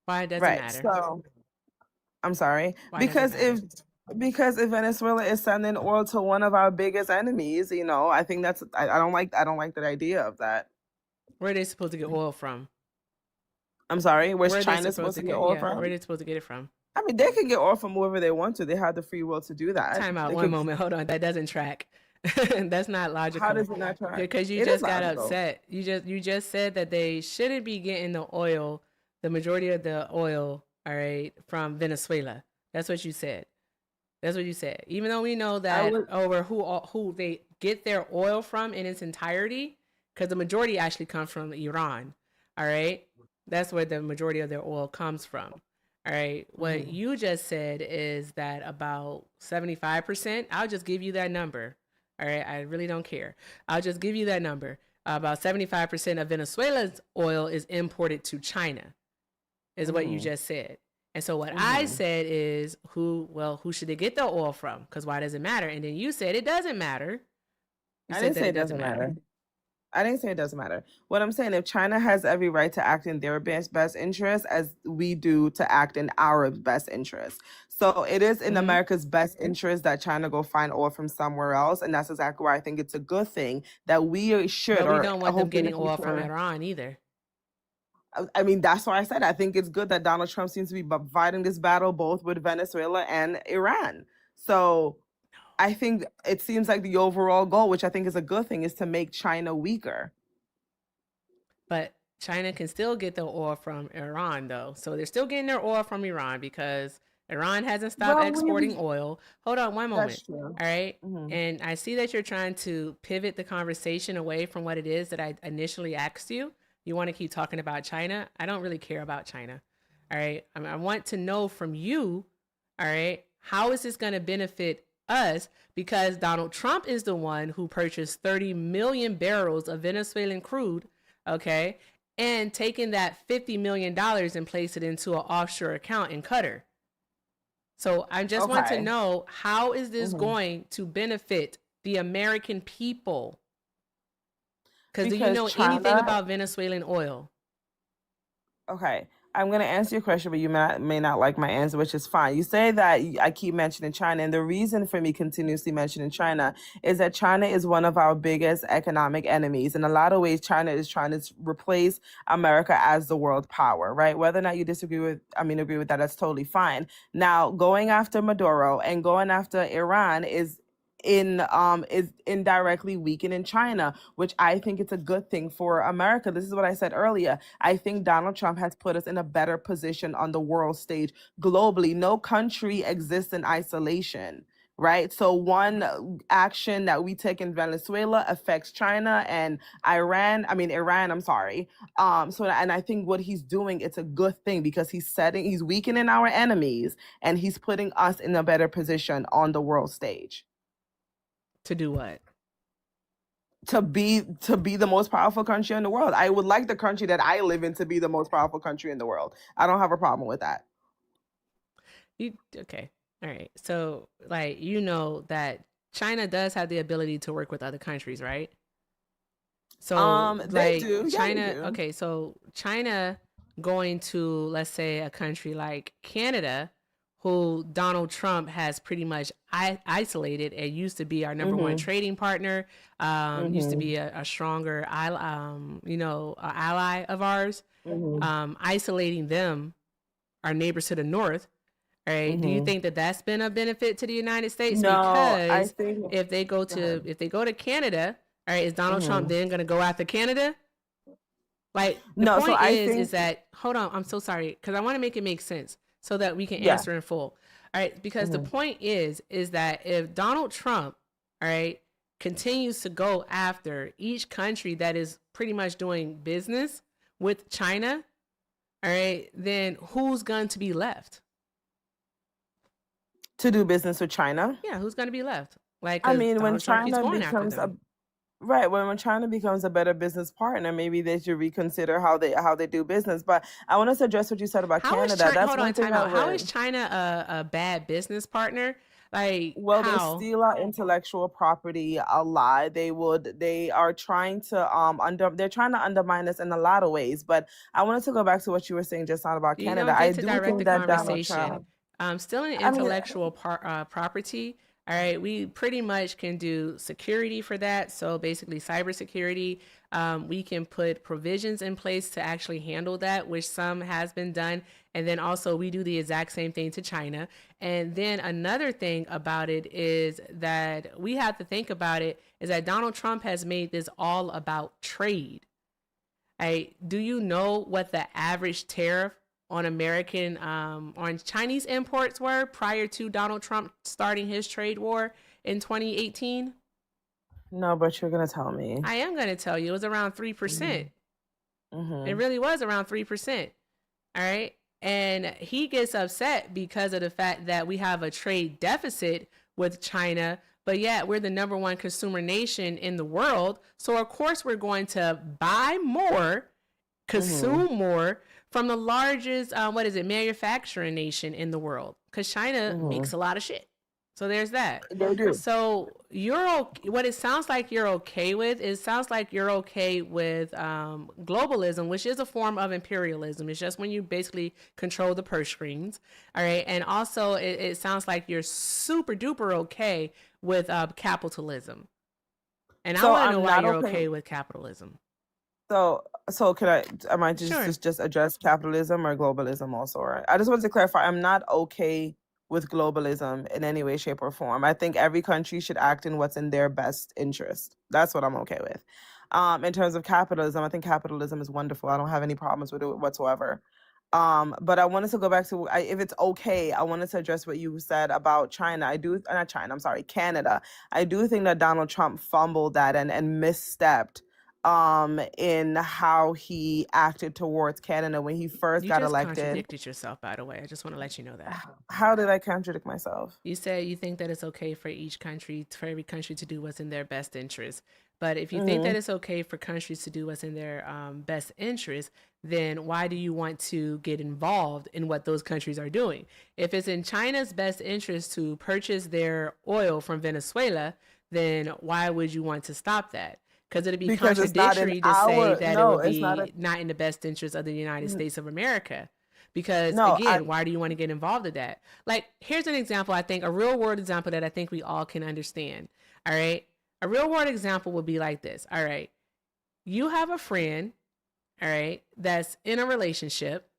Why does it Right. matter? So I'm sorry. Why does it Because if Venezuela is sending oil to one of our biggest enemies, I think that's I don't like that idea of that. Where are they supposed to get oil from? I'm sorry. Where's Where are they China supposed to get oil from? Where are they supposed to get it from? I mean, they can get oil from wherever they want to. They have the free will to do that. Time out. They One could- moment. Hold on. That doesn't track. That's not logical. How does it not track? Because you It just is got logical. upset. You just said that they shouldn't be getting the oil, the majority of the oil, all right, from Venezuela. That's what you said. That's what you said. Even though we know that over who they get their oil from in its entirety, because the majority actually comes from Iran. All right, that's where the majority of their oil comes from. All right, what you just said is that about 75%. I'll just give you that number. All right, I really don't care. I'll just give you that number. About 75% of Venezuela's oil is imported to China, is what you just said. And so what I said is, who should they get the oil from? Because why does it matter? And then you said it doesn't matter. I didn't say it doesn't matter. I didn't say it doesn't matter. What I'm saying, if China has every right to act in their best interest, as we do to act in our best interest. So it is in America's best interest that China go find oil from somewhere else. And that's exactly why I think it's a good thing that we should. But we don't want them getting oil from Iran either. I mean, that's why I said I think it's good that Donald Trump seems to be fighting this battle both with Venezuela and Iran. So I think it seems like the overall goal, which I think is a good thing, is to make China weaker. But China can still get the oil from Iran, though. So they're still getting their oil from Iran because Iran hasn't stopped exporting oil. Hold on one moment. That's true. All right. And I see that you're trying to pivot the conversation away from what it is that I initially asked you. You want to keep talking about China? I don't really care about China. All right. I want to know from you, all right, how is this going to benefit us? Because Donald Trump is the one who purchased 30 million barrels of Venezuelan crude, okay, and taking that $50 million and place it into an offshore account in Qatar. So I just want to know, how is this going to benefit the American people? Because do you know anything about Venezuelan oil? Okay. I'm going to answer your question, but you may not like my answer, which is fine. You say that I keep mentioning China, and the reason for me continuously mentioning China is that China is one of our biggest economic enemies. In a lot of ways, China is trying to replace America as the world power, right? Whether or not you agree with that, that's totally fine. Now, going after Maduro and going after Iran is indirectly weakening China, which I think it's a good thing for America. This is what I said earlier. I think Donald Trump has put us in a better position on the world stage globally. No country exists in isolation, right? So one action that we take in Venezuela affects China and Iran, I'm sorry. And I think what he's doing, it's a good thing because he's weakening our enemies and he's putting us in a better position on the world stage. To do what? To be the most powerful country in the world. I would like the country that I live in to be the most powerful country in the world. I don't have a problem with that. Okay. All right. So, that China does have the ability to work with other countries, right? So, they do. China. Yeah, they do. Okay. So, China going to, let's say, a country like Canada, who Donald Trump has pretty much isolated and used to be our number one trading partner, used to be a stronger ally of ours, isolating them, our neighbors to the north. All right. Do you think that that's been a benefit to the United States? No, because I think if they go to Canada, all right, is Donald Trump then going to go after Canada? Like the point is that, hold on, I'm so sorry, because I want to make it make sense so that we can answer in full. All right, because the point is that if Donald Trump, all right, continues to go after each country that is pretty much doing business with China, all right, then who's going to be left? To do business with China? Yeah, who's going to be left? Like, when China becomes when China becomes a better business partner, maybe they should reconsider how they do business. But I want to address what you said about Canada. How is China a bad business partner? Like, they steal our intellectual property a lot. They are trying to they're trying to undermine us in a lot of ways. But I wanted to go back to what you were saying just now about Canada. I do think that Donald Trump, still in intellectual property. All right, we pretty much can do security for that. So basically cybersecurity, we can put provisions in place to actually handle that, which some has been done. And then also we do the exact same thing to China. And then another thing about it is that we have to think about it is that Donald Trump has made this all about trade. Do you know what the average tariff on on Chinese imports were prior to Donald Trump starting his trade war in 2018? No, but you're going to tell me. I am going to tell you. It was around 3%. It really was around 3%. All right. And he gets upset because of the fact that we have a trade deficit with China, but yet we're the number one consumer nation in the world. So of course we're going to buy more, consume more from the largest manufacturing nation in the world, because China makes a lot of shit. So there's that. They do. So what it sounds like you're okay with, it sounds like you're okay with globalism, which is a form of imperialism. It's just when you basically control the purse strings. All right. And also it sounds like you're super duper okay with capitalism. And I So want to know I'm why not you're okay. okay with capitalism. So am I just address capitalism or globalism also? Right? I just wanted to clarify, I'm not okay with globalism in any way, shape, or form. I think every country should act in what's in their best interest. That's what I'm okay with. In terms of capitalism, I think capitalism is wonderful. I don't have any problems with it whatsoever. But I wanted to go back to, if it's okay, I wanted to address what you said about China. Canada. I do think that Donald Trump fumbled that and misstepped in how he acted towards Canada when he first You got just elected. contradicted yourself, by the way. I just want to let you know that. How did I contradict myself? You say you think that it's okay for every country to do what's in their best interest. But if you think that it's okay for countries to do what's in their best interest, then why do you want to get involved in what those countries are doing? If it's in China's best interest to purchase their oil from Venezuela, then why would you want to stop that? Because it'd be Because it's not in contradictory to say our that it no, would it's be not a not in the best interest of the United States of America. Because no. again, why do you want to get involved in that? Like, here's an example, I think, a real world example that I think we all can understand. All right. A real world example would be like this. All right. You have a friend, all right, that's in a relationship.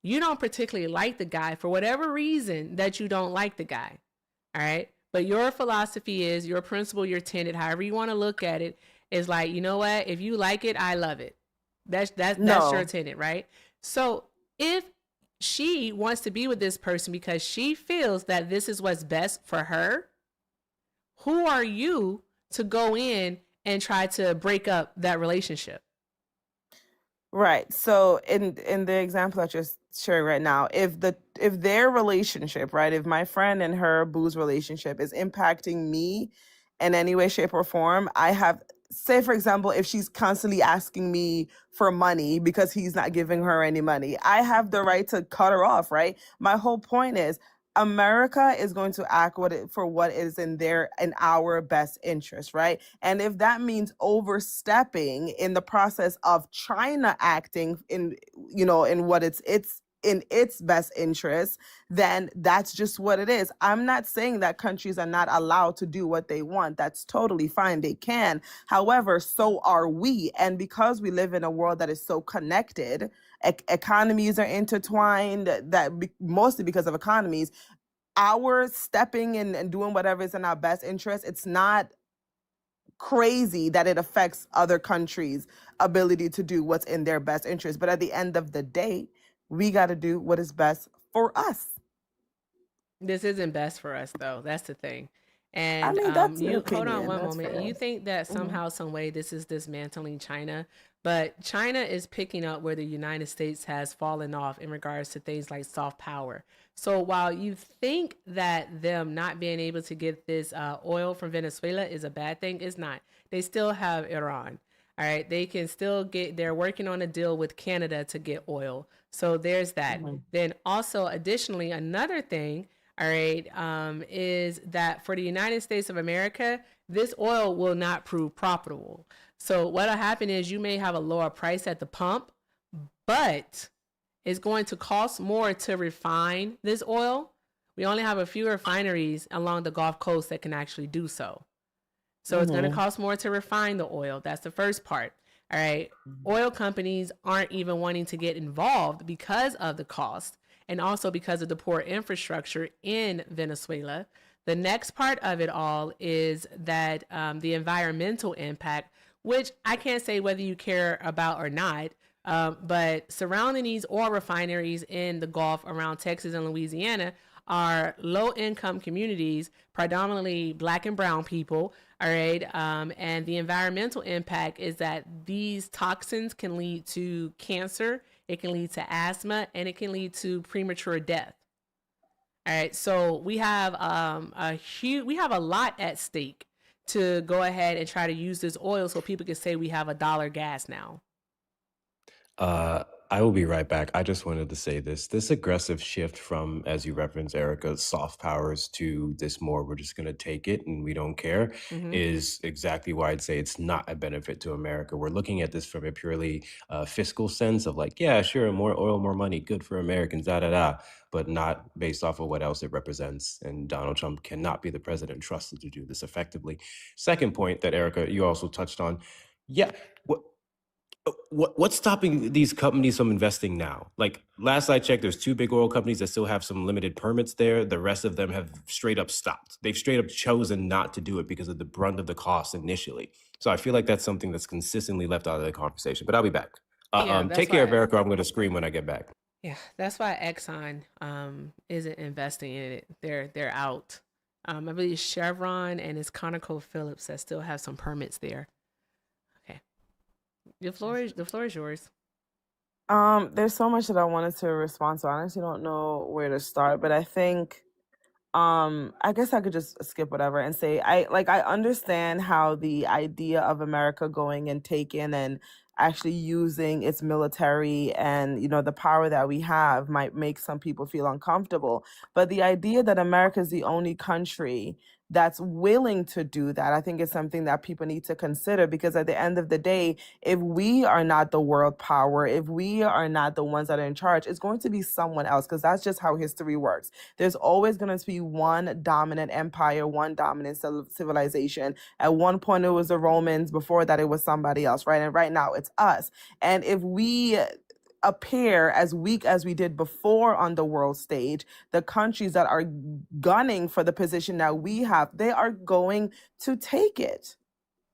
You don't particularly like the guy for whatever reason that you don't like the guy. All right. But your philosophy is, your principle, your tenet, however you want to look at it, is like, you know what? If you like it, I love it. That's your tenet, right? So if she wants to be with this person because she feels that this is what's best for her, who are you to go in and try to break up that relationship? Right. So in the example that you're sharing right now, if their relationship, right, if my friend and her boo's relationship is impacting me in any way, shape, or form, say for example, if she's constantly asking me for money because he's not giving her any money, I have the right to cut her off, right? My whole point is, America is going to act for what is in our best interest, right? And if that means overstepping in the process of China acting in what it's in its best interest, then that's just what it is. I'm not saying that countries are not allowed to do what they want. That's totally fine. They can. However, so are we. And because we live in a world that is so connected, economies are intertwined, mostly because of economies, our stepping in and doing whatever is in our best interest, it's not crazy that it affects other countries' ability to do what's in their best interest. But at the end of the day, we got to do what is best for us. This isn't best for us, though. That's the thing. And I mean, that's your you opinion. hold on one That's moment. fair. You think that somehow, some way, this is dismantling China, but China is picking up where the United States has fallen off in regards to things like soft power. So while you think that them not being able to get this oil from Venezuela is a bad thing, it's not. They still have Iran. All right, they can still they're working on a deal with Canada to get oil. So there's that. Then also, additionally, another thing, all right, is that for the United States of America, this oil will not prove profitable. So what'll happen is you may have a lower price at the pump, but it's going to cost more to refine this oil. We only have a few refineries along the Gulf Coast that can actually do so. So it's going to cost more to refine the oil. That's the first part. All right. Oil companies aren't even wanting to get involved because of the cost and also because of the poor infrastructure in Venezuela. The next part of it all is that the environmental impact, which I can't say whether you care about or not, but surrounding these oil refineries in the Gulf around Texas and Louisiana are low-income communities, predominantly Black and brown people, all right? And the environmental impact is that these toxins can lead to cancer, it can lead to asthma, and it can lead to premature death. All right, so we have we have a lot at stake to go ahead and try to use this oil so people can say we have $1 gas now. I will be right back. I just wanted to say this aggressive shift from, as you referenced, Erica, soft powers to this more, we're just going to take it and we don't care, is exactly why I'd say it's not a benefit to America. We're looking at this from a purely fiscal sense of like, yeah, sure, more oil, more money, good for Americans, but not based off of what else it represents. And Donald Trump cannot be the president trusted to do this effectively. Second point that Erica, you also touched on. Yeah. What's stopping these companies from investing now? Like last I checked, there's 2 big oil companies that still have some limited permits there. The rest of them have straight up stopped. They've straight up chosen not to do it because of the brunt of the cost initially. So I feel like that's something that's consistently left out of the conversation. But I'll be back. Take care of Erica. I'm going to scream when I get back. Yeah, that's why Exxon isn't investing in it. They're out. I believe Chevron and it's ConocoPhillips that still have some permits there. The floor is yours. There's so much that I wanted to respond to. I honestly don't know where to start, but I think I guess I could just skip whatever and say I understand how the idea of America going and taking and actually using its military and the power that we have might make some people feel uncomfortable. But the idea that America is the only country that's willing to do that, I think is something that people need to consider, because at the end of the day, if we are not the world power, if we are not the ones that are in charge, it's going to be someone else, because that's just how history works. There's always going to be one dominant empire, one dominant civilization. At one point, it was the Romans. Before that, it was somebody else, right? And right now, it's us. And if we appear as weak as we did before on the world stage, the countries that are gunning for the position that we have, they are going to take it.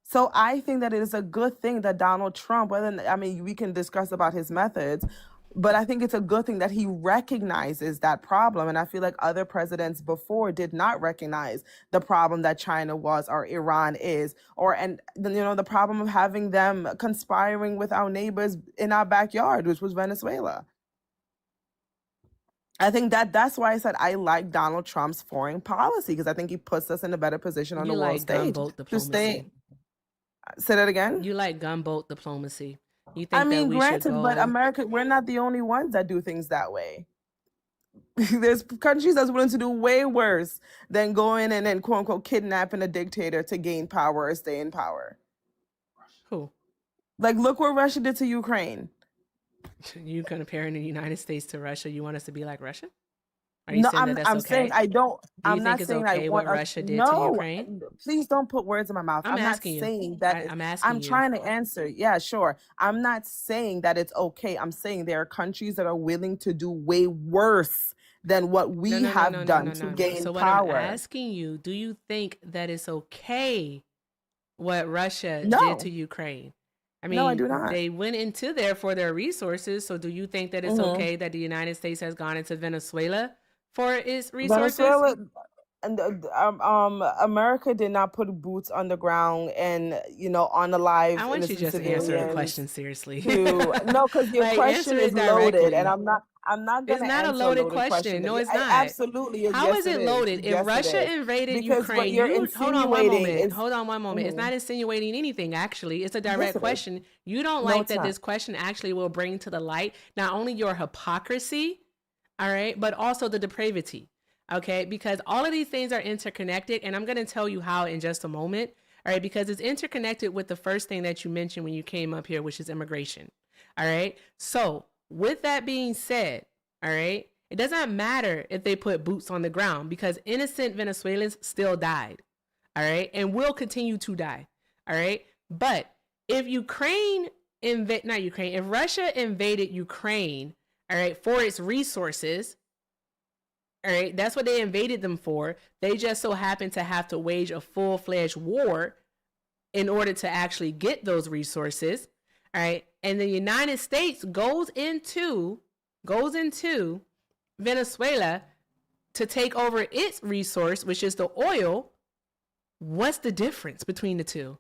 So I think that it is a good thing that Donald Trump, we can discuss about his methods, but I think it's a good thing that he recognizes that problem. And I feel like other presidents before did not recognize the problem that China was or Iran is, the problem of having them conspiring with our neighbors in our backyard, which was Venezuela. I think that's why I said I like Donald Trump's foreign policy, because I think he puts us in a better position on the world stage to stay. Say that again? You like gunboat diplomacy. You think that we granted, should go... but America, we're not the only ones that do things that way. There's countries that's willing to do way worse than going and then, quote unquote, kidnapping a dictator to gain power or stay in power. Who? Like, look what Russia did to Ukraine. You comparing the United States to Russia? You want us to be like Russia? Are No, saying that I'm saying I don't. Do you I'm think not it's saying okay I what want Russia did to No, Ukraine? please don't put words in my mouth. I'm not asking you. saying that. I'm asking I'm you. trying to answer. Yeah, sure. I'm not saying that it's okay. I'm saying there are countries that are willing to do way worse than what we have done to gain So what power. I'm asking you, do you think that it's okay what Russia No. did to Ukraine? I mean, No, I do not. They went into there for their resources. So do you think that it's okay that the United States has gone into Venezuela for its resources? Venezuela and America did not put boots on the ground and on the lives. I want you just to answer the question seriously. No, because your Like, question answer is it loaded, directly. and I'm not It's gonna not a answer loaded question. No, it's not. Absolutely. How Yes, is it is. loaded? Yes, If it Russia is. invaded Because what Ukraine, you're hold on one insinuating moment. is- Hold on one moment. It's Mhm. not insinuating anything, actually. It's a Yes, direct it is. question. You don't No, like it's that not. this question actually will bring to the light not only your hypocrisy, all right, but also the depravity, okay? Because all of these things are interconnected, and I'm going to tell you how in just a moment, all right? Because it's interconnected with the first thing that you mentioned when you came up here, which is immigration, all right? So with that being said, all right, it doesn't matter if they put boots on the ground, because innocent Venezuelans still died, all right, and will continue to die, all right? But if if Russia invaded Ukraine, all right, for its resources, all right, that's what they invaded them for. They just so happen to have to wage a full-fledged war in order to actually get those resources, all right? And the United States goes into Venezuela to take over its resource, which is the oil. What's the difference between the two?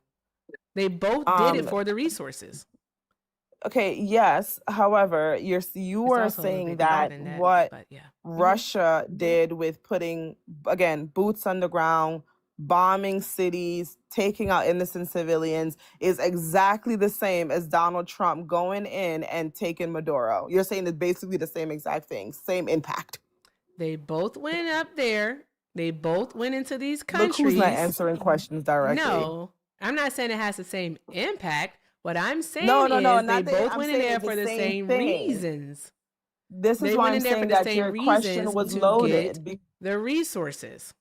They both did it for the resources. Okay, yes. However, you It's are also a little saying bit deeper that than that, what but yeah. Russia did with putting, again, boots on the ground, bombing cities, taking out innocent civilians is exactly the same as Donald Trump going in and taking Maduro. You're saying it's basically the same exact thing, same impact. They both went up there. They both went into these Look who's not countries. answering questions directly. No, I'm not saying it has the same impact. What I'm No, saying no, no, is they not that. both I'm went in saying there it's the for the same same thing. reasons. This is They why went I'm in there for saying the that same your question reasons was to loaded. get the resources.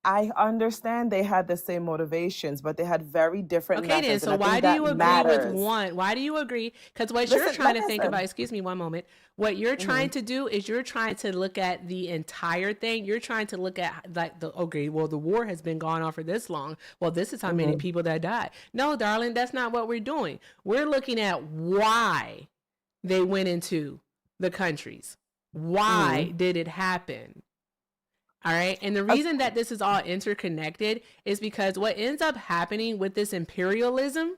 I understand they had the same motivations, but they had very different Okay, then. methods, and So I why think do that you agree with matters. one? Why do you agree? Because what you're Listen, trying like to I think said, about, excuse me one moment, what you're trying to do is you're trying to look at the entire thing. You're trying to look at like okay, well, the war has been going on for this long. Well, this is how many people that died. No, darling, that's not what we're doing. We're looking at why they went into the countries. Why did it happen? All right. And the reason that this is all interconnected is because what ends up happening with this imperialism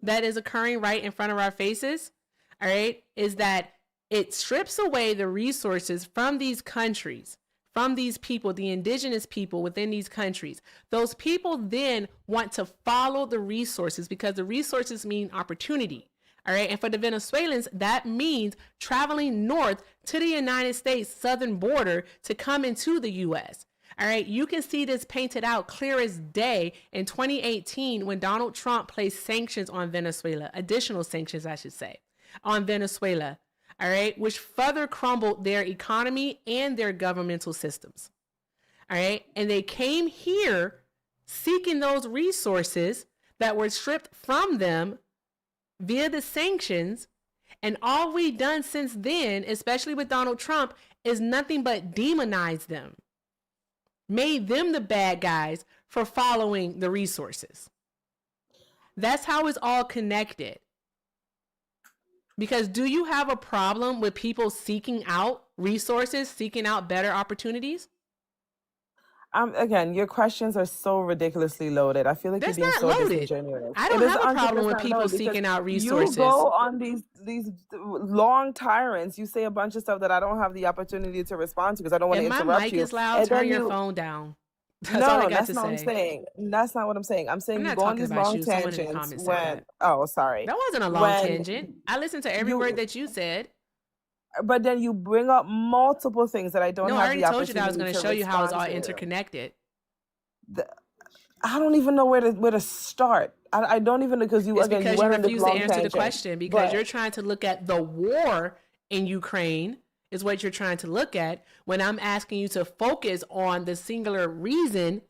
that is occurring right in front of our faces, all right, is that it strips away the resources from these countries, from these people, the indigenous people within these countries. Those people then want to follow the resources because the resources mean opportunity. All right. And for the Venezuelans, that means traveling north to the United States southern border to come into the U.S. All right. You can see this painted out clear as day in 2018 when Donald Trump placed sanctions on Venezuela, additional sanctions, I should say, on Venezuela. All right. Which further crumbled their economy and their governmental systems. All right. And they came here seeking those resources that were stripped from them via the sanctions. And all we've done since then, especially with Donald Trump, is nothing but demonize them, made them the bad guys for following the resources. That's how it's all connected. Because do you have a problem with people seeking out resources, seeking out better opportunities? Again, your questions are so ridiculously loaded. I feel like That's you're being not so loaded. disingenuous. I It don't is have a problem with 100% people loaded because seeking out you resources. go on these long tirades. You say a bunch of stuff that I don't have the opportunity to respond to because I don't want If to my interrupt mic you. is loud, And turn then your you phone down. That's all I no, got that's to not what I'm say. saying. That's not what I'm saying. I'm saying I'm you not go on talking these about long you. Someone in the tangents comments said that. sorry. That wasn't a long When tangent. I listened to every word that you said. but then you bring up multiple things that I don't No, I have already the told you that I was opportunity going to to show you how it's respond all to. interconnected. I don't even know where to start. I don't even know because you It's again you because you went on this refuse to long answer the tangent. question because But you're trying to look at the war in Ukraine is what you're trying to look at when I'm asking you to focus on the singular reason,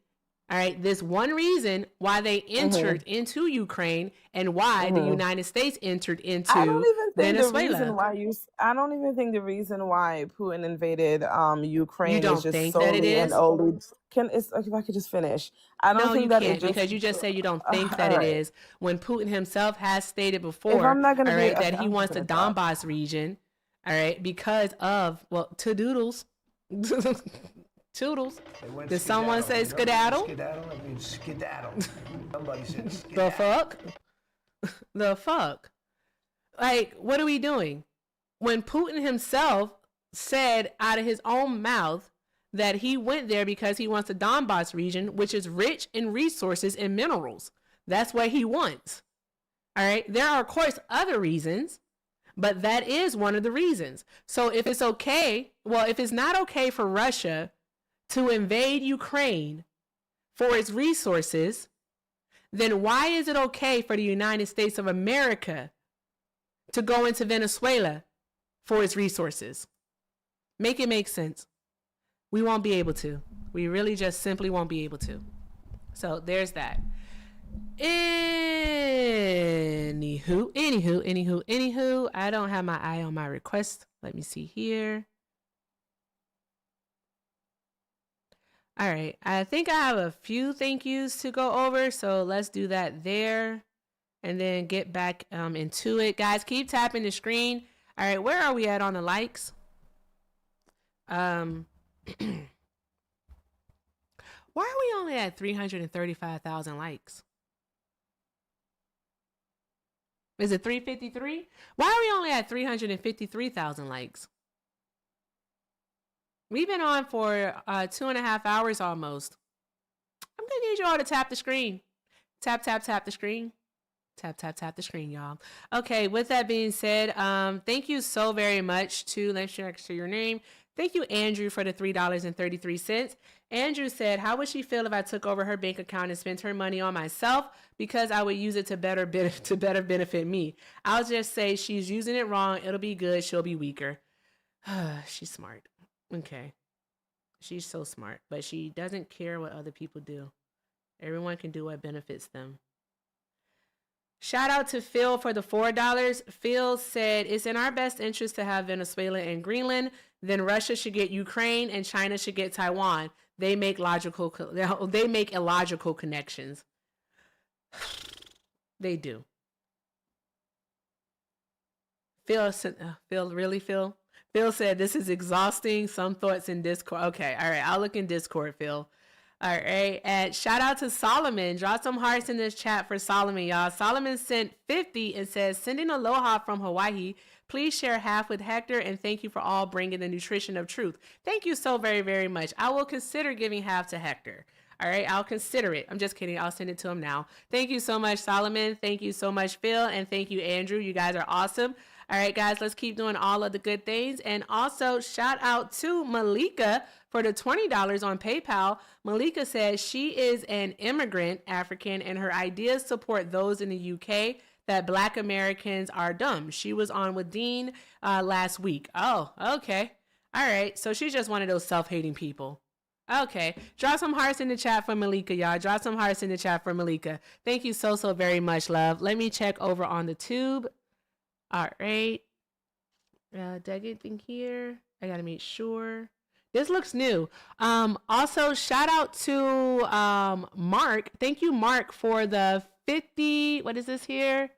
all right, this one reason why they entered into Ukraine and why the United States entered into I don't even think the reason Venezuela. why I don't even think the reason why Putin invaded You Ukraine is don't just think that it solely and is? only if I could just finish. I don't No, you think that it can't just because you just say you don't think that all it right. is when Putin himself has stated If before, I'm not gonna all be right, okay, that he I'm just wants the gonna stop. Donbass region, all right, because of, well, to-doodles. Toodles. Did someone say skedaddle? Skedaddle? I mean skedaddle. Somebody said skedaddle. The fuck? The fuck? Like, what are we doing? When Putin himself said out of his own mouth that he went there because he wants the Donbass region, which is rich in resources and minerals. That's what he wants. All right. There are, of course, other reasons, but that is one of the reasons. So if it's okay, well, if it's not okay for Russia to invade Ukraine for its resources, then why is it okay for the United States of America to go into Venezuela for its resources? Make it make sense. We won't be able to. We really just simply won't be able to. So there's that. Anywho, I don't have my eye on my request. Let me see here. All right, I think I have a few thank yous to go over, so let's do that there and then get back into it. Guys, keep tapping the screen. All right, where are we at on the likes? Why are we only at 335,000 likes? Is it 353? Why are we only at 353,000 likes? We've been on for 2.5 hours almost. I'm gonna need you all to tap the screen. Tap, tap, tap the screen. Tap, tap, tap the screen, y'all. Okay, with that being said, thank you so very much to, let's share your name. Thank you, Andrew, for the $3.33. Andrew said, how would she feel if I took over her bank account and spent her money on myself because I would use it to better benefit me? I'll just say she's using it wrong. It'll be good. She'll be weaker. She's smart. Okay. She's so smart, but she doesn't care what other people do. Everyone can do what benefits them. Shout out to Phil for the $4. Phil said, it's in our best interest to have Venezuela and Greenland. Then Russia should get Ukraine and China should get Taiwan. They make illogical connections. They do. Phil, really, Phil? Phil said, this is exhausting. Some thoughts in Discord. Okay, all right. I'll look in Discord, Phil. All right. And shout out to Solomon. Drop some hearts in this chat for Solomon, y'all. Solomon sent 50 and says, sending aloha from Hawaii. Please share half with Hector, and thank you for all bringing the nutrition of truth. Thank you so very, very much. I will consider giving half to Hector. All right, I'll consider it. I'm just kidding. I'll send it to him now. Thank you so much, Solomon. Thank you so much, Phil. And thank you, Andrew. You guys are awesome. All right, guys, let's keep doing all of the good things. And also shout out to Malika for the $20 on PayPal. Malika says she is an immigrant African and her ideas support those in the UK that Black Americans are dumb. She was on with Dean last week. Oh, okay. All right. So she's just one of those self-hating people. Okay. Drop some hearts in the chat for Malika, y'all. Drop some hearts in the chat for Malika. Thank you so, so very much, love. Let me check over on the tube. All right. Did I get anything here? I got to make sure. This looks new. Also, shout out to Mark. Thank you, Mark, for the 50. What is this here?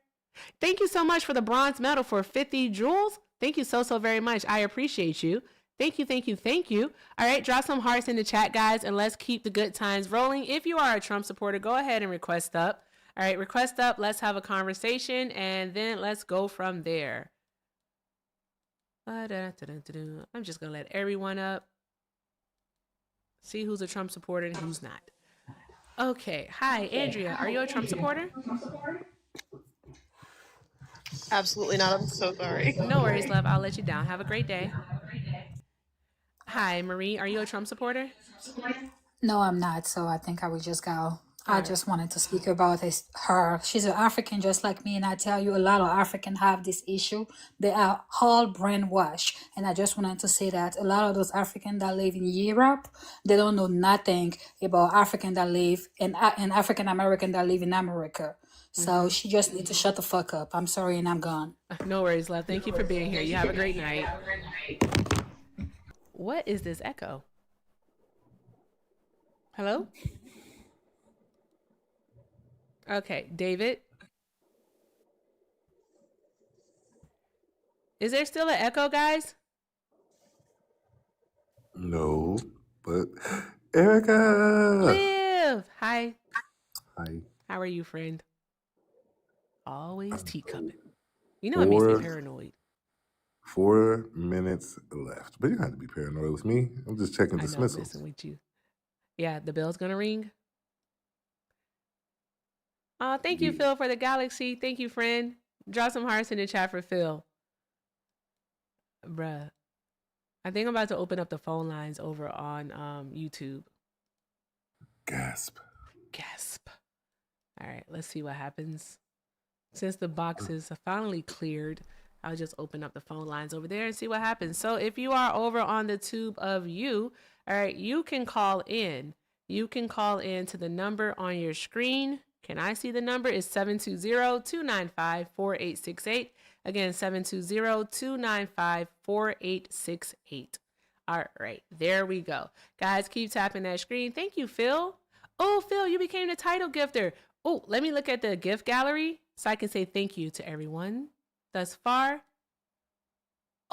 Thank you so much for the bronze medal for 50 jewels. Thank you so, so very much. I appreciate you. Thank you, thank you, thank you. All right, drop some hearts in the chat, guys, and let's keep the good times rolling. If you are a Trump supporter, go ahead and request up. All right, request up. Let's have a conversation, and then let's go from there. I'm just going to let everyone up. See who's a Trump supporter and who's not. Okay. Hi, Andrea. Are you a Trump supporter? Absolutely not. I'm so sorry. No worries, love. I'll let you down. Have a great day. Hi, Marie. Are you a Trump supporter? No, I'm not. So I think I would just go. I just wanted to speak about her. She's an African just like me. And I tell you, a lot of Africans have this issue. They are all brainwashed. And I just wanted to say that a lot of those Africans that live in Europe, they don't know nothing about African that live and African American that live in America. So she just needs to shut the fuck up. I'm sorry and I'm gone. No worries, love. Thank you for being here. You have a great night. What is this echo? Hello? Okay, David. Is there still an echo, guys? No, but Erica. Liv. Hi. Hi. How are you, friend? Always teacupping. You know it makes me paranoid. 4 minutes left. But you don't have to be paranoid with me. I'm just checking I know, dismissals. messing with you. Yeah, the bell's gonna ring. Thank you, Phil, for the galaxy. Thank you, friend. Drop some hearts in the chat for Phil. Bruh. I think I'm about to open up the phone lines over on YouTube. Gasp. Gasp. All right, let's see what happens. Since the boxes are finally cleared, I'll just open up the phone lines over there and see what happens. So if you are over on the tube of you, all right, you can call in. You can call in to the number on your screen. Can I see the number? It's 720-295-4868. Again, 720-295-4868. All right, there we go. Guys, keep tapping that screen. Thank you, Phil. Oh, Phil, you became the title gifter. Oh, let me look at the gift gallery so I can say thank you to everyone thus far.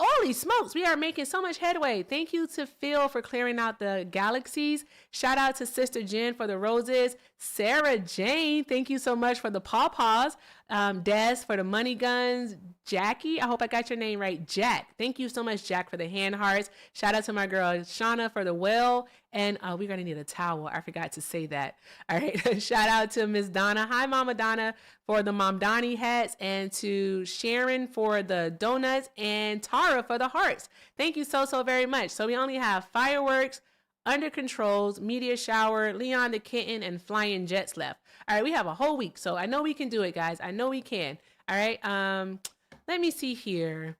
Holy smokes, we are making so much headway. Thank you to Phil for clearing out the galaxies. Shout out to Sister Jen for the roses. Sarah Jane, thank you so much for the pawpaws. Des for the money guns. Jackie, I hope I got your name right. Jack. Thank you so much, Jack, for the hand hearts. Shout out to my girl Shauna for the well. And we're going to need a towel. I forgot to say that. All right. Shout out to Miss Donna. Hi, Mama Donna, for the Mom Donnie hats. And to Sharon for the donuts. And Tara for the hearts. Thank you so very much. So we only have fireworks, under controls, media shower, Leon the kitten, and flying jets left. All right, we have a whole week, so I know we can do it, guys. I know we can. All right, let me see here.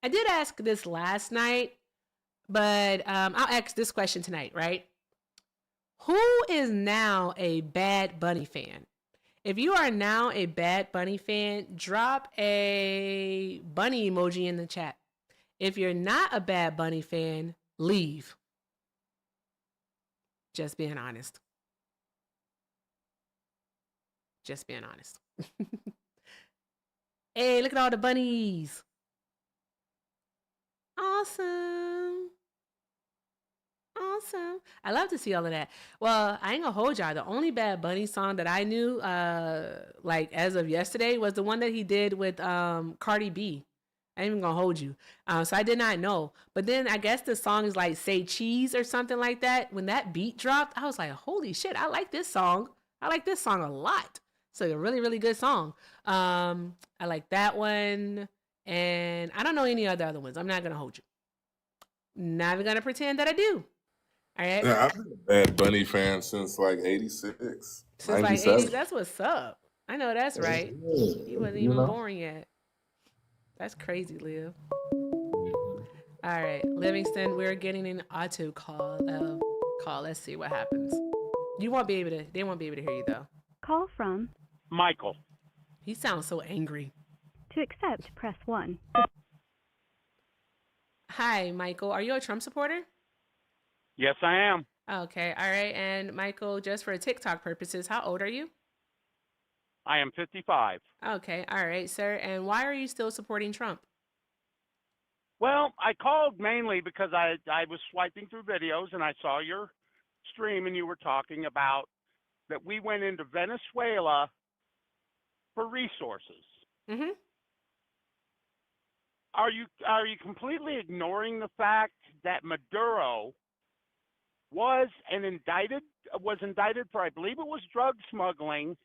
I did ask this last night, but I'll ask this question tonight, right? Who is now a Bad Bunny fan? If you are now a Bad Bunny fan, drop a bunny emoji in the chat. If you're not a Bad Bunny fan, leave. Just being honest. Just being honest. Hey, look at all the bunnies. Awesome. Awesome. I love to see all of that. Well, I ain't gonna hold y'all. The only Bad Bunny song that I knew, like as of yesterday, was the one that he did with Cardi B. I ain't even gonna hold you. So I did not know. But then I guess the song is like Say Cheese or something like that. When that beat dropped, I was like, holy shit, I like this song. I like this song a lot. It's a really, really good song. I like that one. And I don't know any other ones. I'm not gonna hold you. Not even gonna pretend that I do. All right. Yeah, I've been a Bad Bunny fan since like '86, Since like 80s, that's what's up. I know that's right. He wasn't You even know? born yet. That's crazy, Liv. All right, Livingston, we're getting an auto call. Let's see what happens. You won't be able to. They won't be able to hear you though. Call from Michael. He sounds so angry. to accept, press 1. Hi, Michael. Are you a Trump supporter? Yes, I am. Okay. All right. And Michael, just for TikTok purposes, how old are you? I am 55. Okay. All right, sir. And why are you still supporting Trump? Well, I called mainly because I was swiping through videos and I saw your stream and you were talking about that we went into Venezuela for resources. Mm-hmm. Are you completely ignoring the fact that Maduro was indicted for, I believe it was drug smuggling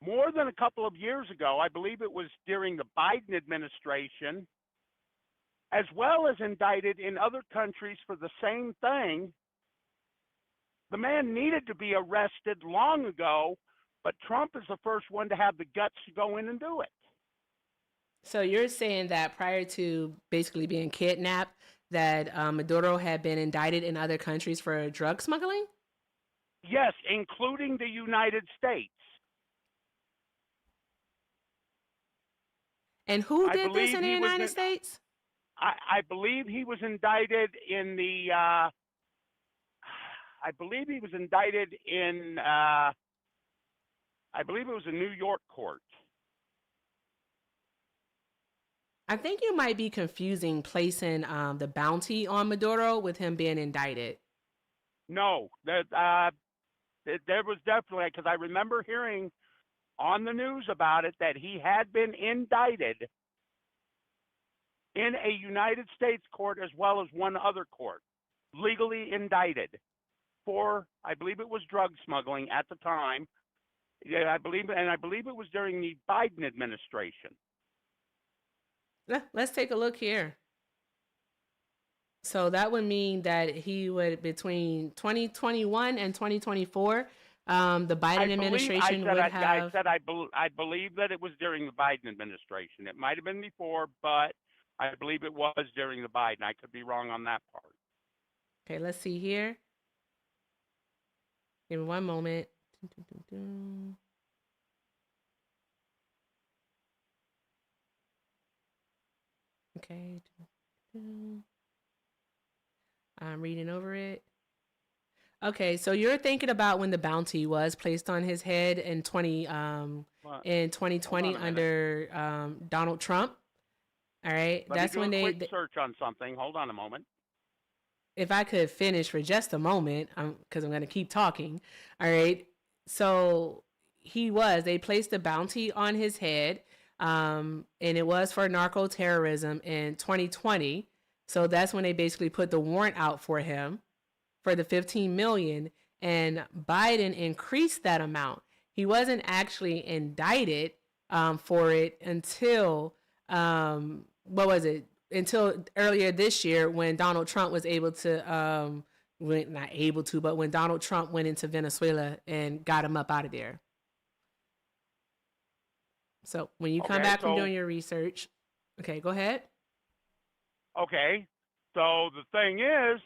more than a couple of years ago? I believe it was during the Biden administration, as well as indicted in other countries for the same thing. The man needed to be arrested long ago, but Trump is the first one to have the guts to go in and do it. So you're saying that prior to basically being kidnapped, that Maduro had been indicted in other countries for drug smuggling? Yes, including the United States. And who did this in the United States? I believe he was indicted in the. I believe he was indicted in. I believe it was a New York court. I think you might be confusing placing the bounty on Maduro with him being indicted. No, there was definitely, because I remember hearing on the news about it that he had been indicted in a United States court as well as one other court, legally indicted for, I believe it was drug smuggling at the time. Yeah, I believe it was during the Biden administration. Let's take a look here. So that would mean that he would, between 2021 and 2024, the Biden administration would have. I believe that it was during the Biden administration. It might have been before, but I believe it was during the Biden. I could be wrong on that part. Okay, let's see here. Give me one moment. Okay. I'm reading over it. Okay, so you're thinking about when the bounty was placed on his head in 2020 under Donald Trump. All right, That's when they quick search on something. Hold on a moment. If I could finish for just a moment, because I'm going to keep talking. All right, so they placed a bounty on his head, and it was for narco terrorism in 2020. So that's when they basically put the warrant out for him for the 15 million, and Biden increased that amount. He wasn't actually indicted for it until what was it? Until earlier this year when Donald Trump was able to not able to, but when Donald Trump went into Venezuela and got him up out of there. So when you come Okay, back from so doing your research, okay, go ahead. okay, so the thing is,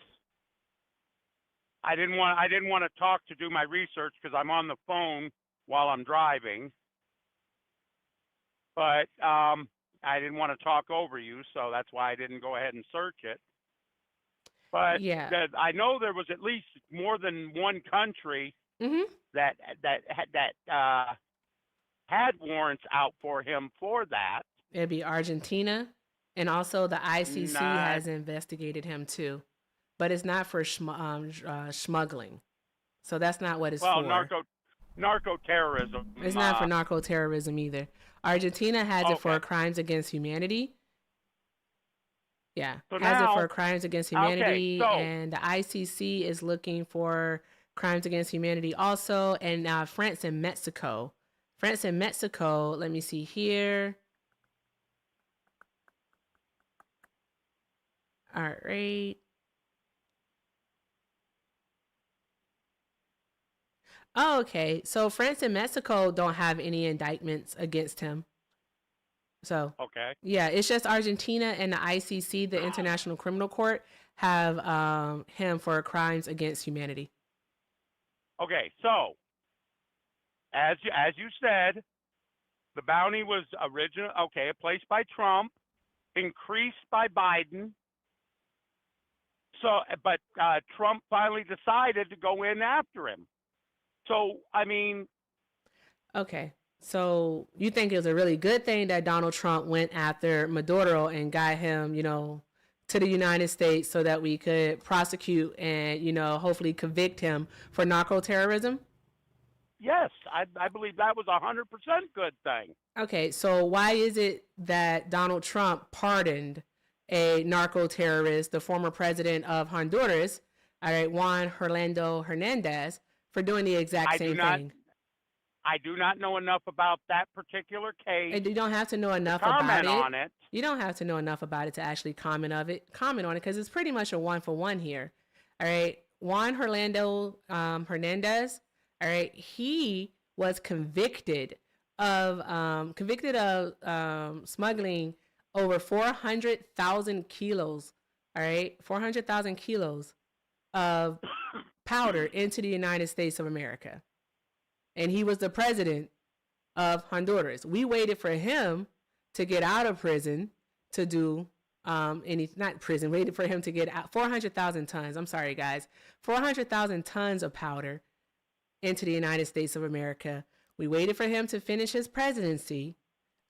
I didn't want to talk to do my research because I'm on the phone while I'm driving, but I didn't want to talk over you, so that's why I didn't go ahead and search it. But Yeah. I know there was at least more than one country that had warrants out for him for that. It'd be Argentina, and also the ICC Nah. has investigated him too, but it's not for smuggling. So that's not what it's Well, for. narco terrorism. It's not for narco terrorism either. Argentina has it for crimes against humanity. Yeah, So has it now- for crimes against humanity, so- and the ICC is looking for crimes against humanity also, and France and Mexico. France and Mexico, let me see here. All right. Oh, okay. So France and Mexico don't have any indictments against him. So, Okay. yeah, it's just Argentina and the ICC, the International Criminal Court, have him for crimes against humanity. Okay, so as you said, the bounty was placed by Trump, increased by Biden. So, but Trump finally decided to go in after him. So, I mean, Okay. So you think it was a really good thing that Donald Trump went after Maduro and got him, to the United States so that we could prosecute and, hopefully convict him for narco terrorism? yes, I believe that was 100% good thing. Okay, so why is it that Donald Trump pardoned a narco terrorist, the former president of Honduras, all right, Juan Orlando Hernandez, for doing the exact same thing? I do not know enough about that particular case. And you don't have to know enough to comment about it. on it. You don't have to know enough about it to actually comment on it because it's pretty much a 1-for-1 here. All right, Juan Orlando Hernandez. All right, he was convicted of smuggling over 400,000 kilos. All right, 400,000 kilos of powder into the United States of America. And he was the president of Honduras. We waited for him to get out of prison to do waited for him to get out 400,000 tons. I'm sorry, guys. 400,000 tons of powder into the United States of America. We waited for him to finish his presidency.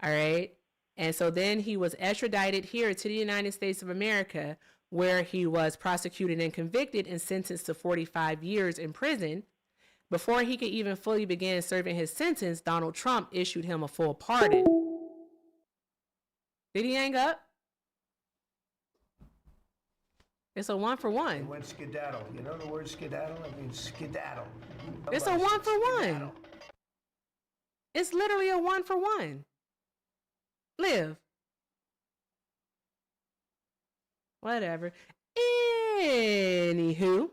All right. And so then he was extradited here to the United States of America, where he was prosecuted and convicted and sentenced to 45 years in prison. Before he could even fully begin serving his sentence, Donald Trump issued him a full pardon. Did he hang up? It's a 1-for-1. It went skedaddle. You know the word skedaddle? It means skedaddle. It's a Somebody said 1-for-1. skedaddle. It's literally a 1-for-1. Live. Whatever. Anywho,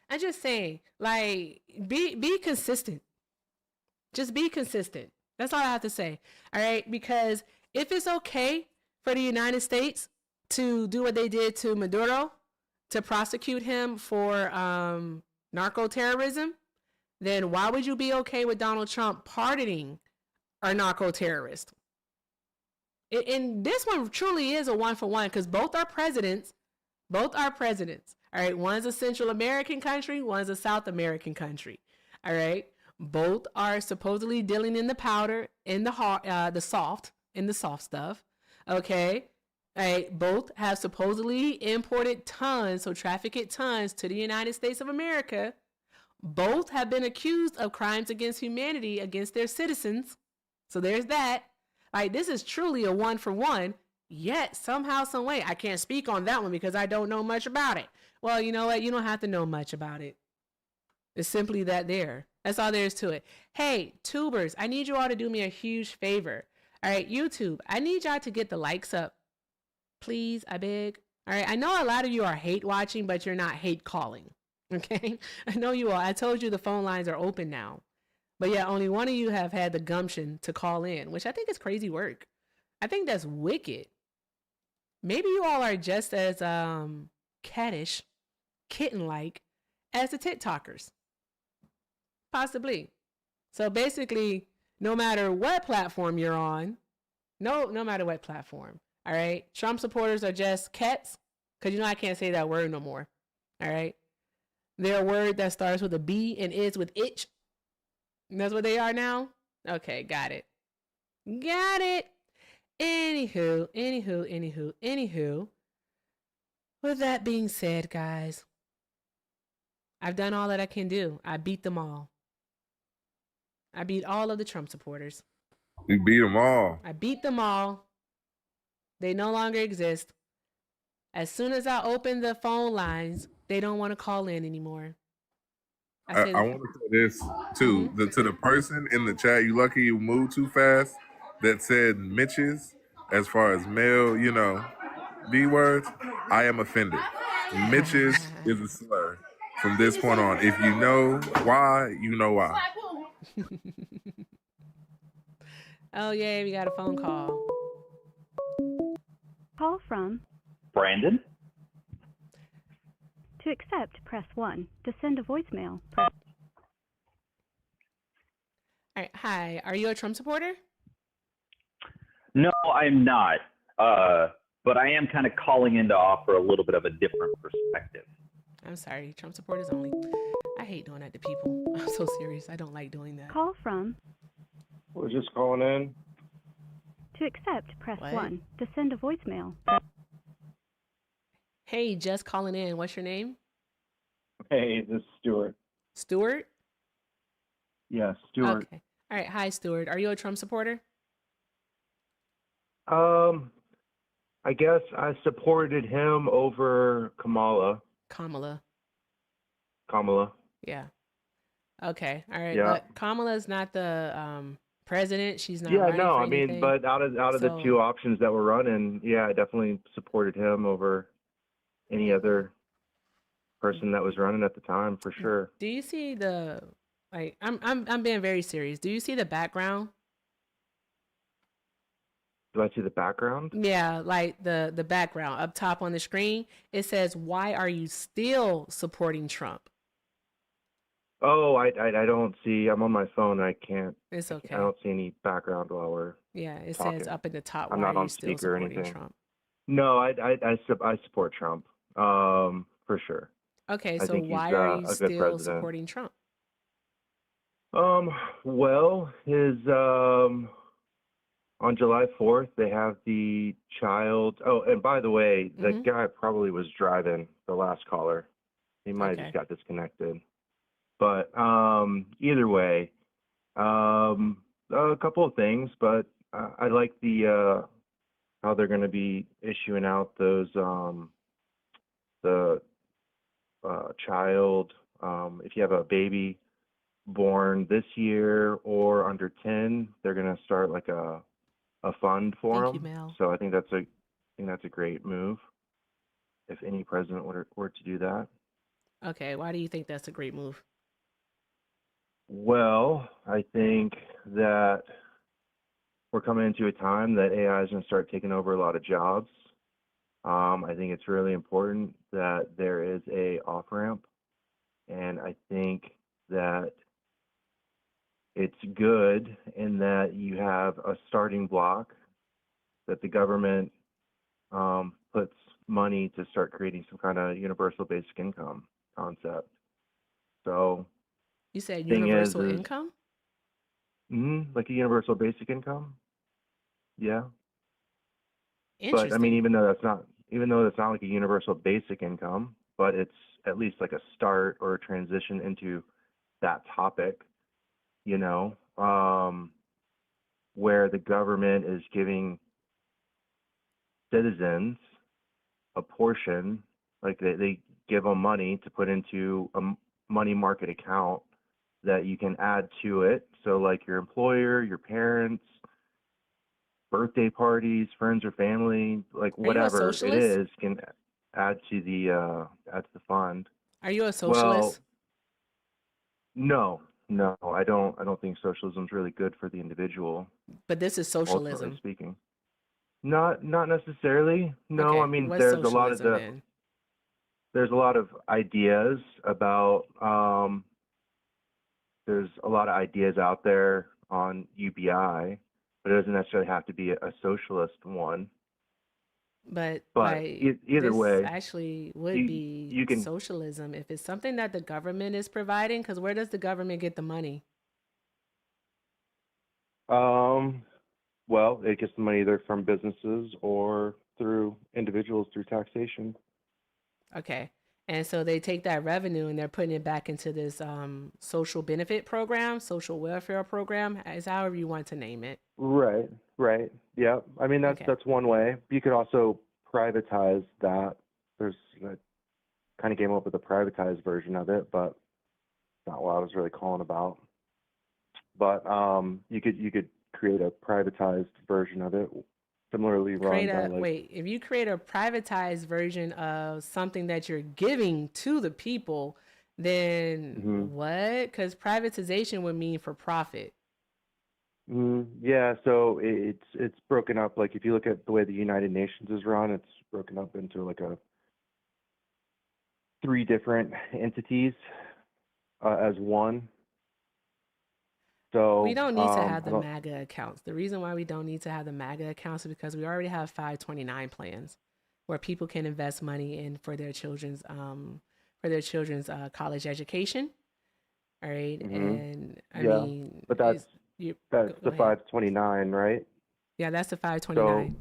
I'm just saying, like, be consistent. Just be consistent. That's all I have to say. All right? Because if it's okay for the United States to do what they did to Maduro, to prosecute him for narco terrorism, then why would you be okay with Donald Trump pardoning a narco terrorist? And this one truly is a 1-for-1 because both are presidents. Both are presidents. All right. One's a Central American country. One's a South American country. All right. Both are supposedly dealing in the powder, in the hard, the soft stuff. Okay. All right. Both have supposedly imported tons, so trafficked tons to the United States of America. Both have been accused of crimes against humanity against their citizens. So there's that. Like, this is truly a 1-for-1. Yet somehow, some way, I can't speak on that one because I don't know much about it. Well, you know what? You don't have to know much about it. It's simply that there. That's all there is to it. Hey, tubers, I need you all to do me a huge favor. All right, YouTube, I need y'all to get the likes up. Please, I beg. All right, I know a lot of you are hate watching, but you're not hate calling. Okay? I know you are. I told you the phone lines are open now. But yeah, only one of you have had the gumption to call in, which I think is crazy work. I think that's wicked. Maybe you all are just as cattish, kitten-like as the TikTokers. Possibly. So basically, no matter what platform you're on, no matter what platform, all right? Trump supporters are just cats, because you know I can't say that word no more, all right? They're a word that starts with a B and ends with itch. And that's what they are now? Okay, got it. Got it. Anywho. With that being said, guys, I've done all that I can do. I beat them all. I beat all of the Trump supporters. We beat them all. I beat them all. They no longer exist. As soon as I open the phone lines, they don't want to call in anymore. I want to say this too. To the person in the chat, you lucky you moved too fast, that said Mitches, as far as male, B words, I am offended. Mitches is a slur from this point on. If you know why, you know why. Oh, yay, we got a phone call. Call from Brandon. To accept, press 1. To send a voicemail, press. All right, hi. Are you a Trump supporter? No, I'm not. But I am kind of calling in to offer a little bit of a different perspective. I'm sorry, Trump supporters only. I hate doing that to people. I'm so serious. I don't like doing that. Call from. We're just calling in. To accept, press What? 1. To send a voicemail, press. Hey, just calling in. What's your name? Hey, this is Stuart. Stuart? Yeah, Stuart. Okay. All right. Hi, Stuart. Are you a Trump supporter? I guess I supported him over Kamala. Kamala. Yeah. Okay. All right. Yeah. But Kamala's not the president. She's not Yeah, running no, for I mean, anything. but out of the So- two options that were running, yeah, I definitely supported him over any other person that was running at the time, for sure. Do you see the like? I'm being very serious. Do you see the background? Do I see the background? Yeah, like the background up top on the screen. It says, "Why are you still supporting Trump?" Oh, I don't see. I'm on my phone. I can't. It's okay. I don't see any background while we're. Yeah, it talking. says up in the top. I'm Why not are on you still speaker or supporting anything. Trump? No, I support Trump. For sure. Okay, I so think he's why are you a good still president. supporting Trump? Well, his on July 4th they have the child. Oh, and by the way, the guy probably was driving, the last caller. He might have Okay. just got disconnected. But either way, a couple of things, but I like the how they're going to be issuing out those the child, if you have a baby born this year or under 10, they're going to start like a fund for Thank you, them. Mel. So I think that's a great move if any president were to do that. Okay, why do you think that's a great move? Well, I think that we're coming into a time that AI is going to start taking over a lot of jobs. I think it's really important that there is a off-ramp, and I think that it's good in that you have a starting block that the government puts money to start creating some kind of universal basic income concept. So You said thing universal is income? like a universal basic income. Yeah. Interesting. But I mean, even though that's not like a universal basic income, but it's at least like a start or a transition into that topic, you know, where the government is giving citizens a portion, like they give them money to put into a money market account that you can add to it. So like your employer, your parents, birthday parties, friends or family, like Are you a whatever it socialist? is, can add to the fund. Are you a Well, socialist? no, I don't think socialism is really good for the individual, But this is ultimately socialism. speaking. Not necessarily. No, I Okay, mean what's there's a lot of socialism then? ideas about there's a lot of ideas out there on UBI, but it doesn't necessarily have to be a socialist one. But But like either this way, actually would you be can socialism if it's something that the government is providing, because where does the government get the money? well, it gets the money either from businesses or through individuals through taxation. Okay. And so they take that revenue and they're putting it back into this social benefit program, social welfare program, as however you want to name it. Right, right. Yeah. I mean Okay. that's one way. You could also privatize that. There's I kind of came up with a privatized version of it, but not what I was really calling about. But you could create a privatized version of it, similarly run by like If you create a privatized version of something that you're giving to the people, then Mhm. what? Because privatization would mean for profit. Yeah, so it's broken up. Like if you look at the way the United Nations is run, it's broken up into like a 3 different entities as one. We So don't need to have I the don't MAGA accounts. The reason why we don't need to have the MAGA accounts is because we already have 529 plans where people can invest money in for their children's college education. All right. Mhm. And I Yeah, mean, but that's you that's go the ahead. 529, right? Yeah, that's the So 529.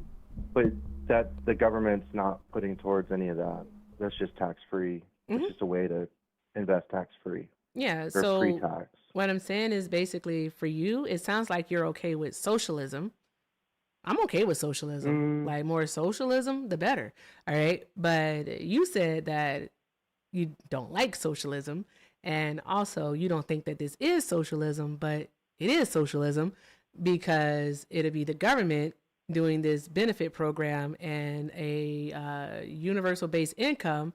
but that the government's not putting towards any of that. That's just tax free. That's Hmm. just a way to invest tax free Yeah. or free So tax. what I'm saying is basically for you, it sounds like you're okay with socialism. I'm okay with socialism. Mm, Like more socialism, the better. All right. But you said that you don't like socialism. And also, you don't think that this is socialism, but it is socialism because it'll be the government doing this benefit program and a universal base income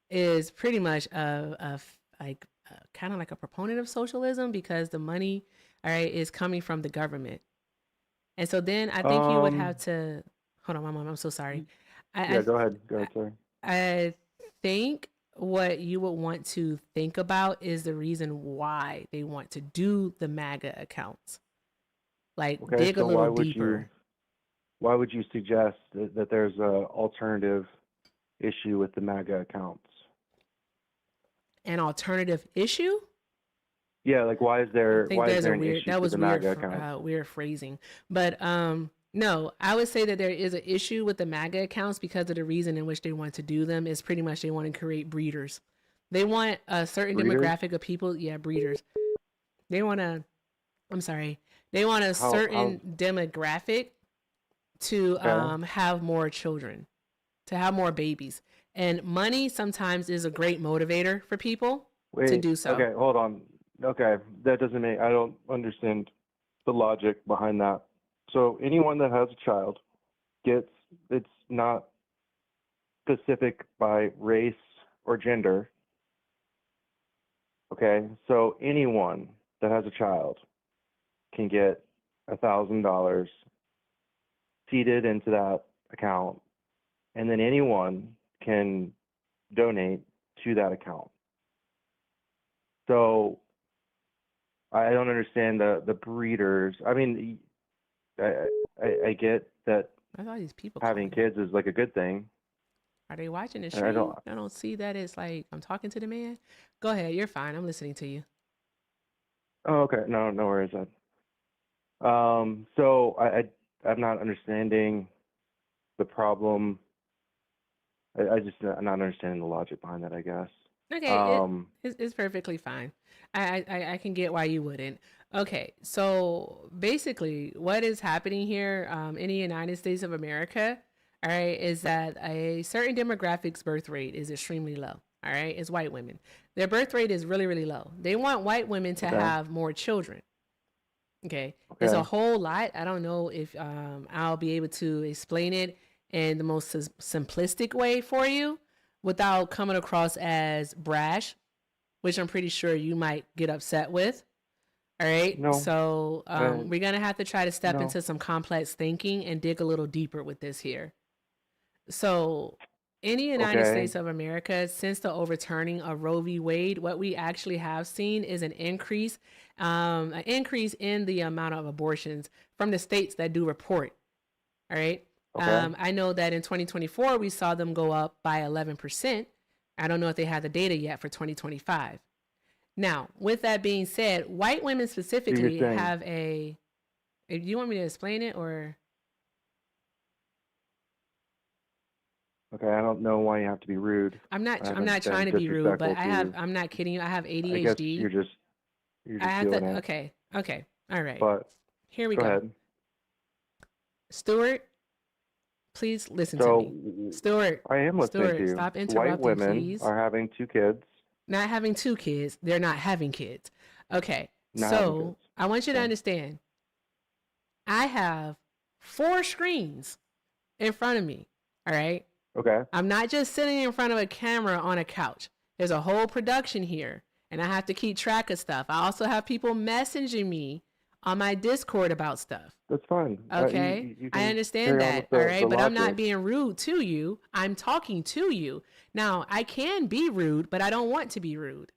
is pretty much like kind of like a proponent of socialism because the money, all right, is coming from the government. And so then I think you would have um, to hold on, my mom. I'm so sorry. I yeah, I, go ahead. Go ahead, sorry. I think what you would want to think about is the reason why they want to do the MAGA accounts. Like Okay, dig a so little deeper. why would you suggest that there's a alternative issue with the MAGA accounts? An alternative issue? Yeah, like I think why is there's there a an weird issue that to was the weird MAGA for accounts? weird phrasing. But no, I would say that there is an issue with the MAGA accounts because of the reason in which they want to do them is pretty much they want to create breeders. They want a certain Breeders? demographic of people, yeah, breeders. They want to I'm sorry. They want a How certain demographic to okay. have more children, to have more babies. And money sometimes is a great motivator for people to Wait, do so. okay, hold on. Okay, that doesn't make I don't understand the logic behind that. So anyone that has a child gets it's not specific by race or gender. Okay, so anyone that has a child can get $1,000 seeded into that account, and then anyone can donate to that account. So I don't understand the breeders. I mean, I get that That's all these people having calling. kids is like a good thing. Are they watching the And I stream? don't. I don't see that it's like I'm talking to the man. Go ahead, you're fine. I'm listening to you. Oh, okay. No, no worries. So I'm not understanding the problem. I just I'm not understanding the logic behind that, I guess. Okay, it's perfectly fine. I can get why you wouldn't. Okay, so basically, what is happening here in the United States of America, all right, is that a certain demographics birth rate is extremely low. All right, it's white women. Their birth rate is really, really low. They want white women to Okay. have more children. Okay, it's a whole lot. I don't know if I'll be able to explain it in the most simplistic way for you without coming across as brash, which I'm pretty sure you might get upset with. All right. No. So we're going to have to try to step No. into some complex thinking and dig a little deeper with this here. So, in the United Okay. States of America, since the overturning of Roe v. Wade, what we actually have seen is an increase in the amount of abortions from the states that do report. All right. Okay. I know that in 2024 we saw them go up by 11%. I don't know if they have the data yet for 2025. Now, with that being said, white women specifically saying- have a. Do you want me to explain it or? Okay, I don't know why you have to be rude. I'm not. I I'm not haven't been trying to be rude, but disrespectful to you. I'm not kidding you. I have I guess ADHD. you're just I have feeling to. it. Okay. Okay. All right. But Here we go go. ahead. Stuart, please listen to me. Stuart. I am listening Stuart, to you. stop White interrupting, women please. are having 2 kids. Not having 2 kids. They're not having kids. Okay. Not having So kids. I want you to Okay. understand. I have 4 screens in front of me. All right. Okay. I'm not just sitting in front of a camera on a couch. There's a whole production here, and I have to keep track of stuff. I also have people messaging me on my Discord about stuff. That's fine. Okay. You I can understand carry on that. with the, All right. the But I'm not logic. being rude to you. I'm talking to you. Now, I can be rude, but I don't want to be rude.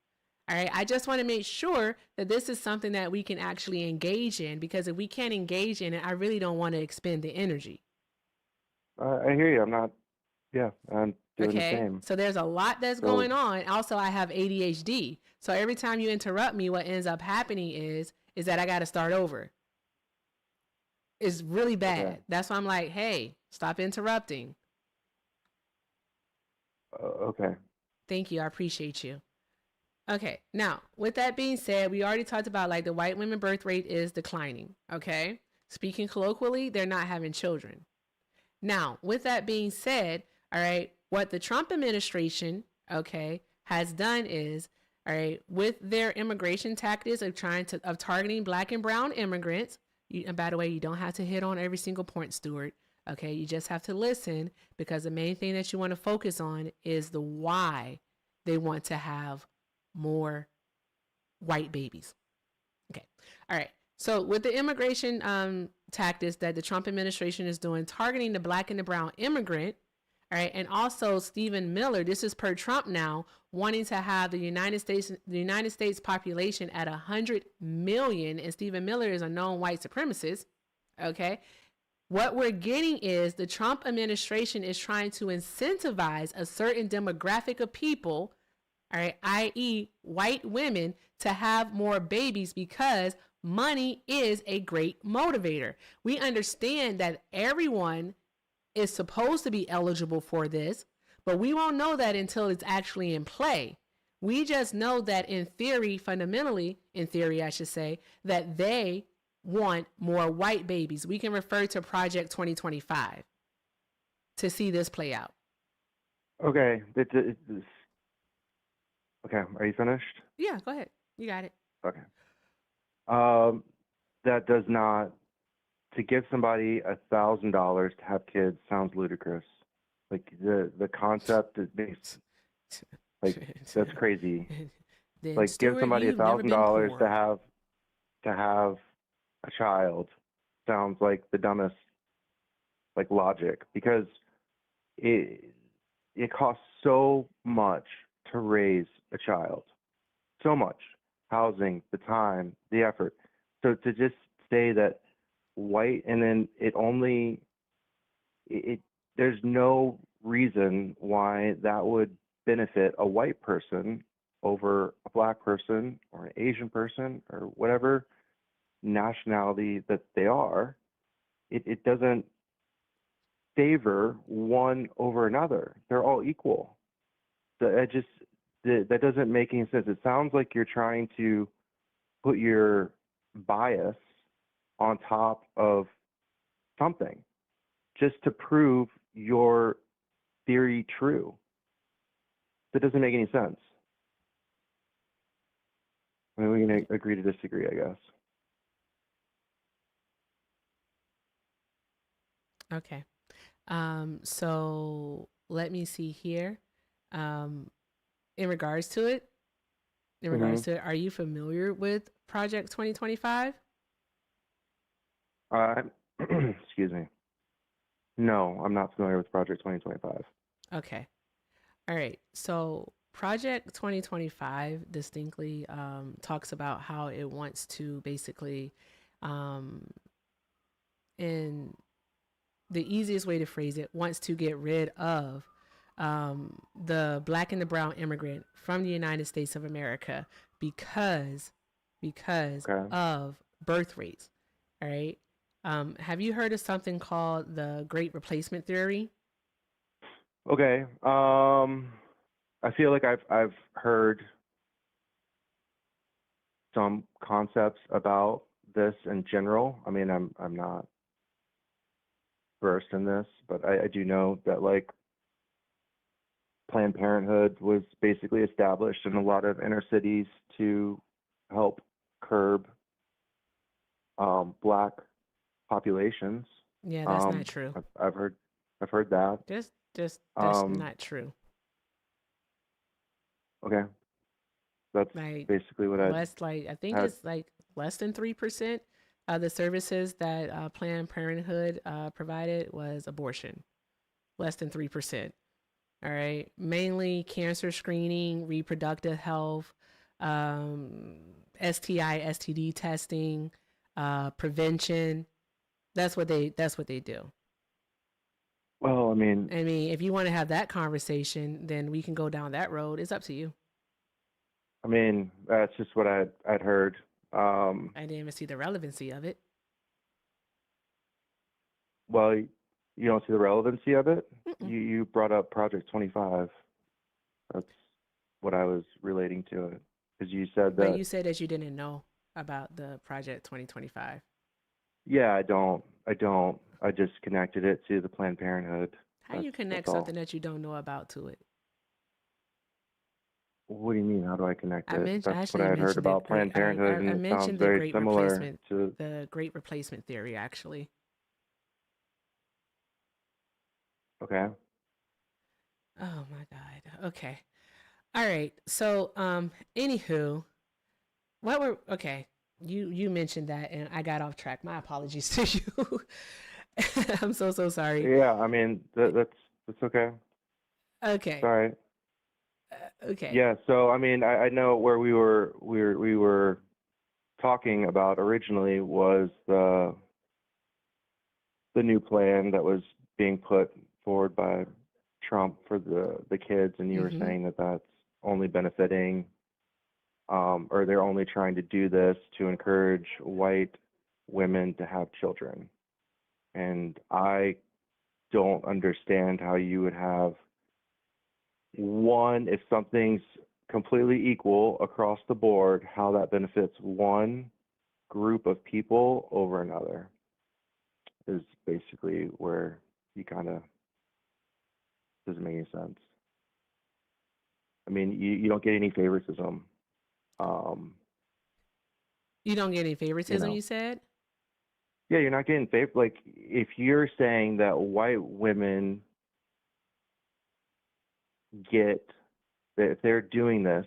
All right. I just want to make sure that this is something that we can actually engage in, because if we can't engage in it, I really don't want to expend the energy. I hear you. I'm not. Yeah, I'm doing the Okay. same. So there's a lot that's So- going on. Also, I have ADHD. So every time you interrupt me, what ends up happening is that I got to start over. It's really bad. Okay. That's why I'm like, hey, stop interrupting. Okay. Thank you. I appreciate you. Okay. Now, with that being said, we already talked about like the white women birth rate is declining. Okay. Speaking colloquially, they're not having children. Now, with that being said, all right, what the Trump administration, okay, has done is, all right, with their immigration tactics of targeting black and brown immigrants. And by the way, you don't have to hit on every single point, Stuart. Okay, you just have to listen, because the main thing that you want to focus on is the why they want to have more white babies. Okay, all right. So with the immigration tactics that the Trump administration is doing, targeting the black and the brown immigrant, all right, and also Stephen Miller, this is per Trump now, wanting to have the United States population at 100 million, and Stephen Miller is a known white supremacist. Okay, what we're getting is the Trump administration is trying to incentivize a certain demographic of people, all right, i.e., white women, to have more babies, because money is a great motivator. We understand that everyone is supposed to be eligible for this, but we won't know that until it's actually in play. We just know that in theory, fundamentally, in theory, I should say, that they want more white babies. We can refer to Project 2025 to see this play out. Okay. Okay. Are you finished? Yeah, go ahead. You got it. Okay. That does not. To give somebody $1,000 to have kids sounds ludicrous. Like the concept is based. Like that's crazy. Then, Like give Stuart, somebody you've never been $1,000 poor. to have a child sounds like the dumbest like logic, because it costs so much to raise a child, so much housing, the time, the effort. So to just say that white, and then there's no reason why that would benefit a white person over a black person or an Asian person or whatever nationality that they are. It doesn't favor one over another. They're all equal. So that doesn't make any sense. It sounds like you're trying to put your bias on top of something just to prove your theory true. That doesn't make any sense. I mean, we can agree to disagree, I guess. Okay. So let me see here. In regards to it, are you familiar with Project 2025? Excuse me. No, I'm not familiar with Project 2025. Okay. All right. So Project 2025 distinctly talks about how it wants to basically, in the easiest way to phrase it, wants to get rid of the Black and the brown immigrant from the United States of America because of birth rates. All right. Have you heard of something called the Great Replacement Theory? Okay. I feel like I've heard some concepts about this in general. I mean, I'm not versed in this, but I do know that like Planned Parenthood was basically established in a lot of inner cities to help curb Black populations. Yeah, that's not true. I've heard that. Just that's not true. Okay. That's Like basically what I think had. it's like less than 3% of the services that Planned Parenthood provided was abortion. Less than 3%. All right. Mainly cancer screening, reproductive health, STI, STD testing, prevention. That's what they do. Well, I mean, if you want to have that conversation, then we can go down that road. It's up to you. I mean, that's just what I'd heard. I didn't even see the relevancy of it. Well, you don't see the relevancy of it. You brought up Project 25. That's what I was relating to it, because you said But that. you said that you didn't know about the Project 2025. Yeah, I don't. I just connected it to the Planned Parenthood. How do you connect something that you don't know about to it? What do you mean? How do I connect it? That's what I I had heard mentioned about Planned Parenthood, and I it sounds mentioned the very Great similar Replacement, to. the Great Replacement Theory, actually. Okay. Oh my God. Okay. All right. So, anywho, you mentioned that, and I got off track. My apologies to you. I'm so sorry. Yeah, I mean that's okay. Okay. It's all right. Okay. Yeah, so I mean, I know where we were talking about originally was the new plan that was being put forward by Trump for the kids, and you were saying that that's only benefiting, or they're only trying to do this to encourage white women to have children. And I don't understand how you would have one, if something's completely equal across the board, how that benefits one group of people over another is basically where you kind of doesn't make any sense. I mean, you don't get any favoritism. You don't get any favoritism, you said? Yeah, you're not getting favor. Like, if you're saying that white women get that if they're doing this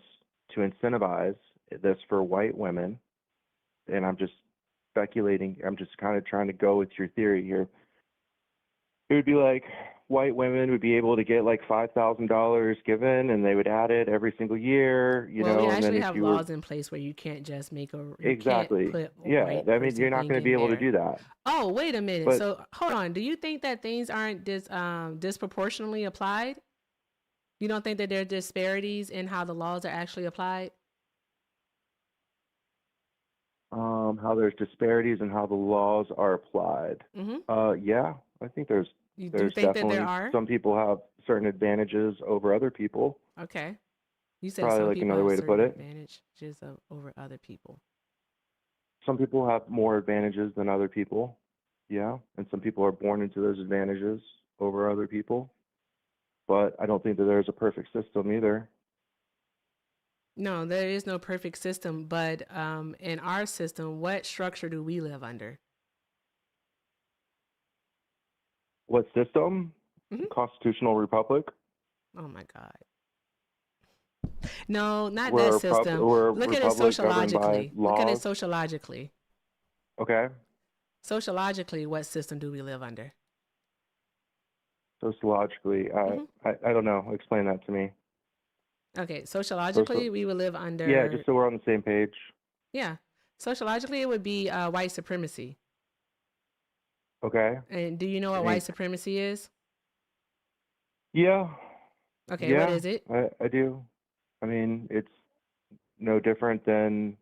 to incentivize this for white women, and I'm just speculating, I'm just kind of trying to go with your theory here. It would be like white women would be able to get like $5,000 given, and they would add it every single year, you know. We and then actually if have you laws in place where you can't just make exactly, yeah, I mean, you're not going to be able to do that. Oh, wait a minute. But So hold on. Do you think that things aren't disproportionately applied? You don't think that there are disparities in how the laws are actually applied? how there's disparities in how the laws are applied. Yeah, I think there's think that there definitely are? some people have certain advantages over other people. Okay. You said Probably some like people another have way to put certain it. advantages over other people. Some people have more advantages than other people. Yeah. And some people are born into those advantages over other people. But I don't think that there's a perfect system either. No, there is no perfect system, but in our system, what structure do we live under? What system? Mhm. Constitutional republic. Oh my God. No, not We're that a, system. we're a Look at it republic governed by sociologically. Look at it laws. sociologically. Okay. Sociologically, what system do we live under? Sociologically, Mhm. I don't know. Explain that to me. Okay, sociologically, we would live Yeah, under, just so we're on the same page. yeah, sociologically, it would be white supremacy. Okay. And do you know what Any, white supremacy is? yeah, Okay, what yeah, is it? I do. I mean, it's no different than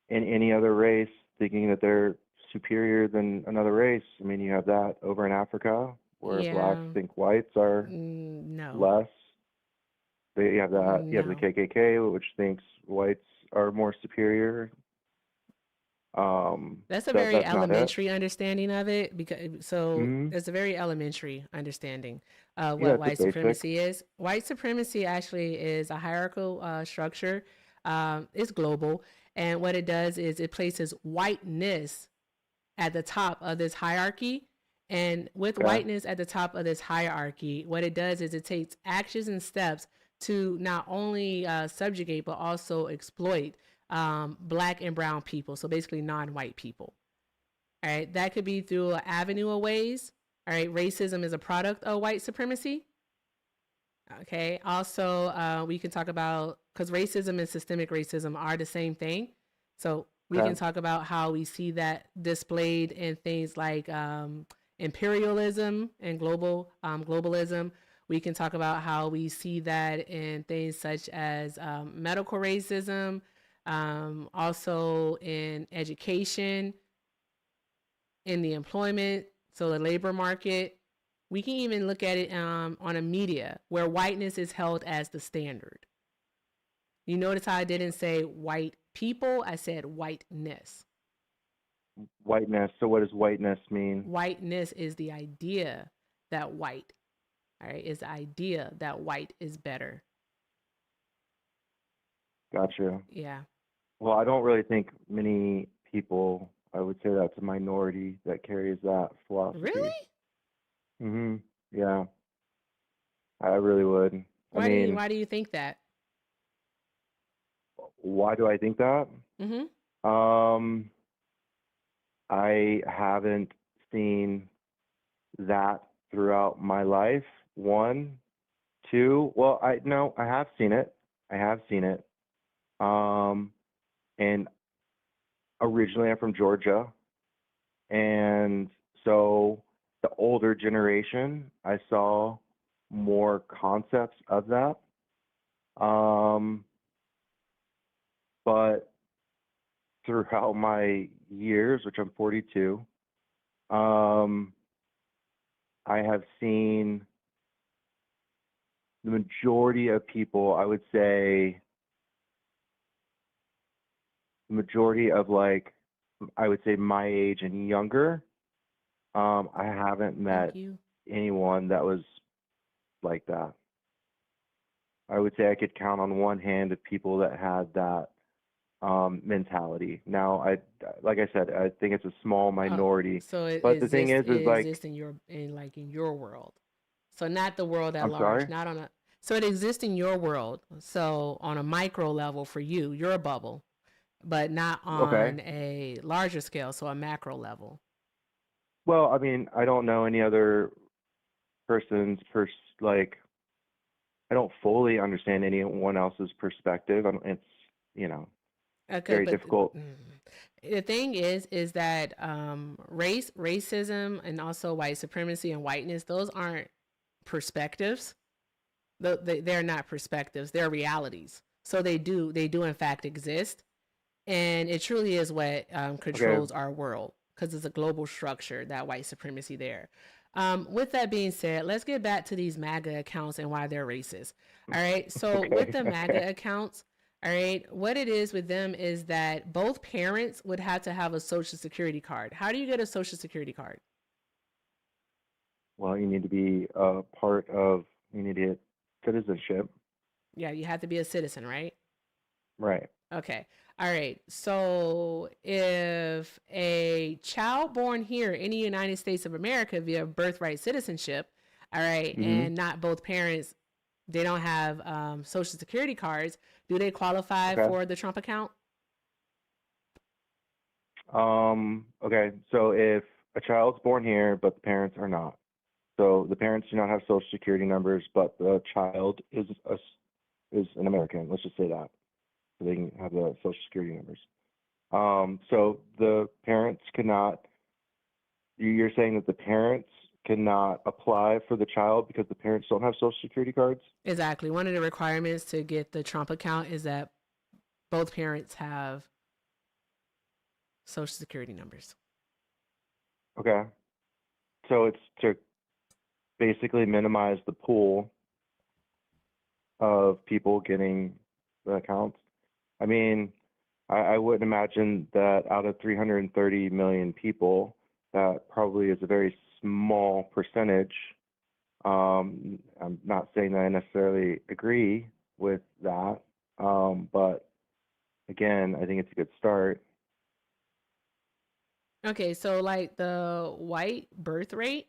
in any other race thinking that they're superior than another race. I mean, you have that over in Africa where blacks Yeah, think whites are no, less. You have that. You have the no. KKK, which thinks whites are more superior. That's a very That's not it. elementary understanding of it because so Hmm. it's a very elementary understanding of Yeah, what it's a white basic. supremacy is. White supremacy actually is a hierarchical structure. It's global, and what it does is it places whiteness at the top of this hierarchy. And with Okay. whiteness at the top of this hierarchy, what it does is it takes actions and steps to not only subjugate but also exploit black and brown people. So basically, non-white people. All right, that could be through an avenue of ways. All right, racism is a product of white supremacy. Okay, also, we can talk about because racism and systemic racism are the same thing. So we can Okay. talk about how we see that displayed in things like imperialism and globalism. We can talk about how we see that in things such as medical racism, also in education, in the employment, so the labor market. We can even look at it on a media where whiteness is held as the standard. You notice how I didn't say white people, I said whiteness. Whiteness. So what does whiteness mean? Whiteness is the idea that white, all right, is the idea that white is better. Gotcha. Yeah. Well, I don't really think many people, I would say that's a minority that carries that philosophy. Really? Hmm. Yeah, I really would. I Why mean, do you think that? why do I think that? Mm-hmm. I haven't seen that throughout my life. One, two, well, I have seen it. I have seen it. And originally I'm from Georgia. And so the older generation, I saw more concepts of that. But throughout my years, which I'm 42, I have seen the majority of people, I would say the majority of like, I would say my age and younger, I haven't Thank met you. anyone that was like that. I would say I could count on one hand of people that had that mentality. Now, like I said, I think it's a small minority. So it But the thing exists, is it like, exists in your world. So not the world at I'm large, sorry. not on a so it exists in your world. So on a micro level for you, you're a bubble, but not Okay. on a larger scale, so a macro level. Well, I mean, I don't know any other person's like. I don't fully understand anyone else's perspective. It's Okay, very but difficult. the thing is that racism, and also white supremacy and whiteness, those aren't perspectives. They're not perspectives. They're realities. So they do in fact exist, and it truly is what Okay. controls our world because it's a global structure, that white supremacy there. With that being said, let's get back to these MAGA accounts and why they're racist. All right. So with the MAGA accounts, all right, what it is with them is that both parents would have to have a social security card. How do you get a social security card? Well, you need to be you need to get citizenship. Yeah, you have to be a citizen, right? Right. Okay. All right. So if a child born here in the United States of America via birthright citizenship, all right, and not both parents, they don't have social security cards, do they qualify Okay. for the Trump account? Okay. So if a child's born here, but the parents are not. So the parents do not have social security numbers, but the child is an American. Let's just say that. So they can have the social security numbers. So the parents cannot, you're saying that the parents cannot apply for the child because the parents don't have social security cards? Exactly. One of the requirements to get the Trump account is that both parents have social security numbers. Okay. So it's to basically minimize the pool of people getting the accounts. I mean, I wouldn't imagine that out of 330 million people, that probably is a very small percentage. I'm not saying that I necessarily agree with that, but again, I think it's a good start. Okay, so like the white birth rate,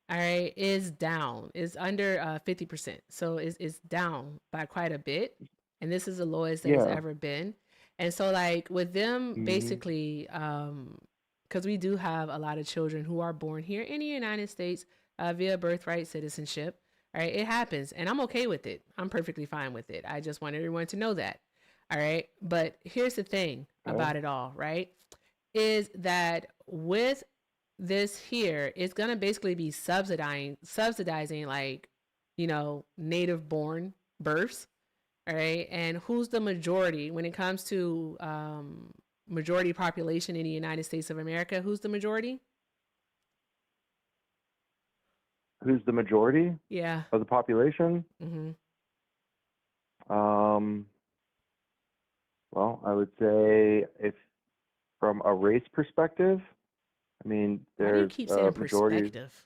all right, is down. It's under 50%. So it's down by quite a bit. And this is the lowest that it's Yeah. ever been. And so like with them basically, because we do have a lot of children who are born here in the United States via birthright citizenship. All right, it happens, and I'm okay with it. I'm perfectly fine with it. I just want everyone to know that. All right, but here's the thing about it all, right? Is that with this here, it's gonna basically be subsidizing like, native born births. All right, and who's the majority when it comes to majority population in the United States of America? Who's the majority? Who's the majority Yeah. of the population? Mm-hmm. Well, I would say if from a race perspective, I mean, Why do you there's keep a saying majority perspective?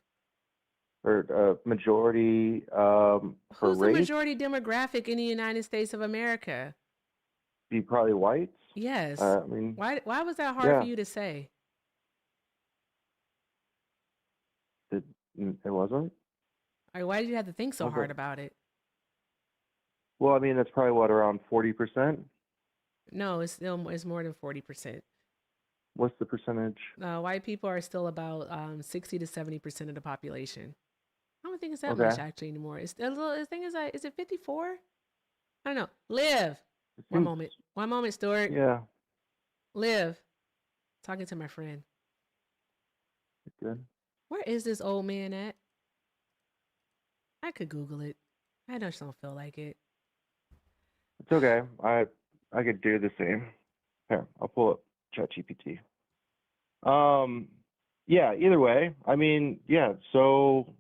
or a majority for Who's the race majority demographic in the United States of America? be probably whites. Yes. I mean, Why was that hard for yeah, you to say? it wasn't. Or why did you have to think so Okay. hard about it? Well, I mean, that's probably what, around 40%? No, it's more than 40%. What's the percentage? White people are still about 60 to 70% of the population. I don't think it's that Okay. much actually anymore. It's a little. The thing is, like, is it 54? I don't know. Liv, one seems- moment, Stuart. Yeah, Liv, talking to my friend. good. Where is this old man at? I could Google it. I just don't feel like it. It's okay. I could do the same. Here, I'll pull up ChatGPT. Yeah, either way, I mean, yeah, so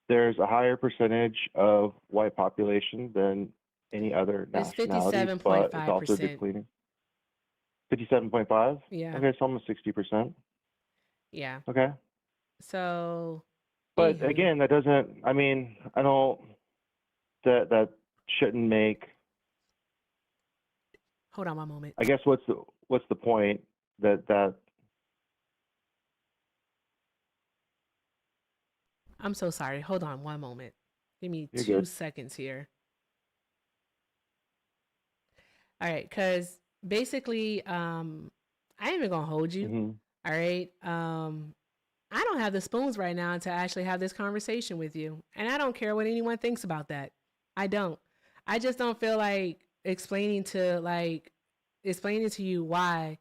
there's a higher percentage of white population than any other It's nationalities, but it's also 57.5%. depleting. 57.5? Yeah. Okay, it's almost 60%. Yeah. Okay. So, But anywho. again, that doesn't, I mean, I don't, that shouldn't make, Hold on one moment. I guess what's the point that I'm so sorry. Hold on one moment. Give me You're 2 good. seconds here. All right, because basically, I ain't even gonna hold you. Mhm. All right. I don't have the spoons right now to actually have this conversation with you. And I don't care what anyone thinks about that. I don't. I just don't feel like explaining to you why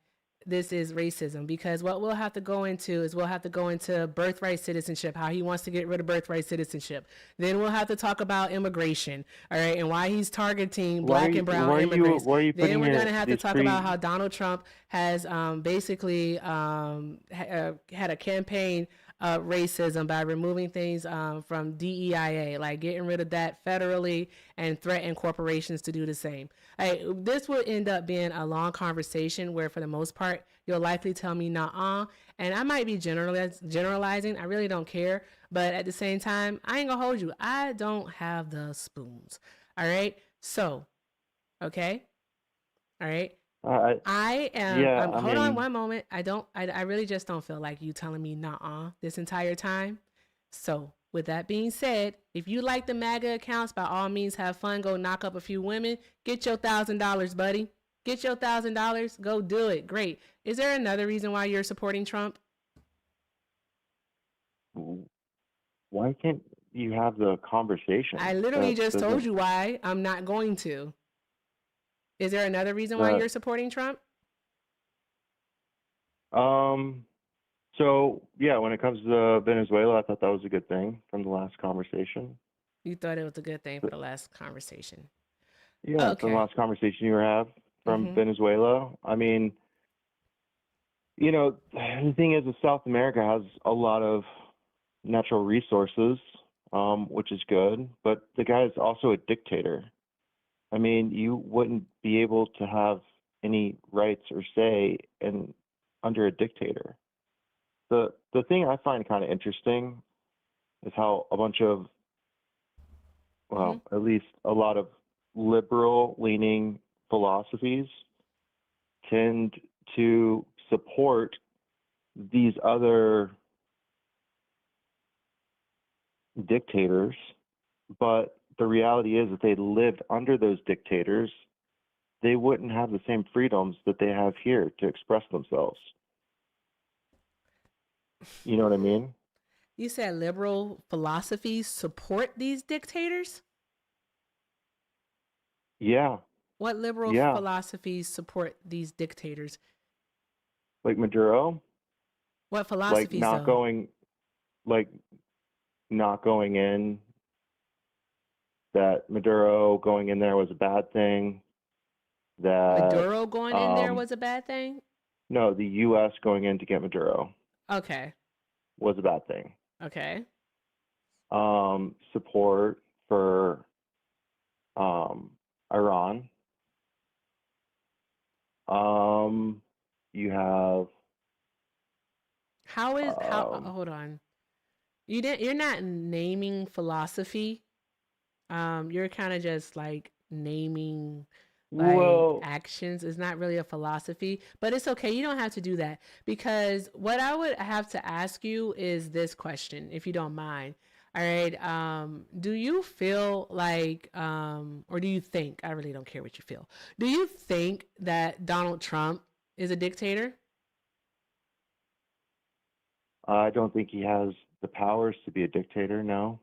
this is racism, because what we'll have to go into is birthright citizenship, how he wants to get rid of birthright citizenship. Then we'll have to talk about immigration, all right, and why he's targeting black and brown immigrants. why are you Then putting we're going to have to these talk about how Donald Trump has basically had a campaign racism by removing things from DEIA, like getting rid of that federally and threaten corporations to do the same. This would end up being a long conversation where, for the most part, you'll likely tell me nah, and I might be generalizing. I really don't care, but at the same time, I ain't gonna hold you. I don't have the spoons. All right, so okay, all right. I am. Yeah, I Hold on mean, one moment. I really just don't feel like you telling me nah this entire time. So with that being said, if you like the MAGA accounts, by all means, have fun. Go knock up a few women. Get your $1,000, buddy. Get your $1,000. Go do it. Great. Is there another reason why you're supporting Trump? why can't you have the conversation? I literally That just told doesn't you why I'm not going to. Is there another reason why that you're supporting Trump? So yeah, when it comes to Venezuela, I thought that was a good thing from the last conversation. You thought it was a good thing for the last conversation. Yeah, from the Okay. last conversation you have from Mhm. Venezuela. I mean, the thing is that South America has a lot of natural resources, which is good, but the guy is also a dictator. I mean, you wouldn't be able to have any rights or say under a dictator. The thing I find kind of interesting is how a bunch of, well, at least a lot of liberal leaning philosophies tend to support these other dictators, but the reality is that they lived under those dictators, they wouldn't have the same freedoms that they have here to express themselves. You know what I mean? You said liberal philosophies support these dictators? Yeah, What liberal yeah. philosophies support these dictators? Like Maduro, What like philosophies not though? going, like not going in. That Maduro going in there was a bad thing. That Maduro going in there was a bad thing? no, the U.S. going in to get Maduro Okay. was a bad thing. Okay. Support for Iran. You have hold on. You're not naming philosophy. You're kind of just like naming like well, actions. Is not really a philosophy, but it's okay. You don't have to do that, because what I would have to ask you is this question, if you don't mind. All right. Do you feel like, or do you think, I really don't care what you feel. Do you think that Donald Trump is a dictator? I don't think he has the powers to be a dictator. No,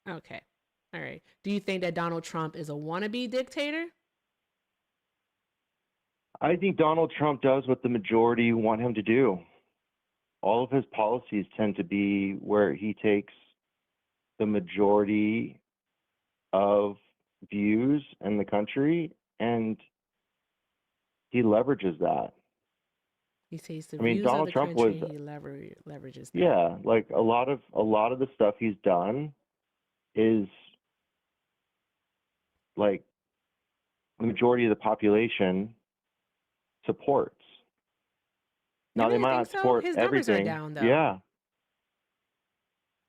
Okay. All right. Do you think that Donald Trump is a wannabe dictator? I think Donald Trump does what the majority want him to do. All of his policies tend to be where he takes the majority of views in the country and he leverages that. He says the I mean, views of Donald the Trump was, country. He leverages that. yeah, like a lot of the stuff he's done is like the majority of the population supports. You Now they really might think not so? support His numbers are everything. down though. Yeah.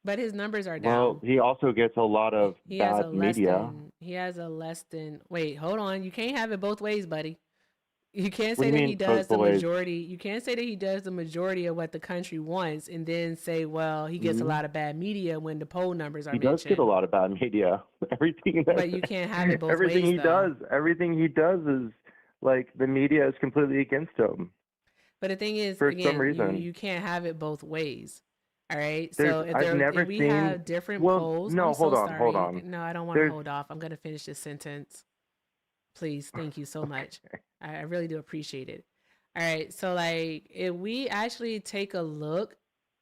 But his numbers are Well, down. he also gets a lot of He has a bad less media. than he has a less than wait, hold on. You can't have it both ways, buddy. You can't What do say you that he mean does both the ways? majority. You can't say that he does the majority of what the country wants and then say, well, he gets a Mhm. lot of bad media when the poll numbers are He does get a mentioned. lot of bad media. Everything But you can't have it both everything ways he though. everything he does is like the media is completely against him But the thing is, for some again, reason. you can't have it both ways. All right. There's So if I've never we seen. have different Well, polls, I'm no, so hold sorry. on. No, I don't want to There's hold off. I'm gonna finish this sentence. Please, thank you so much. I really do appreciate it. All right. So like if we actually take a look,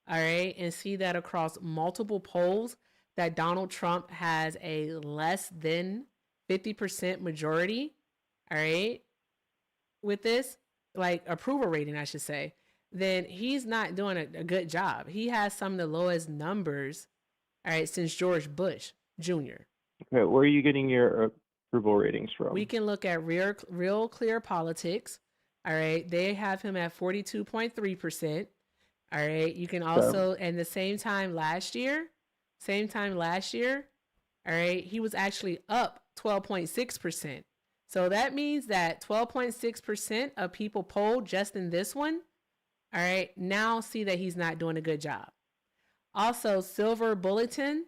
all right, and see that across multiple polls that Donald Trump has a less than 50% majority, all right, with this, like approval rating, I should say, then he's not doing a good job. He has some of the lowest numbers, all right, since George Bush Jr. Okay, where are you getting your approval ratings from? We can look at Real Clear Politics. All right, they have him at 42.3%. All right, you can also, and the same time last year, all right, he was actually up 12.6%. So that means that 12.6% of people polled just in this one, all right, now see that he's not doing a good job. Also, Silver Bulletin,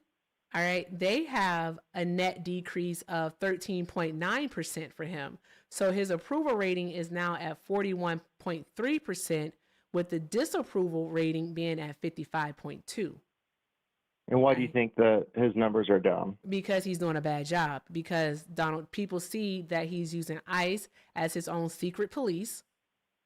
all right, they have a net decrease of 13.9% for him. So his approval rating is now at 41.3%, with the disapproval rating being at 55.2%. And why do you think that his numbers are down? Because he's doing a bad job. Because people see that he's using ICE as his own secret police.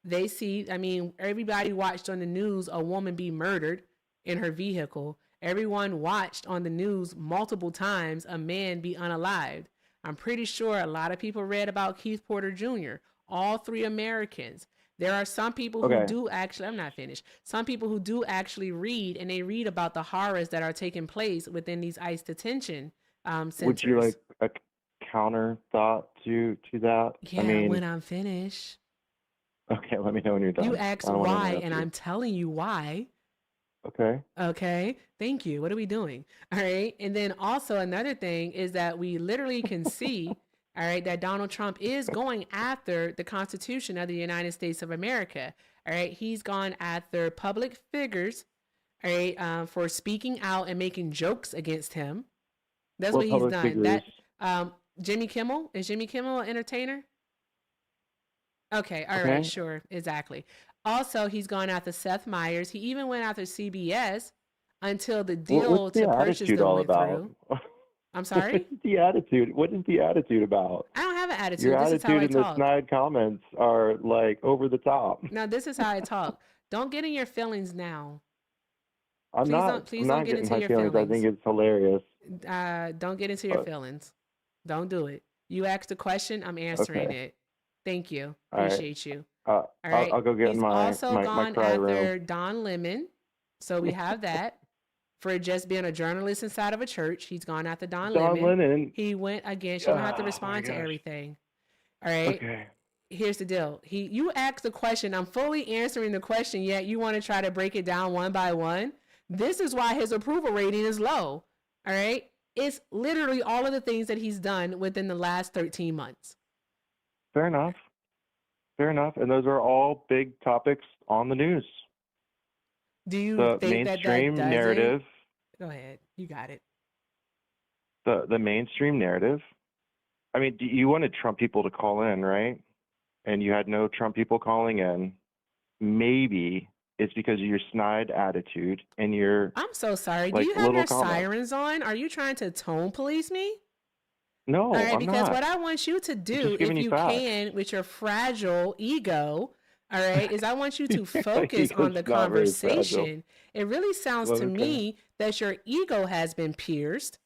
They see, I mean, everybody watched on the news a woman be murdered in her vehicle. Everyone watched on the news multiple times a man be unalived. I'm pretty sure a lot of people read about Keith Porter Jr., all 3 Americans. There are some people who do actually, I'm not finished. Some people who do actually read, and they read about the horrors that are taking place within these ICE detention centers. Would you like a counter thought to that? Yeah, I mean, when I'm finished. Okay, let me know when you're done. You asked why, and I'm telling you why. Okay. Okay, thank you. What are we doing? All right. And then also another thing is that we literally can see, all right, that Donald Trump is going after the Constitution of the United States of America. All right. He's gone after public figures, all right, for speaking out and making jokes against him. That's what he's done. Figures? That Jimmy Kimmel, is Jimmy Kimmel an entertainer? Okay, all right, sure, exactly. Also, he's gone after Seth Meyers. He even went after CBS until the deal to purchase them went through. I'm sorry? What is the attitude? What is the attitude about? I don't have an attitude. Your This is how I attitude and the talk. snide comments are like over the top. No, this is how I talk. Don't get in your feelings now. I'm Please not. don't- please I'm don't not get getting into my your feelings. I feelings. think it's hilarious. Don't get into your feelings. Don't do it. You asked a question, I'm answering it. Thank you. All right. Appreciate you. All right. I'll go get He's in my also my gone cry after room. Don Lemon. So we have that. For just being a journalist inside of a church, he's gone after Don Lemon. Lennon. He went against, you don't have to Oh, respond my to gosh. everything. All right. Okay. Here's the deal. You asked the question. I'm fully answering the question, yet you want to try to break it down one by one. This is why his approval rating is low. All right. It's literally all of the things that he's done within the last 13 months. Fair enough. Fair enough. And those are all big topics on the news. Do you The think that mainstream doesn't? narrative. Go ahead. You got it. The mainstream narrative. I mean, you wanted Trump people to call in, right? And you had no Trump people calling in. Maybe it's because of your snide attitude and your I'm so sorry. like Do you have little your comments. sirens on? Are you trying to tone police me? No, All right, I'm because not. what I want you to do, giving if you you facts. can, with your fragile ego, all right, is I want you to focus on the ego's not very fragile. conversation. It really sounds to Okay. me that your ego has been pierced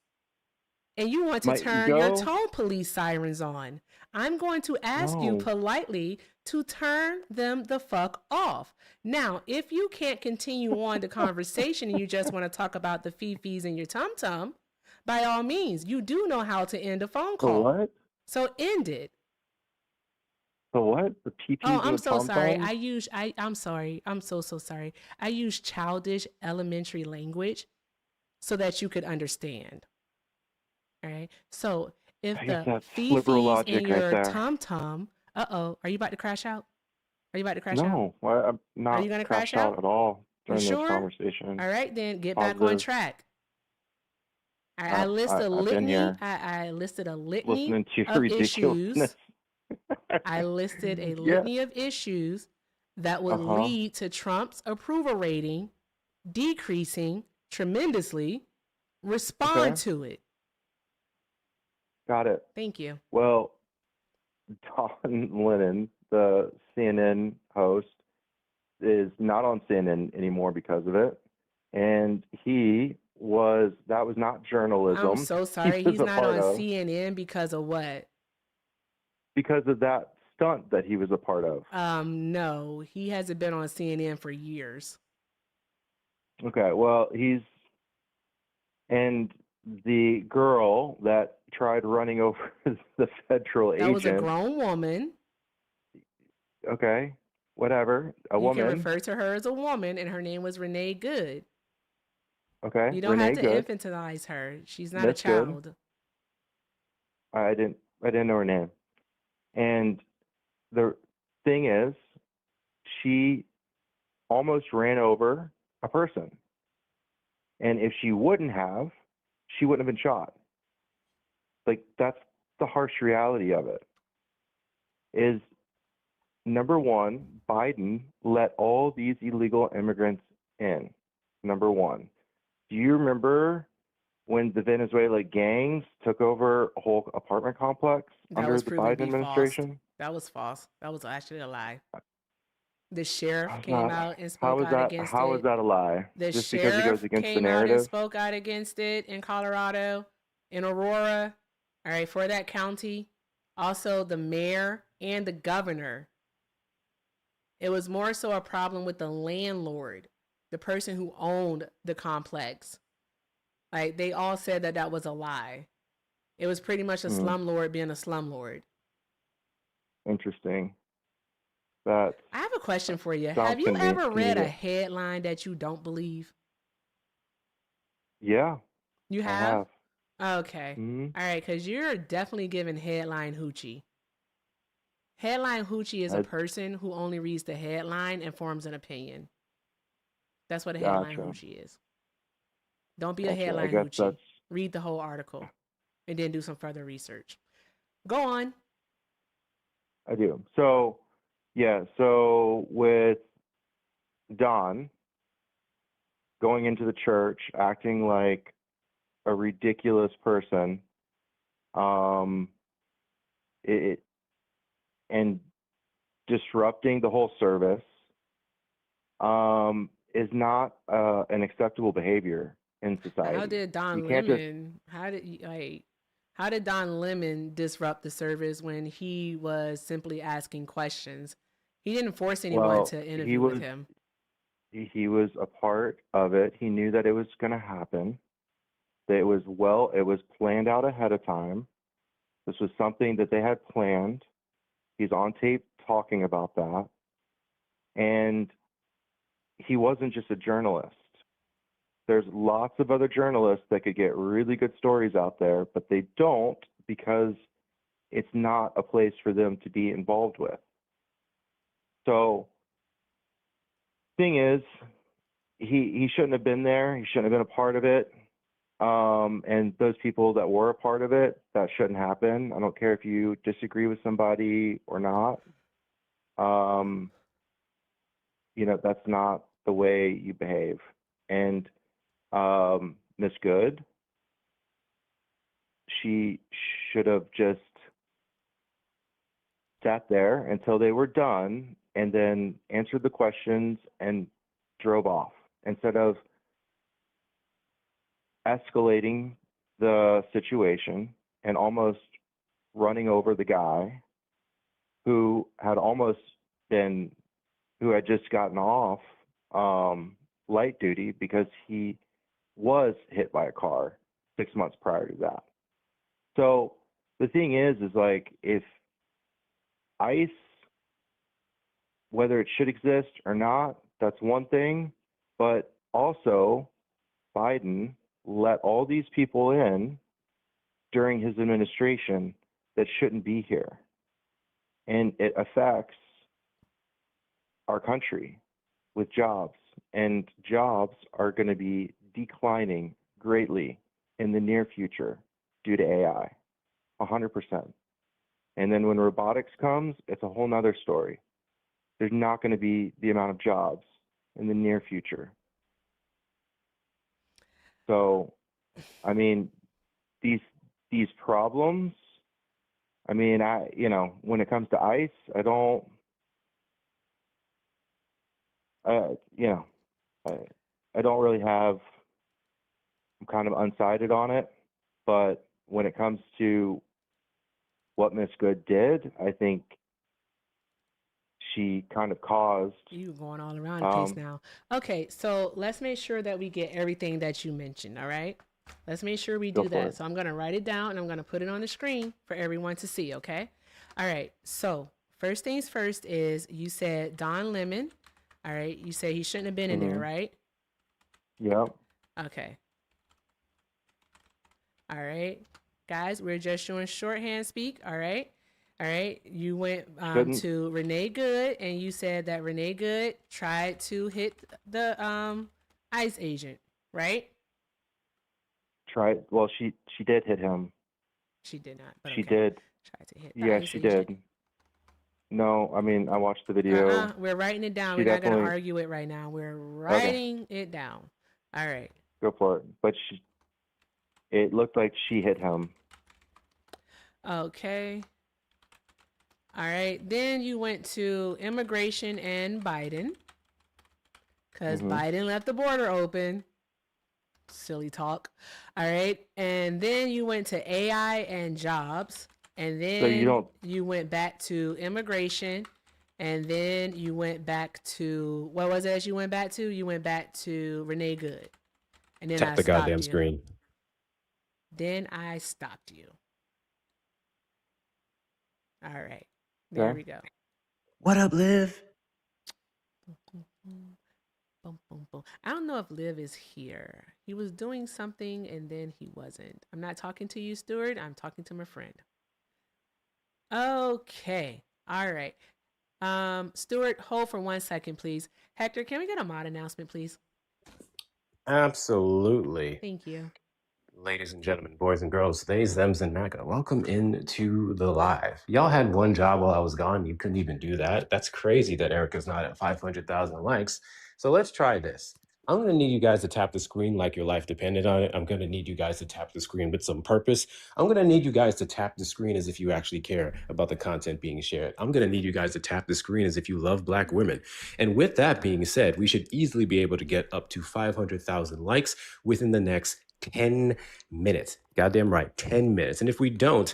and you want to My turn your ego? tone police sirens on. I'm going to ask you No. politely to turn them the fuck off. Now, if you can't continue on the conversation and you just want to talk about the fifis and your tum-tum, by all means, you do know how to end a phone The call. what? So end it. The what? The PPs Oh, and I'm the so sorry. tom-toms? I'm sorry. I'm so sorry. I use childish elementary language so that you could understand. All right. So if I guess the that's liberal fifis logic in right your there. tum-tum, are you about to crash out? Are you about to crash out? No, I'm Are not you going to crashed crash out out? at all You during this sure? conversation. All right, then get back on Positive. track. I list a I've been litany. here I listed a litany listening to your of ridiculousness. issues. I listed a Yeah. litany of issues that would lead to Trump's approval rating decreasing tremendously. Respond Okay. to it. Got it. Thank you. Well, Don Lennon, the CNN host, is not on CNN anymore because of it. And that was not journalism. I'm so he sorry. was He's a not part on of CNN because of what? because of that stunt that he was a part of? No, he hasn't been on CNN for years. Okay, well, and the girl that tried running over the federal That was a agent, grown woman. okay, whatever, a You can woman, refer to her as a woman, and her name was Renee Good. okay, You don't have Renee to Good, infantilize her. She's not a Miss Good. child. I didn't know her name. And the thing is, she almost ran over a person. And if she wouldn't have, she wouldn't have been shot. Like, that's the harsh reality of it. Is number one, Biden let all these illegal immigrants in. Number one. Do you remember when the Venezuela gangs took over a whole apartment complex That under was the proven to Biden be false. administration? That was false. That was actually a lie. The sheriff How's came not, out and how spoke is out that against how is it. that a lie? The Just because it goes sheriff against the came out and narrative? spoke out against it in Colorado, in Aurora, all right, for that county. Also, the mayor and the governor. It was more so a problem with the landlord, the person who owned the complex. Like, they all said that that was a lie. It was pretty much a slumlord being a slumlord. Interesting. That I have a question for you. sounds Have you ever read a convenient. headline that you don't believe? Yeah, You I have? have. Okay. hmm All right, because you're definitely giving headline hoochie. Headline hoochie is a I person who only reads the headline and forms an opinion. That's what a headline gotcha. hoochie is. Don't be a Gotcha. I headline guess hoochie. that's Read the whole article and then do some further research. Go on. I do. So yeah, so with Don going into the church, acting like a ridiculous person, um, it and disrupting the whole service, is not an acceptable behavior in How society. did You Don can't just Lemon? How did Don Lemon disrupt the service when he was simply asking questions? He didn't force anyone well, to he interview with was him. he was a part of it. He knew that it was going to happen. That it was planned out ahead of time. This was something that they had planned. He's on tape talking about that. And he wasn't just a journalist. There's lots of other journalists that could get really good stories out there, but they don't because it's not a place for them to be involved with. So, thing is, he shouldn't have been there. He shouldn't have been a part of it. And those people that were a part of it, that shouldn't happen. I don't care if you disagree with somebody or not. That's not the way you behave. And Miss Good, she should have just sat there until they were done and then answered the questions and drove off instead of escalating the situation and almost running over the guy who had just gotten off light duty because he was hit by a car 6 months prior to that. So the thing is like, if ICE, whether it should exist or not, that's one thing, but also Biden let all these people in during his administration that shouldn't be here. And it affects our country with jobs. And jobs are going to be declining greatly in the near future due to AI, 100%. And then when robotics comes, it's a whole nother story. There's not going to be the amount of jobs in the near future. So, I mean, these problems, I mean, when it comes to ICE, I don't, I don't really have, I'm kind of unsided on it. But when it comes to what Miss Good did, I think she kind of caused. You going all around the place Um, now. Okay, so let's make sure that we get everything that you mentioned, all right? Let's make sure we Go do for that. it. So I'm going to write it down and I'm going to put it on the screen for everyone to see, okay? All right, so first things first is you said Don Lemon. All right, you said he shouldn't have been in there, hmm right? Yep. Okay. All right. Guys, we're just doing shorthand speak, all right? All right. You went Shouldn't to Renee Good and you said that Renee Good tried to hit the ICE agent, right? try. Well, she did hit him. She did not, but She okay. did. Tried to hit the Yeah, ICE she agent. did. No, I mean I watched the video. We're writing it down. She We're not going to definitely. argue it right now. We're Okay, writing it down. All right. go for it. But it looked like she hit him. Okay. All right. Then you went to immigration and Biden because hmm Biden left the border open. Silly talk. All right. And then you went to AI and jobs. And So you then don't you went back to immigration. And then you went back to, what was it that you went back to? You went back to Renee Good. And then Tap I the goddamn stopped you. screen. Then I stopped you. All right. There okay? we go. What up, Liv? Boom, boom, boom. I don't know if Liv is here. He was doing something and then he wasn't. I'm not talking to you, Stuart. I'm talking to my friend. Okay. All right. Stuart, hold for 1 second, please. Hector, can we get a mod announcement, please? Absolutely. Thank you. Ladies and gentlemen, boys and girls, theys, thems, and MAGA, welcome into the live. Y'all had one job while I was gone. You couldn't even do that. That's crazy that Erica's not at 500,000 likes. So let's try this. I'm going to need you guys to tap the screen like your life depended on it. I'm going to need you guys to tap the screen with some purpose. I'm going to need you guys to tap the screen as if you actually care about the content being shared. I'm going to need you guys to tap the screen as if you love Black women. And with that being said, we should easily be able to get up to 500,000 likes within the next 10 minutes. Goddamn right, 10 minutes. And if we don't,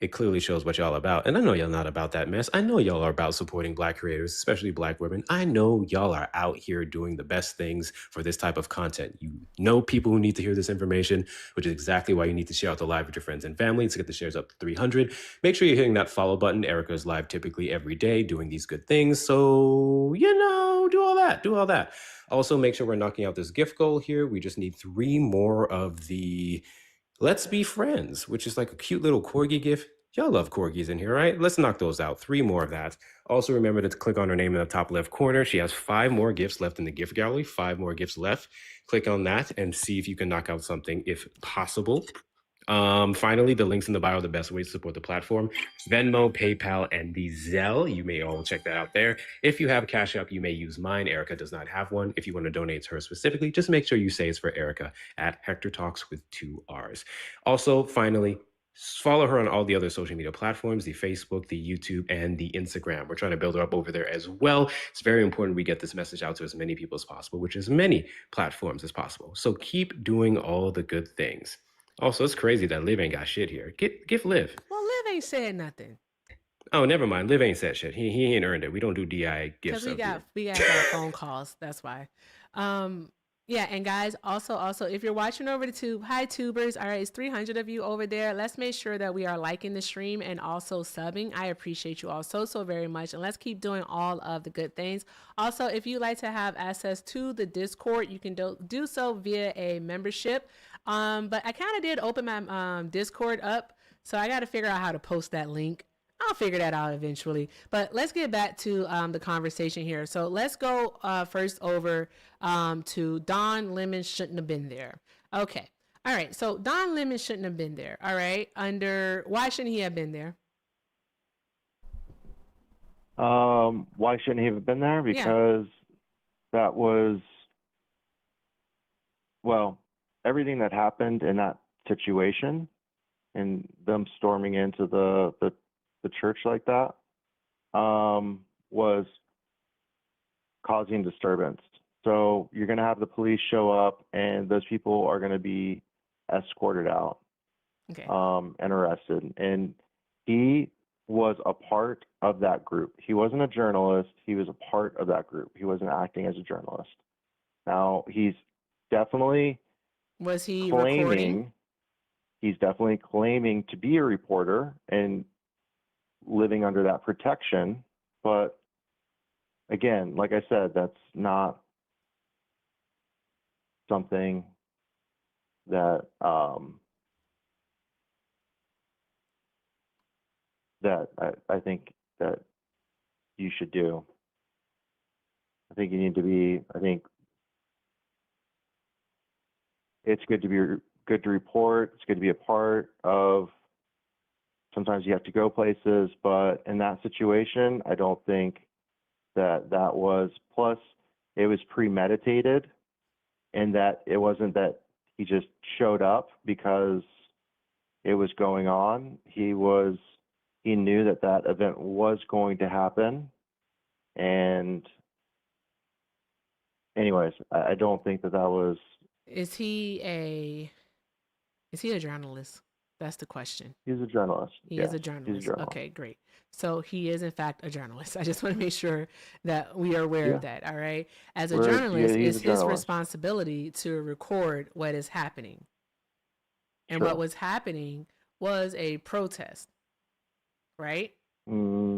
it clearly shows what y'all about. And I know y'all not about that mess. I know y'all are about supporting Black creators, especially Black women. I know y'all are out here doing the best things for this type of content. You know people who need to hear this information, which is exactly why you need to share out the live with your friends and family to get the shares up to 300. Make sure you're hitting that follow button. Erica's live typically every day doing these good things. So, do all that. Do all that. Also, make sure we're knocking out this gift goal here. We just need 3 more of the Let's Be Friends, which is like a cute little corgi gift. Y'all love corgis in here, right? Let's knock those out. 3 more of that. Also, remember to click on her name in the top left corner. She has 5 more gifts left in the gift gallery, 5 more gifts left. Click on that and see if you can knock out something if possible. Finally, the links in the bio are the best way to support the platform. Venmo, PayPal, and the Zelle. You may all check that out there. If you have Cash App, you may use mine. Erica does not have one. If you want to donate to her specifically, just make sure you say it's for Erica at Hector Talks with 2 R's. Also, finally, follow her on all the other social media platforms, the Facebook, the YouTube, and the Instagram. We're trying to build her up over there as well. It's very important we get this message out to as many people as possible, which is many platforms as possible. So keep doing all the good things. Also, it's crazy that Liv ain't got shit here. Give Liv. Well, Liv ain't said nothing. Oh, never mind. Liv ain't said shit. He ain't earned it. We don't do DI Because gifts we up got here. phone calls. That's why. Yeah, and guys, also, if you're watching over the tube, hi tubers. All right, it's 300 of you over there. Let's make sure that we are liking the stream and also subbing. I appreciate you all so very much, and let's keep doing all of the good things. Also, if you'd like to have access to the Discord, you can do so via a membership. But I kind of did open my Discord up, so I got to figure out how to post that link. I'll figure that out eventually. But let's get back to the conversation here. So let's go first over to Don Lemon shouldn't have been there. Okay. All right. So Don Lemon shouldn't have been there. All right. Why shouldn't he have been there? Why shouldn't he have been there? Because that was, well, everything that happened in that situation and them storming into the church like that was causing disturbance. So you're going to have the police show up and those people are going to be escorted out Okay. and arrested. And he was a part of that group. He wasn't a journalist. He was a part of that group. He wasn't acting as a journalist. Now, Was he recording? claiming, he's definitely claiming to be a reporter and living under that protection. But again, like I said, that's not something that that I think that you should do. I think you need to be. I think it's good to report. It's good to be a part of. Sometimes you have to go places, but in that situation, I don't think that was. Plus, it was premeditated, and that it wasn't that he just showed up because it was going on. He knew that event was going to happen, and anyways, I don't think that was. Is he a journalist? That's the question. He's a journalist. He Yeah, is a he's a journalist. journalist. Okay, great. So he is in fact a journalist. I just want to make sure that we are aware of Yeah. that. All right. As a Yeah, journalist, he's it's a his journalist. responsibility to record what is happening. And what True. was happening was a protest, right? Okay.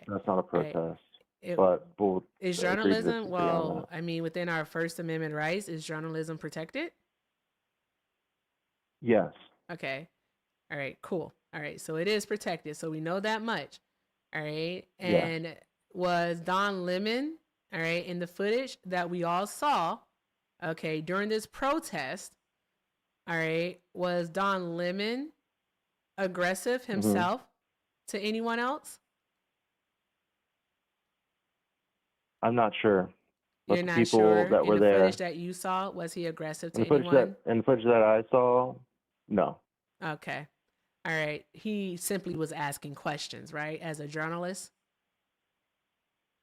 That's not a All right. protest, It, but we'll is agree to journalism, disagree on well, I mean, within our First Amendment rights, is journalism protected? that. Yes. Okay. All right, cool. All right, so it is protected. So we know that much. All right. Yes. And was Don Lemon, all right, in the footage that we all saw, okay, during this protest, all right, was Don Lemon aggressive himself to anyone else? I'm not sure. But You're the not people sure? that In were the there, footage that you saw, was he aggressive to in the anyone? footage that I saw, no. Okay. All right. He simply was asking questions, right? As a journalist.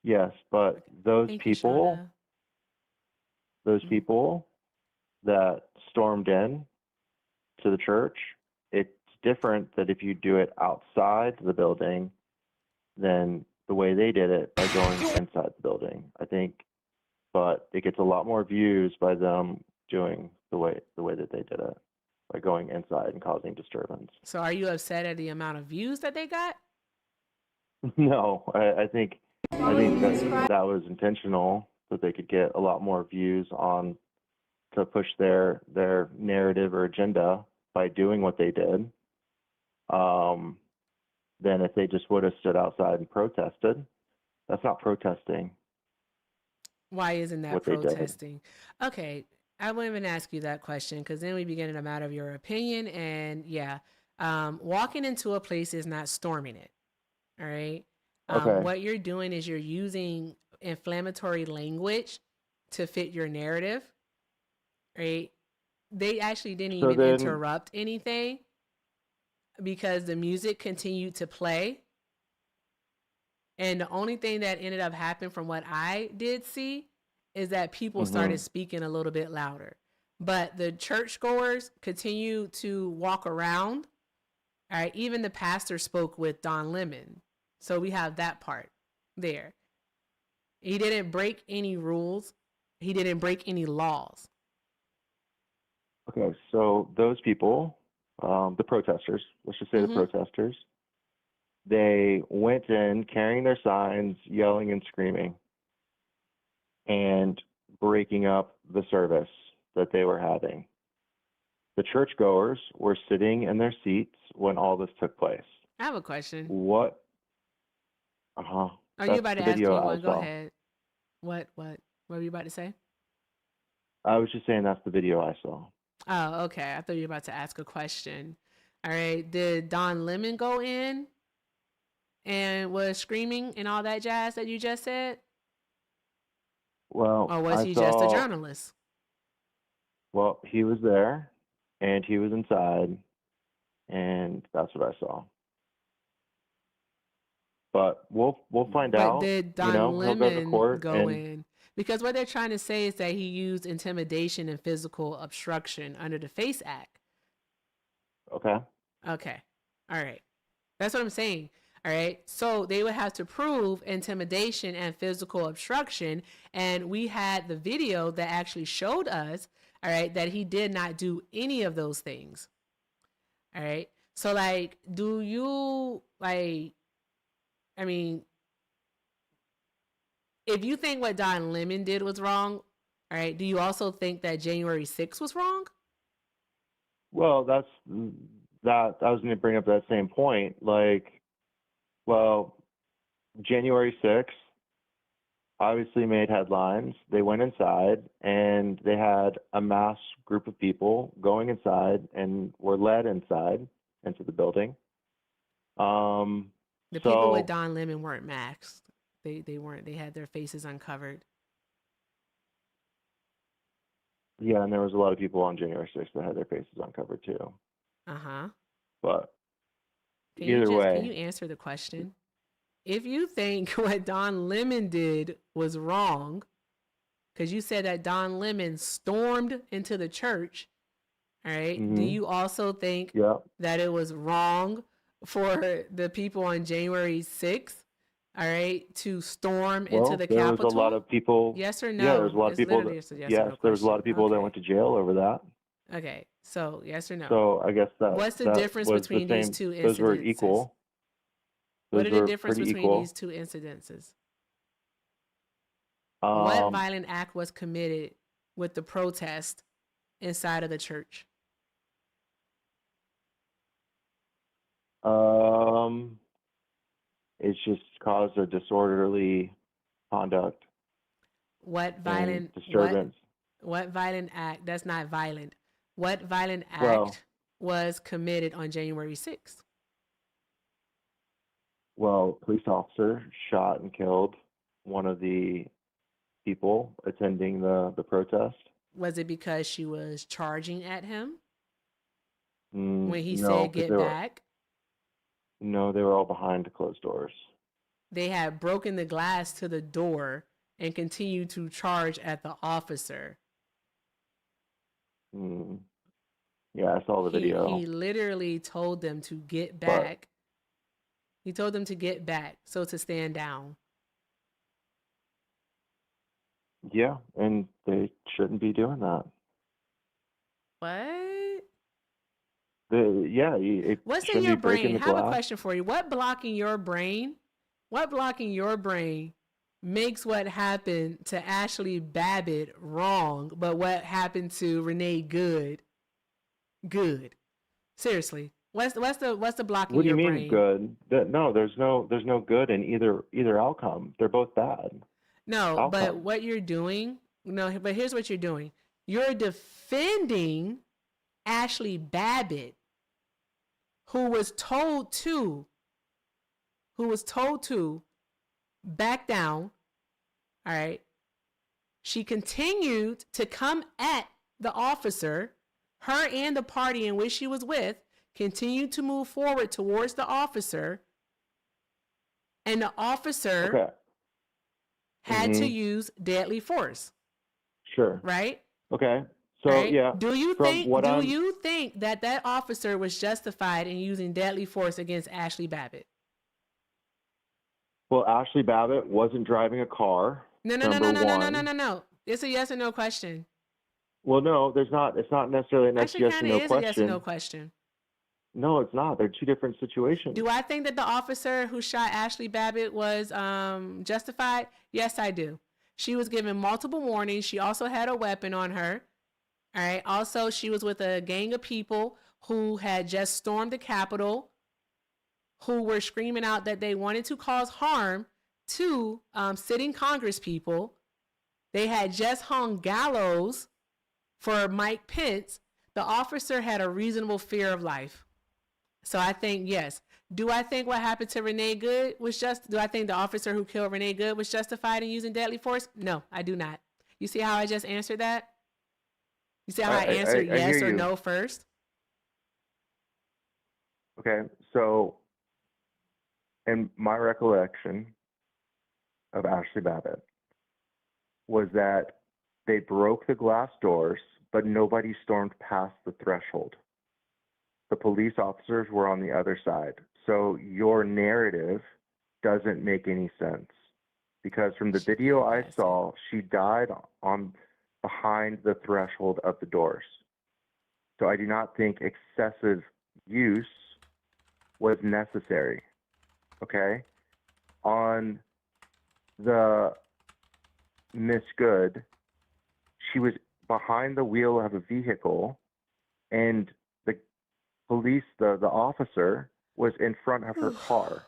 Yes, but those Thank you, people, Shauna. those people that stormed in to the church, it's different that if you do it outside the building than the way they did it by going inside the building. I think, but it gets a lot more views by them doing the way that they did it, by going inside and causing disturbance. So are you upset at the amount of views that they got? No, I think that was intentional, that they could get a lot more views on to push their narrative or agenda by doing what they did, than if they just would have stood outside and protested. That's not protesting. Why isn't that What they did. protesting? Okay, I won't even ask you that question because then we begin in a matter of your opinion. And yeah, walking into a place is not storming it. All right. Okay. What you're doing is you're using inflammatory language to fit your narrative. Right. They actually didn't So even then- interrupt anything because the music continued to play. And the only thing that ended up happening from what I did see is that people started speaking a little bit louder. But the churchgoers continued to walk around. All right. Even the pastor spoke with Don Lemon. So we have that part there. He didn't break any rules. He didn't break any laws. Okay, so those people, the protesters, let's just say the protesters, they went in carrying their signs, yelling and screaming, and breaking up the service that they were having. The churchgoers were sitting in their seats when all this took place. I have a question. What? Are That's you about the to ask me video I one? Go saw. ahead. What were you about to say? I was just saying that's the video I saw. Oh, okay. I thought you were about to ask a question. All right. Did Don Lemon go in and was screaming and all that jazz that you just said? Well, Or was I he just a saw- journalist? Well, he was there, and he was inside, and that's what I saw. But we'll find But out. did Don he'll go to Lemon court go and in? Because what they're trying to say is that he used intimidation and physical obstruction under the FACE Act. okay. Okay. All right. That's what I'm saying. All right. So they would have to prove intimidation and physical obstruction. And we had the video that actually showed us, all right, that he did not do any of those things. All right. So, like, do you, like, I mean, if you think what Don Lemon did was wrong, all right, do you also think that January 6th was wrong? Well, that I was going to bring up that same point. Like, well, January 6th obviously made headlines. They went inside and they had a mass group of people going inside and were led inside into the building. The people with So Don Lemon weren't masked. They weren't. They had their faces uncovered. yeah, and there was a lot of people on January 6th that had their faces uncovered too. Uh-huh. But Can either you way, answer the question? If you think what Don Lemon did was wrong, because you said that Don Lemon stormed into the church, all right, do you also think yeah. that it was wrong for the people on January 6th, all right, to storm into Well, the there was a lot Capitol? of people. Yes or Yeah, there was no? a lot of It's people literally that. just a yes or Yes, no there was a lot of question. people that Okay. went to jail over that. Okay. So yes or no? So I guess What's the that difference was the between these same. two Those were incidences? equal. What Those are the were difference pretty between these equal. two incidences? What Um, violent act was committed with the protest inside of the church? it's just caused a disorderly conduct What and violent disturbance. what violent act? That's not violent. What violent Well, act was committed on January 6th? well, police officer shot and killed one of the people attending the protest. Was it because she was charging at him when he No, said because get back? they were all behind closed doors. They had broken the glass to the door and continued to charge at the officer. Yeah, I saw the video. He literally told them to get But back. He told them to get back, so to stand down. yeah, and they shouldn't be doing that. What? It What's in shouldn't your be breaking brain? the I have a glass. question for you. What blocking your brain makes what happened to Ashley Babbitt wrong, but what happened to Renee good? Seriously. What's the blocking What do you your mean brain? good? No, there's no good in either outcome. They're both bad. No, but Outcome. what you're doing, no, but here's what you're doing. You're defending Ashley Babbitt, who was told to back down. All right. She continued to come at the officer. Her and the party in which she was with continued to move forward towards the officer. And the officer had to use deadly force. Sure. Right? Okay. So right? yeah. Do you from what think that officer was justified in using deadly force against Ashley Babbitt? Well, Ashley Babbitt wasn't driving a car. No. It's a yes or no question. Well, no, there's not. It's not necessarily a Actually, yes or kind no of is question. a yes or no question. No, it's not. They're two different situations. Do I think that the officer who shot Ashley Babbitt was justified? Yes, I do. She was given multiple warnings. She also had a weapon on her. All right. Also, she was with a gang of people who had just stormed the Capitol, who were screaming out that they wanted to cause harm to sitting Congress people. They had just hung gallows for Mike Pence. The officer had a reasonable fear of life. So I think, yes. Do I think what happened to Renee Good was do I think the officer who killed Renee Good was justified in using deadly force? No, I do not. You see how I just answered that? You see how I answered yes or no first? Okay, so in my recollection of Ashley Babbitt was that they broke the glass doors, but nobody stormed past the threshold. The police officers were on the other side. So your narrative doesn't make any sense. Because from the video I saw, she died on behind the threshold of the doors. So I do not think excessive use was necessary. Okay? On the Miss Good, she was behind the wheel of a vehicle, and the police, the officer, was in front of her car.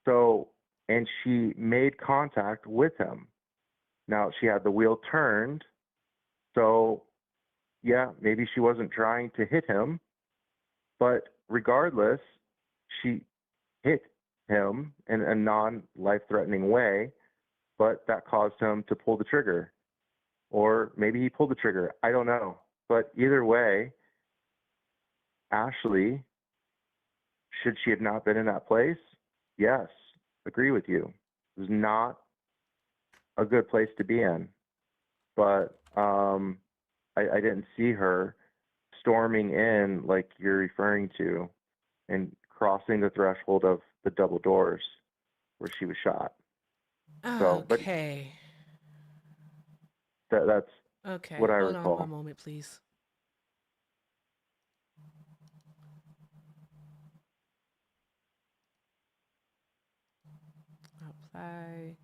So, and she made contact with him. Now, she had the wheel turned, so yeah, maybe she wasn't trying to hit him, but regardless, she hit him in a non-life-threatening way, but that caused him to pull the trigger. Or maybe he pulled the trigger. I don't know. But either way, Ashley, should she have not been in that place? Yes, agree with you. It was not a good place to be in. But I didn't see her storming in like you're referring to and crossing the threshold of the double doors where she was shot. So, but Okay. that's Okay. what I Hold on recall. one moment, please. Apply.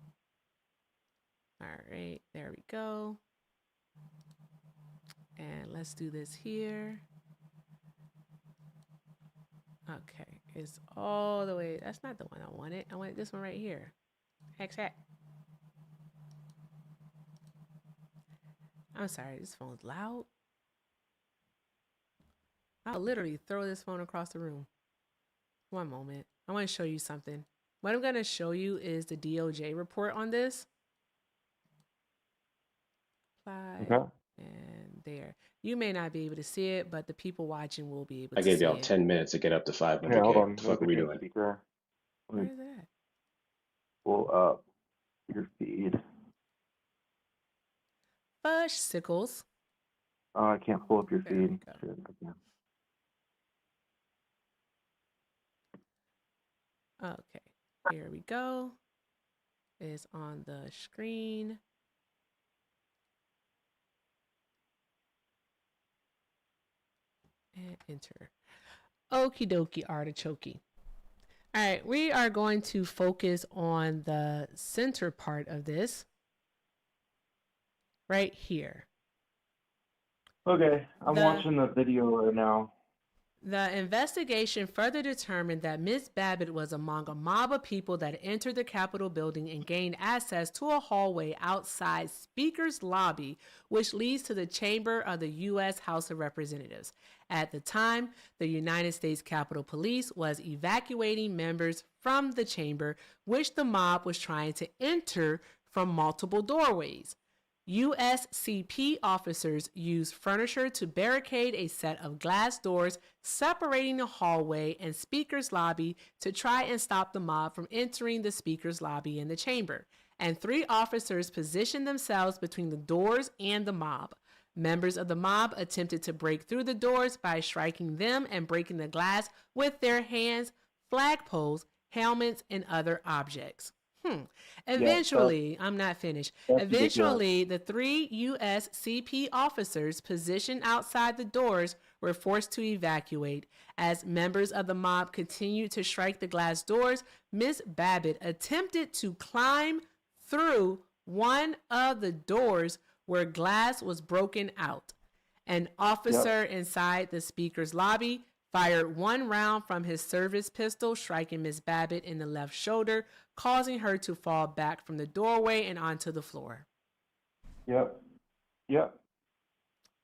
All right. There we go. And let's do this here. Okay. It's all the way. That's not the one I wanted. I wanted this one right here. Hex hat. I'm sorry. This phone's loud. I'll literally throw this phone across the room. One moment. I want to show you something. What I'm going to show you is the DOJ report on this. Apply. Okay. And there. You may not be able to see it, but the people watching will be able I to gave see y'all it. 10 minutes to get up to Okay, hold 500K. on. The Let me fuck are put we you on doing? speaker. Let Where me is it at? pull up your feed. Fudge sickles. Oh, I can't pull up your There we feed. go. Shit, I can't. Okay. Here we go. It's on the screen. And enter. Okie dokie artichoke. All right, we are going to focus on the center part of this right here. Okay, I'm watching the video right now. The investigation further determined that Ms. Babbitt was among a mob of people that entered the Capitol building and gained access to a hallway outside Speaker's lobby, which leads to the chamber of the U.S. House of Representatives. At the time, the United States Capitol Police was evacuating members from the chamber, which the mob was trying to enter from multiple doorways. USCP officers used furniture to barricade a set of glass doors separating the hallway and speaker's lobby to try and stop the mob from entering the speaker's lobby and the chamber. And 3 officers positioned themselves between the doors and the mob. Members of the mob attempted to break through the doors by striking them and breaking the glass with their hands, flagpoles, helmets, and other objects. Eventually, I'm not finished. Eventually, the 3 USCP officers positioned outside the doors were forced to evacuate. As members of the mob continued to strike the glass doors, Miss Babbitt attempted to climb through one of the doors where glass was broken out. An officer inside the speaker's lobby fired 1 round from his service pistol, striking Miss Babbitt in the left shoulder, causing her to fall back from the doorway and onto the floor. Yep.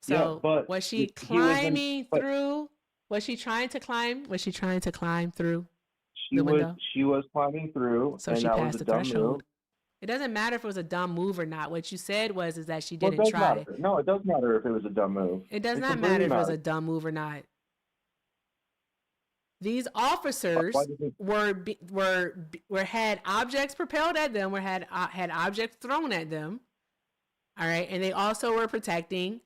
So but was she climbing through? Was she trying to climb? Was she trying to climb through the window? She was climbing through, So and she that passed was the a dumb threshold. move. It doesn't matter if it was a dumb move or not. What you said was that she Well, it didn't does try. matter. No, it does matter if it was a dumb move. It does It not completely matter if it was a matters. dumb move or not. These officers had objects propelled at them, had objects thrown at them. All right, and they also were protecting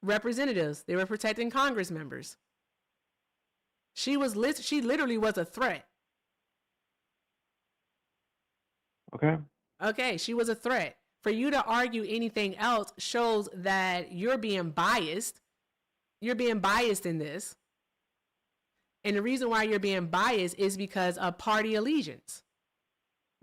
representatives. They were protecting Congress members. She literally was a threat. Okay. Okay, she was a threat. For you to argue anything else shows that you're being biased. You're being biased in this. And the reason why you're being biased is because of party allegiance.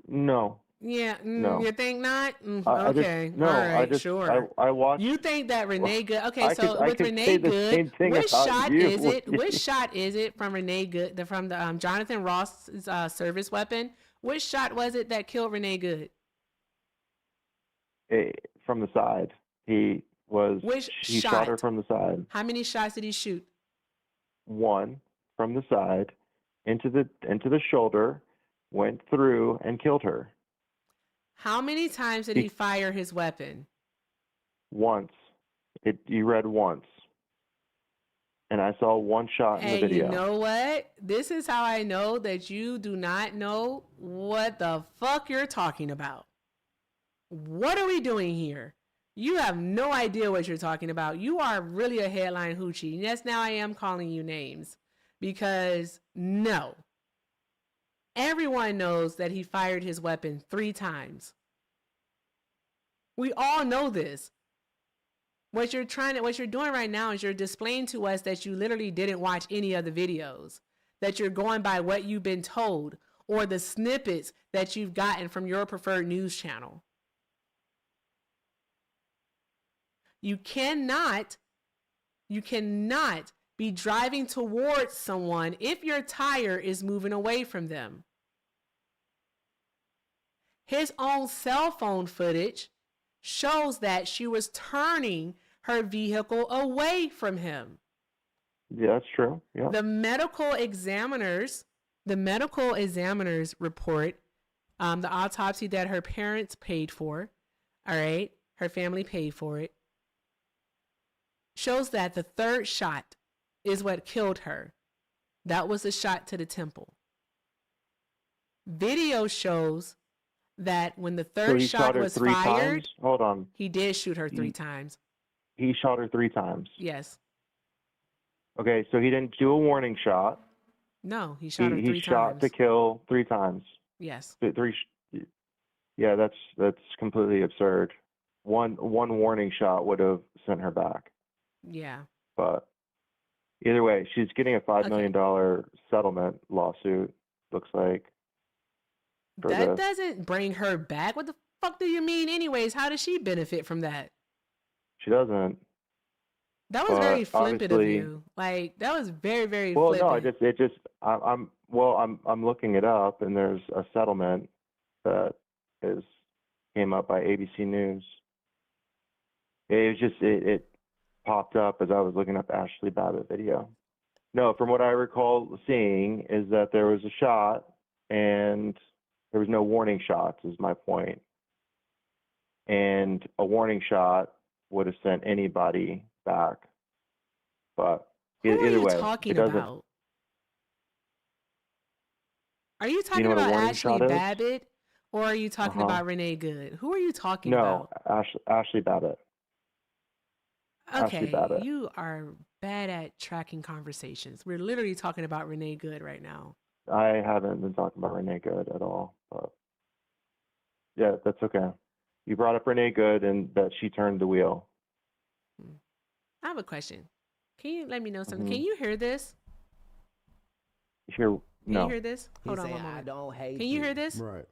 No. Yeah, No. you think not? I just Okay, no. all I right, just sure. I watched. You think that Renee Good? Okay, I so with could say Renee the Good, same thing which about shot you. is it? Which shot is it from Renee Good? From the Jonathan Ross's service weapon? Which shot was it that killed Renee Good? From the side. He Which shot her shot? from the side. How many shots did he shoot? One from the side into the shoulder, went through and killed her. How many times did he fire his weapon? Once. You read once. And I saw one shot in the Hey, video. you know what? This is how I know that you do not know what the fuck you're talking about. What are we doing here? You have no idea what you're talking about. You are really a headline hoochie. Yes, now I am calling you names because no. Everyone knows that he fired his weapon 3 times. We all know this. What you're doing right now is you're displaying to us that you literally didn't watch any of the videos, that you're going by what you've been told or the snippets that you've gotten from your preferred news channel. You cannot be driving towards someone if your tire is moving away from them. His own cell phone footage shows that she was turning her vehicle away from him. Yeah, that's true. Yeah. The medical examiners report the autopsy that her parents paid for, all right, her family paid for it, shows that the 3rd shot is what killed her. That was a shot to the temple. Video shows that when the 3rd shot was fired, times? Hold on. he did shoot her 3 times. He shot her 3 times. Yes. Okay, so he didn't do a warning shot. No, he shot her 3 times. He shot to kill 3 times. Yes. Yeah, that's completely absurd. One warning shot would have sent her back. Yeah. But either way, she's getting a $5 million settlement lawsuit, looks like. That doesn't bring her back. What the fuck do you mean anyways? How does she benefit from that? She doesn't. That was very flippant of you. Like that was very, very flippant. I'm looking it up and there's a settlement that came up by ABC News. It popped up as I was looking up Ashley Babbitt video. No, from what I recall seeing is that there was a shot and there was no warning shots is my point. And a warning shot would have sent anybody back. But either way, talking it doesn't. about? Are you talking know what a about warning Ashley shot is? Babbitt or are you talking about Renee Good? Who are you talking about? No, Ashley Babbitt. Ashley Okay, Babbitt. you are bad at tracking conversations. We're literally talking about Renee Good right now. I haven't been talking about Renee Good at all, but yeah, that's okay. You brought up Renee Good and that she turned the wheel. I have a question. Can you let me know something? Mhm. Can you hear this? No. Can you hear this? Hold on one moment. I don't hate Can you hear this? Right.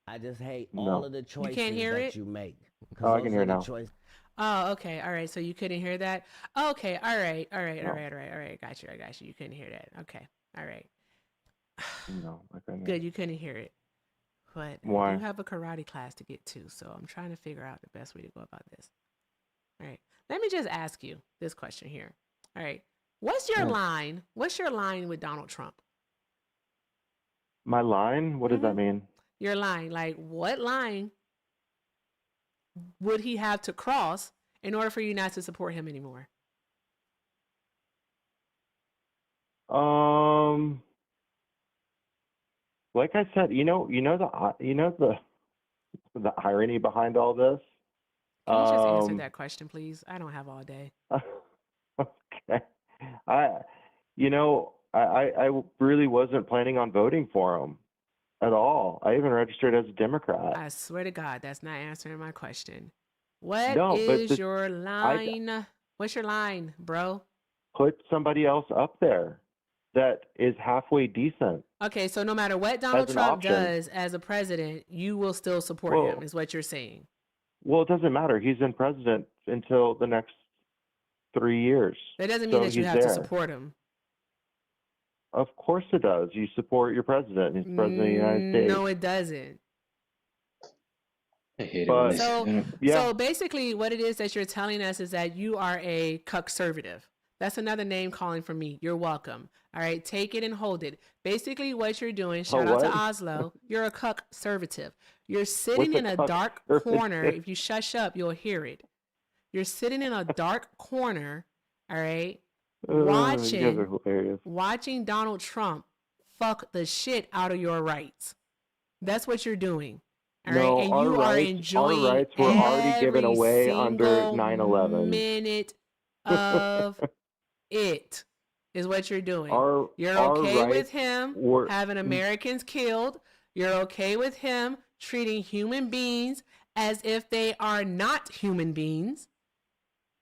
I just hate No. all of the choices can't hear that it? you make. 'Cause Oh, I those can hear are the now. choices- Oh, okay. All right. So you couldn't hear that? Okay. All right. No. All right. Got you. I got you. You couldn't hear that. Okay. All right. No, I couldn't hear. Good. You couldn't hear it. But I Why? do have a karate class to get to, so I'm trying to figure out the best way to go about this. All right. Let me just ask you this question here. All right. What's your Yeah. line? What's your line with Donald Trump? My line? What does that mean? Your line. Like, what line would he have to cross in order for you not to support him anymore? Like I said, the irony behind all this. Can you just answer that question, please? I don't have all day. Okay. I really wasn't planning on voting for him at all. I even registered as a Democrat. I swear to God, that's not answering my question. What No, but is your I line? What's your line, bro? put somebody else up there that is halfway decent Okay, so no matter what as Donald an Trump option. does as a president, you will still support him, Well, is what you're saying. well, it doesn't matter. He's in president until the next 3 years, That doesn't mean so that you he's have to there. support him. Of course it does. You support your president. He's president of the United States. No, it doesn't. I hate it when But they say So, that. yeah, so basically, what it is that you're telling us is that you are a conservative. That's another name calling for me. You're welcome. All right, take it and hold it. Basically, what you're doing, shout out to what? Oslo, you're a conservative. You're sitting What's a in a dark corner. conservative? If you shush up, you'll hear it. You're sitting in a dark corner, all right, You guys are watching hilarious. watching Donald Trump fuck the shit out of your rights. That's what you're doing. All right. No, And our you are rights, our enjoying rights were already given every away under single 9/11. minute of it, is what you're doing. our You're our okay with rights him were having Americans killed. You're okay with him treating human beings as if they are not human beings.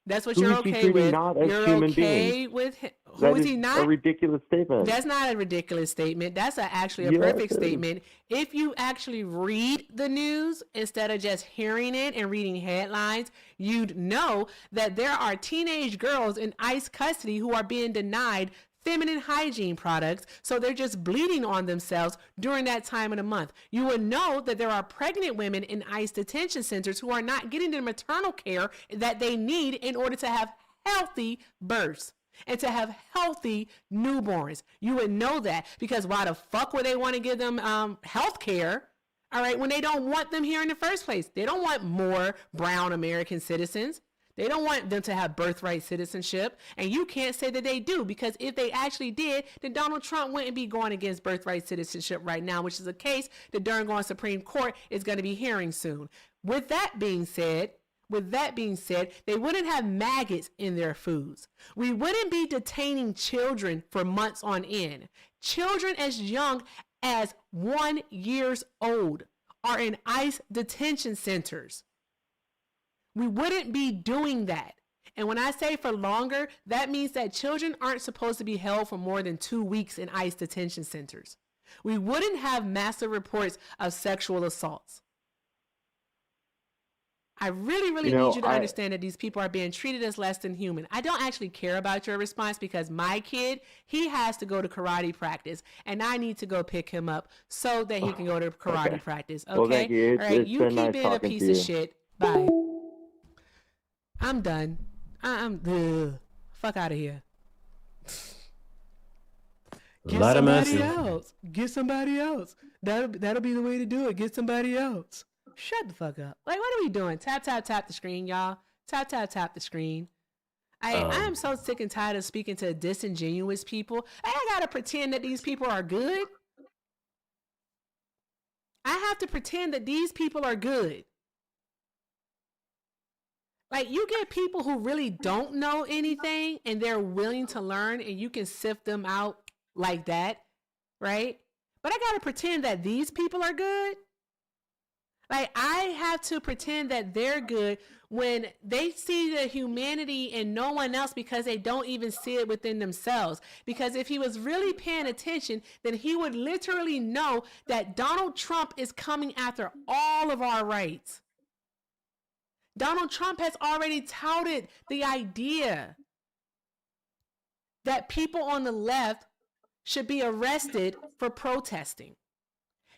That's what you're who's he okay treating with. not as You're human okay beings? with him. Who That is is he a not? ridiculous statement. That's not a ridiculous statement. That's actually a Yes, perfect it is. statement. If you actually read the news instead of just hearing it and reading headlines, you'd know that there are teenage girls in ICE custody who are being denied feminine hygiene products, so they're just bleeding on themselves during that time of the month. You would know that there are pregnant women in ICE detention centers who are not getting the maternal care that they need in order to have healthy births and to have healthy newborns. You would know that, because why the fuck would they want to give them health care, all right, when they don't want them here in the first place? They don't want more brown American citizens. They don't want them to have birthright citizenship. And you can't say that they do, because if they actually did, then Donald Trump wouldn't be going against birthright citizenship right now, which is a case the Durham Supreme Court is going to be hearing soon. With that being said, they wouldn't have maggots in their foods. We wouldn't be detaining children for months on end. Children as young as 1 year old are in ICE detention centers. We wouldn't be doing that. And when I say for longer, that means that children aren't supposed to be held for more than 2 weeks in ICE detention centers. We wouldn't have massive reports of sexual assaults. I really, really need you to understand that these people are being treated as less than human. I don't actually care about your response, because my kid, he has to go to karate practice, and I need to go pick him up so that he can go to karate practice. Okay? Well, thank you. All right, It's you been keep nice being a talking piece to of you. shit. Bye. I'm done. Fuck out of here. Get Lot of somebody mercy. else. Get somebody else. That'll be the way to do it. Get somebody else. Shut the fuck up. Like, what are we doing? Tap, tap, tap the screen, y'all. Tap, tap, tap the screen. I am so sick and tired of speaking to disingenuous people. I gotta pretend that these people are good. I have to pretend that these people are good. Like, you get people who really don't know anything and they're willing to learn, and you can sift them out like that, right? But I gotta pretend that these people are good. Like, I have to pretend that they're good when they see the humanity in no one else, because they don't even see it within themselves. Because if he was really paying attention, then he would literally know that Donald Trump is coming after all of our rights. Donald Trump has already touted the idea that people on the left should be arrested for protesting.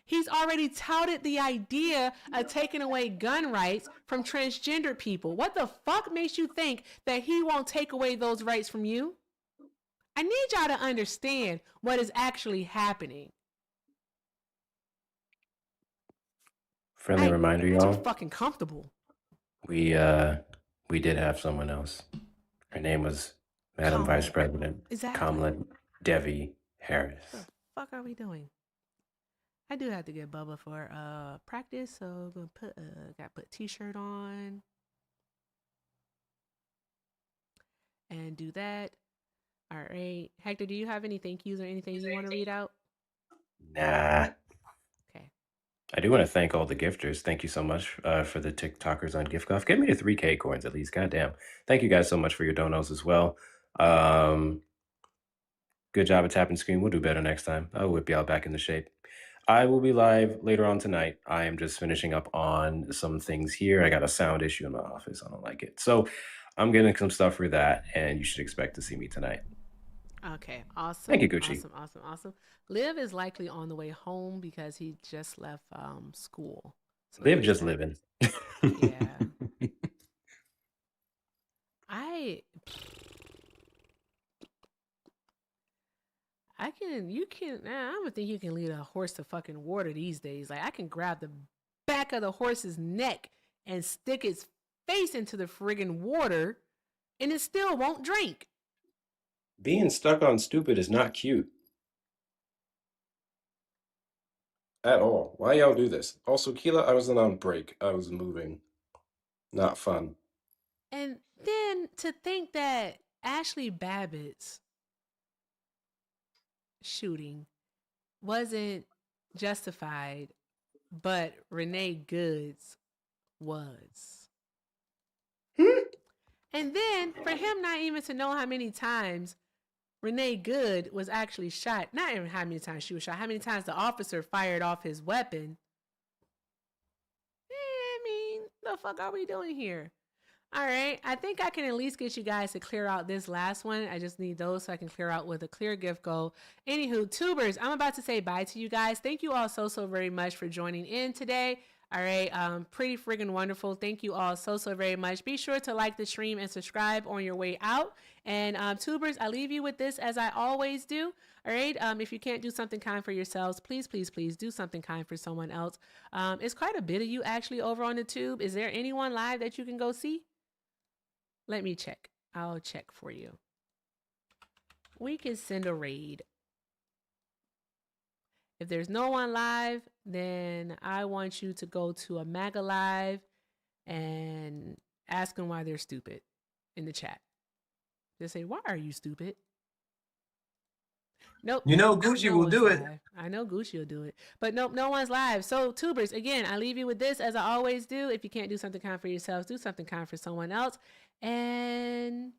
He's already touted the idea of taking away gun rights from transgender people. What the fuck makes you think that he won't take away those rights from you? I need y'all to understand what is actually happening. Friendly reminder, y'all. Too fucking comfortable. We did have someone else. Her name was Madam Vice President Exactly. Kamala Devi Harris. What the fuck are we doing? I do have to get Bubba for practice, so I'm gonna gotta put a t-shirt on and do that. All right. Hector, do you have any thank yous or anything you want to read out? Nah. Okay. I do want to thank all the gifters. Thank you so much for the TikTokers on GiftGuff. Get me to 3K coins at least. Goddamn. Thank you guys so much for your donos as well. Good job at tapping screen. We'll do better next time. I'll whip y'all back into shape. I will be live later on tonight. I am just finishing up on some things here. I got a sound issue in my office. I don't like it. So I'm getting some stuff for that, and you should expect to see me tonight. Okay, awesome. Thank you, Gucci. Awesome. Liv is likely on the way home because he just left school. So Live just living. Yeah. I don't think you can lead a horse to fucking water these days. Like, I can grab the back of the horse's neck and stick its face into the friggin' water and it still won't drink. Being stuck on stupid is not cute. At all. Why y'all do this? Also, Keela, I wasn't on break. I was moving. Not fun. And then to think that Ashley Babbitt's shooting wasn't justified, but Renee Good's was. And then for him not even to know how many times Renee Good was actually shot, not even how many times she was shot, how many times the officer fired off his weapon. I mean, the fuck are we doing here? All right, I think I can at least get you guys to clear out this last one. I just need those so I can clear out with a clear gift goal. Anywho, tubers, I'm about to say bye to you guys. Thank you all so very much for joining in today. All right, pretty friggin' wonderful. Thank you all so very much. Be sure to like the stream and subscribe on your way out. And tubers, I leave you with this as I always do. All right, if you can't do something kind for yourselves, please do something kind for someone else. It's quite a bit of you actually over on the tube. Is there anyone live that you can go see? Let me check. I'll check for you. We can send a raid. If there's no one live, then I want you to go to a MAGA live and ask them why they're stupid in the chat. Just say, why are you stupid? Nope. You know Gucci will do it. Live. I know Gucci will do it. But nope, no one's live. So tubers, again, I leave you with this as I always do. If you can't do something kind for yourselves, do something kind for someone else. And